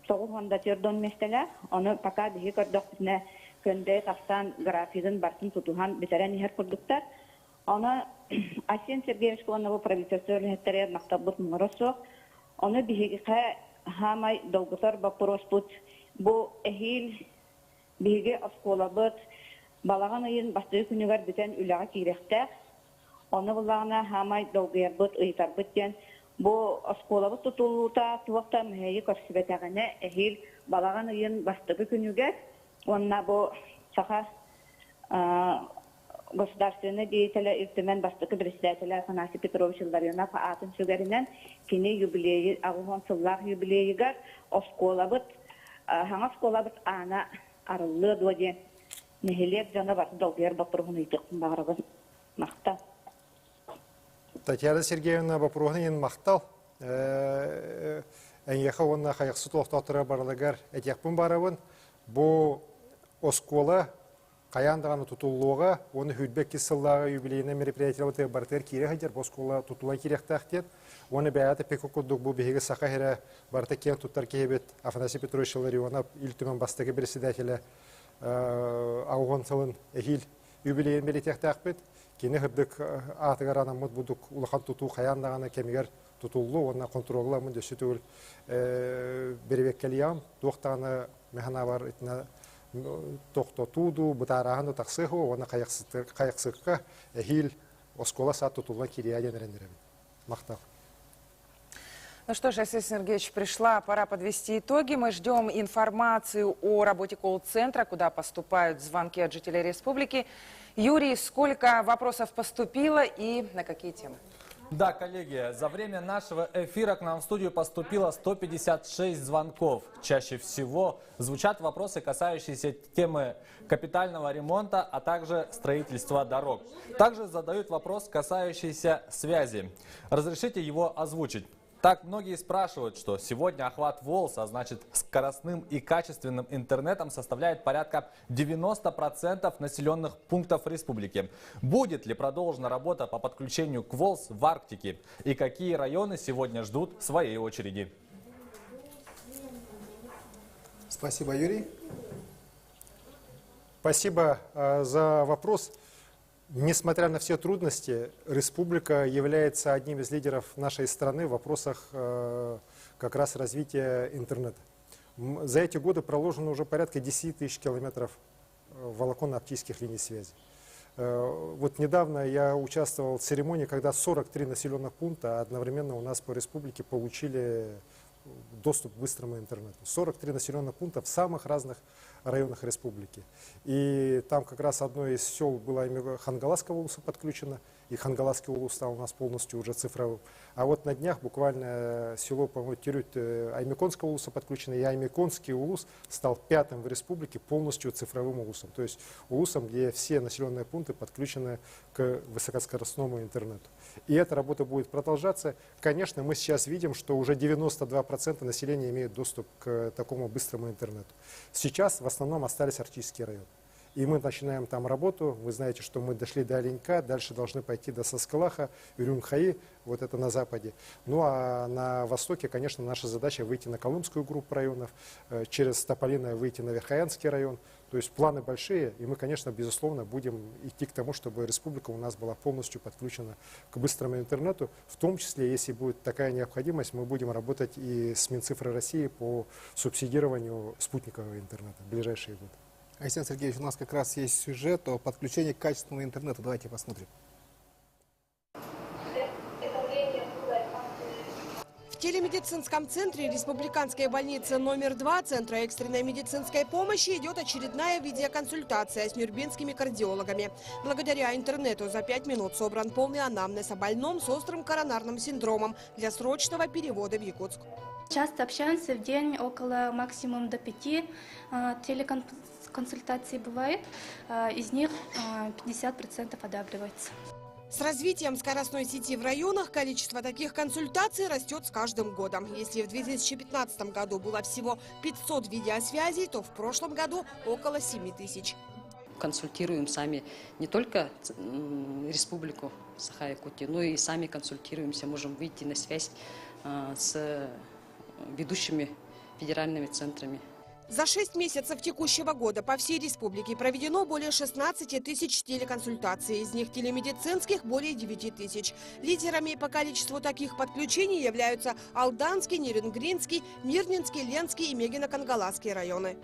Тоғыз ғанда тердон местелі, оны пака бейгі көрдіқ бізіне көнді тақсан графизын барсын тұтуған бітәрен ехер құрдықтар. Она Асен Сергеевич Клонова правительство летаря мактабут моросо. Она бихиха хамай долготар вопрос пут. Бу эхил биге осколабот балаган ин басты күнүгөр битен үлага кирехте. Она булагана хамай долгыярбот ыйтарбыттен. Бу осколабот тутулута туакта мейи көрсүбетагане эхил балаган ин басты күнүгөр. Онна бу саха государственный деятель Иртемен бастыкы председателя Афанасий Петрович Ларионов атын сөгеринен кини юбилейи, агугон сыллах юбилейигар осколабыт, хаңа осколабыт ана арылы дуаден нехелек жана басы долгер бапырғын үйтіқтің бағырығын мақтал. Татьяна Сергеевна бапырғын мақтал. Әнеха онна қайықсы толықтақтыра барлығар әтекпін барабын. Бұл оскола Каяндаганы тутуллуга, оны хүлбек кисыллага юбилейне мероприятияларды бартер кире хадер, боскола тутула кирехтахтет. Оны бәяты пекокудук бу беге сахахера барта кен туттар кебет Афанасий Петрович Ларионов илтүмен бастыгы председателя аугон сылын эхил юбилейн мероприятияларды кене хырдык атыгарана мут будук улахан туту каяндаганы кемигер тутуллу, оны контролла дөсү түгүл беребеккелиям, туактаганы механа бар итна тоқтотуду, бұтарағаны тақсығы, оны қайықсыққа әхил оскола сат тұтылға кирияден рендерем. Мақтал. Ну что ж, Асен Сергеевич, пришла пора подвести итоги. Мы ждем информацию о работе колл-центра, куда поступают звонки от жителей республики. Юрий, сколько вопросов поступило и на какие темы? Да, коллеги, за время нашего эфира к нам в студию поступило 156 звонков. Чаще всего звучат вопросы, касающиеся темы капитального ремонта, а также строительства дорог. Также задают вопрос, касающийся связи. Разрешите его озвучить. Так многие спрашивают, что сегодня охват ВОЛС, а значит скоростным и качественным интернетом, составляет порядка 90% населенных пунктов республики. Будет ли продолжена работа по подключению к ВОЛС в Арктике? И какие районы сегодня ждут своей очереди? Спасибо, Юрий. Спасибо за вопрос. Несмотря на все трудности, республика является одним из лидеров нашей страны в вопросах как раз развития интернета. За эти годы проложено уже порядка 10 тысяч километров волоконно-оптических линий связи. Вот недавно я участвовал в церемонии, когда 43 населенных пункта одновременно у нас по республике получили доступ к быстрому интернету. 43 населенных пункта в самых разных районах республики. И там как раз одно из сел было Хангаласского улуса подключено, и Хангаласский улус стал у нас полностью уже цифровым. А вот на днях буквально село, по-моему, Тирют Аймеконского улуса подключено, и Аймеконский улус стал 5-м в республике полностью цифровым улусом. То есть улусом, где все населенные пункты подключены к высокоскоростному интернету. И эта работа будет продолжаться. Конечно, мы сейчас видим, что уже 92% населения имеют доступ к такому быстрому интернету. Сейчас в основном остались арктические районы. И мы начинаем там работу. Вы знаете, что мы дошли до Оленька, дальше должны пойти до Саскалаха, Урюмхаи, вот это на западе. Ну а на востоке, конечно, наша задача выйти на Колымскую группу районов, через Тополиное выйти на Верхоянский район. То есть планы большие, и мы, конечно, безусловно, будем идти к тому, чтобы республика у нас была полностью подключена к быстрому интернету. В том числе, если будет такая необходимость, мы будем работать и с Минцифрой России по субсидированию спутникового интернета в ближайшие годы. Айсен Сергеевич, у нас как раз есть сюжет о подключении качественного интернета. Давайте посмотрим. В телемедицинском центре Республиканской больницы номер 2 Центра экстренной медицинской помощи идет очередная видеоконсультация с нюрнбергскими кардиологами. Благодаря интернету за 5 минут собран полный анамнез о больном с острым коронарным синдромом для срочного перевода в Якутск. Часто общаемся в день, около максимум до 5 телеконсультаций бывает. Из них 50% одабривается. С развитием скоростной сети в районах количество таких консультаций растет с каждым годом. Если в 2015 году было всего 500 видеосвязей, то в прошлом году около 7 тысяч. Консультируем сами не только республику Саха-Якутия, но и сами консультируемся, можем выйти на связь с ведущими федеральными центрами. За 6 месяцев текущего года по всей республике проведено более 16 тысяч телеконсультаций, из них телемедицинских более 9 тысяч. Лидерами по количеству таких подключений являются Алданский, Нерюнгринский, Мирнинский, Ленский и Мегино-Кангаласский районы.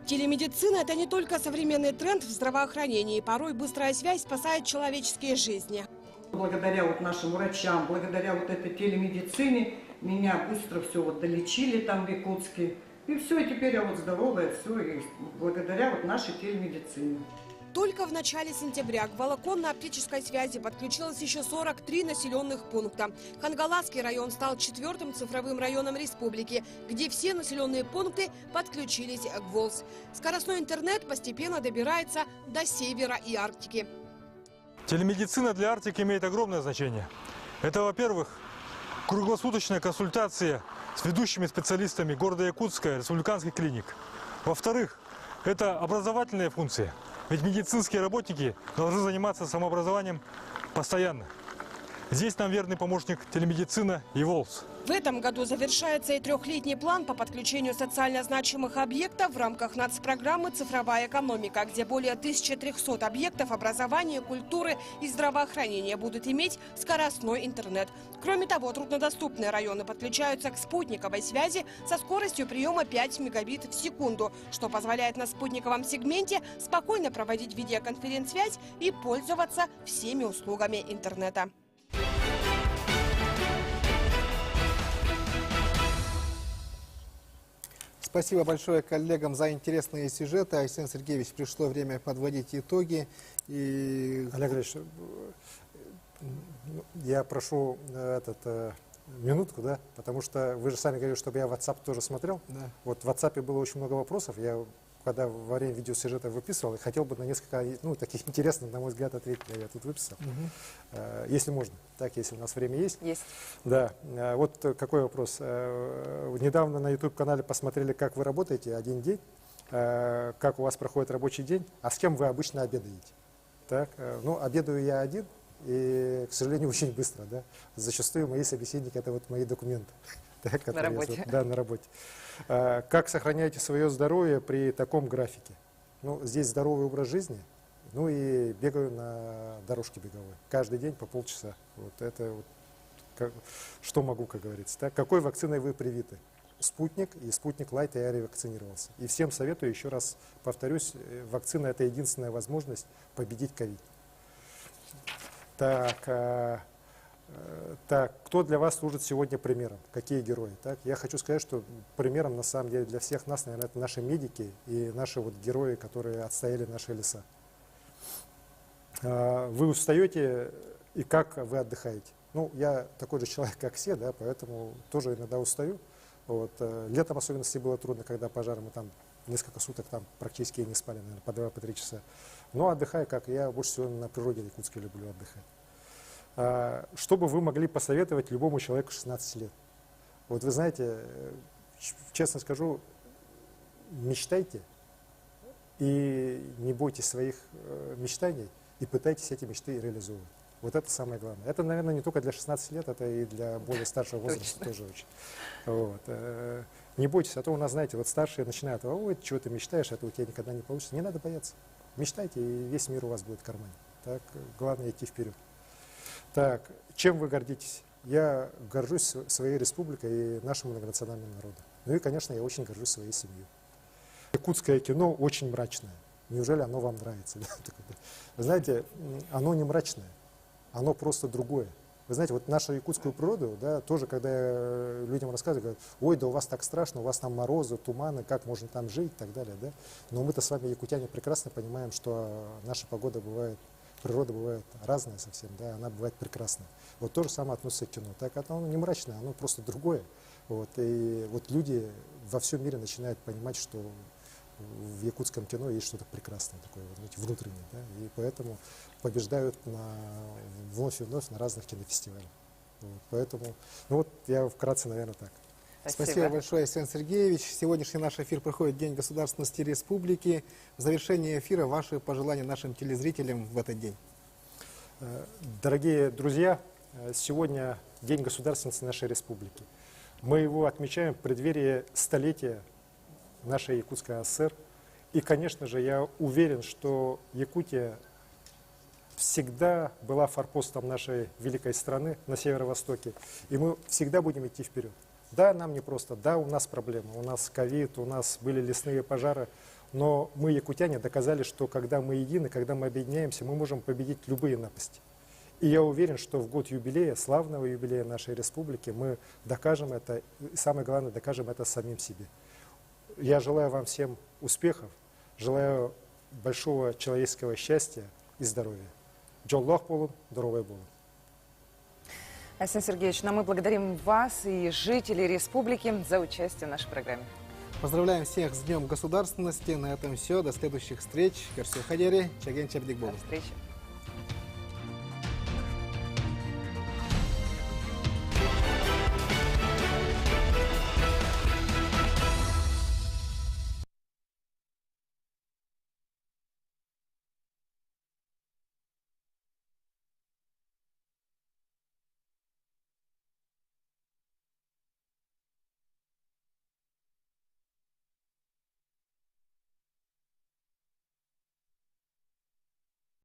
Телемедицина – это не только современный тренд в здравоохранении. Порой быстрая связь спасает человеческие жизни. Благодаря нашим врачам, благодаря этой телемедицине меня быстро все долечили там в Якутске. И все, и теперь я здоровая, все, и благодаря нашей телемедицине. Только в начале сентября к волоконно-оптической связи подключилось еще 43 населенных пункта. Хангаласский район стал 4-м цифровым районом республики, где все населенные пункты подключились к ВОЛС. Скоростной интернет постепенно добирается до севера и Арктики. Телемедицина для Арктики имеет огромное значение. Это, во-первых, круглосуточная консультация с ведущими специалистами города Якутска, республиканских клиник. Во-вторых, это образовательная функция. Ведь медицинские работники должны заниматься самообразованием постоянно. Здесь нам верный помощник телемедицина и ВОЛС. В этом году завершается и 3-летний план по подключению социально значимых объектов в рамках нацпрограммы «Цифровая экономика», где более 1300 объектов образования, культуры и здравоохранения будут иметь скоростной интернет. Кроме того, труднодоступные районы подключаются к спутниковой связи со скоростью приема 5 мегабит в секунду, что позволяет на спутниковом сегменте спокойно проводить видеоконференц-связь и пользоваться всеми услугами интернета. Спасибо большое коллегам за интересные сюжеты. Айсен Сергеевич, пришло время подводить итоги. Олег Ильич, я прошу минутку, да, потому что вы же сами говорили, чтобы я WhatsApp тоже смотрел. Да. Вот в WhatsApp было очень много вопросов. Я когда во время видеосюжета выписывал, и хотел бы на несколько, таких интересных, на мой взгляд, ответить. Я тут выписал. Если можно. Так, если у нас время есть. Есть. Да. Вот какой вопрос. Недавно на YouTube-канале посмотрели, как вы работаете один день, как у вас проходит рабочий день, а с кем вы обычно обедаете. Так, обедаю я один, и, к сожалению, очень быстро. Да? Зачастую мои собеседники – это мои документы. На работе. Да, на работе. Как сохраняете свое здоровье при таком графике? Здесь здоровый образ жизни, и бегаю на дорожке беговой. Каждый день по полчаса. Что могу, как говорится. Так? Какой вакциной вы привиты? Спутник и Спутник Лайт, я ревакцинировался. И всем советую, еще раз повторюсь, вакцина – это единственная возможность победить ковид. Так, кто для вас служит сегодня примером? Какие герои? Так, я хочу сказать, что примером, на самом деле, для всех нас, наверное, это наши медики и наши герои, которые отстояли наши леса. Вы устаете и как вы отдыхаете? Я такой же человек, как все, да, поэтому тоже иногда устаю. Летом особенно было трудно, когда пожары, мы там несколько суток там практически не спали, наверное, по 2-3 часа. Но отдыхаю как? Я больше всего на природе якутской люблю отдыхать. Что бы вы могли посоветовать любому человеку 16 лет? Вы знаете, честно скажу, мечтайте, И не бойтесь своих мечтаний и пытайтесь эти мечты реализовывать. Вот это самое главное. Это, наверное, не только для 16 лет, это и для более старшего возраста тоже очень. Вот. Не бойтесь, а то у нас, знаете, вот старшие начинают: ой, чего ты мечтаешь, это у тебя никогда не получится. Не надо бояться. Мечтайте, и весь мир у вас будет в кармане. Так, главное идти вперед. Так, чем вы гордитесь? Я горжусь своей республикой и нашим многонациональным народом. Ну и, конечно, я очень горжусь своей семьей. Якутское кино очень мрачное. Неужели оно вам нравится? Вы знаете, оно не мрачное, оно просто другое. Вы знаете, вот нашу якутскую природу, да, тоже, когда я людям рассказываю, говорят: ой, да у вас так страшно, у вас там морозы, туманы, как можно там жить и так далее. Да? Но мы-то с вами, якутяне, прекрасно понимаем, что наша погода бывает, природа бывает разная совсем, да, она бывает прекрасная. Вот то же самое относится к кино. Так оно не мрачное, оно просто другое. Вот. И вот люди во всем мире начинают понимать, что в якутском кино есть что-то прекрасное такое, знаете, внутреннее, да, и поэтому побеждают вновь и вновь на разных кинофестивалях. Вот, поэтому, ну вот я вкратце, наверное, так. Спасибо большое, Арсен Сергеевич. Сегодняшний наш эфир проходит День государственности республики. В завершении эфира ваши пожелания нашим телезрителям в этот день. Дорогие друзья, сегодня День государственности нашей республики. Мы его отмечаем в преддверии столетия нашей Якутской АСР. И, конечно же, я уверен, что Якутия всегда была форпостом нашей великой страны на северо-востоке. И мы всегда будем идти вперед. Да, нам непросто, да, у нас проблемы, у нас ковид, у нас были лесные пожары. Но мы, якутяне, доказали, что когда мы едины, когда мы объединяемся, мы можем победить любые напасти. И я уверен, что в год юбилея, славного юбилея нашей республики, мы докажем это, и самое главное, докажем это самим себе. Я желаю вам всем успехов, желаю большого человеческого счастья и здоровья. Джоллах болун, здоровый болун. Арсен Сергеевич, но мы благодарим вас и жителей республики за участие в нашей программе. Поздравляем всех с Днем государственности. На этом все. До следующих встреч. Керсю Хадери, Чаген Чабдик Болун. До встречи.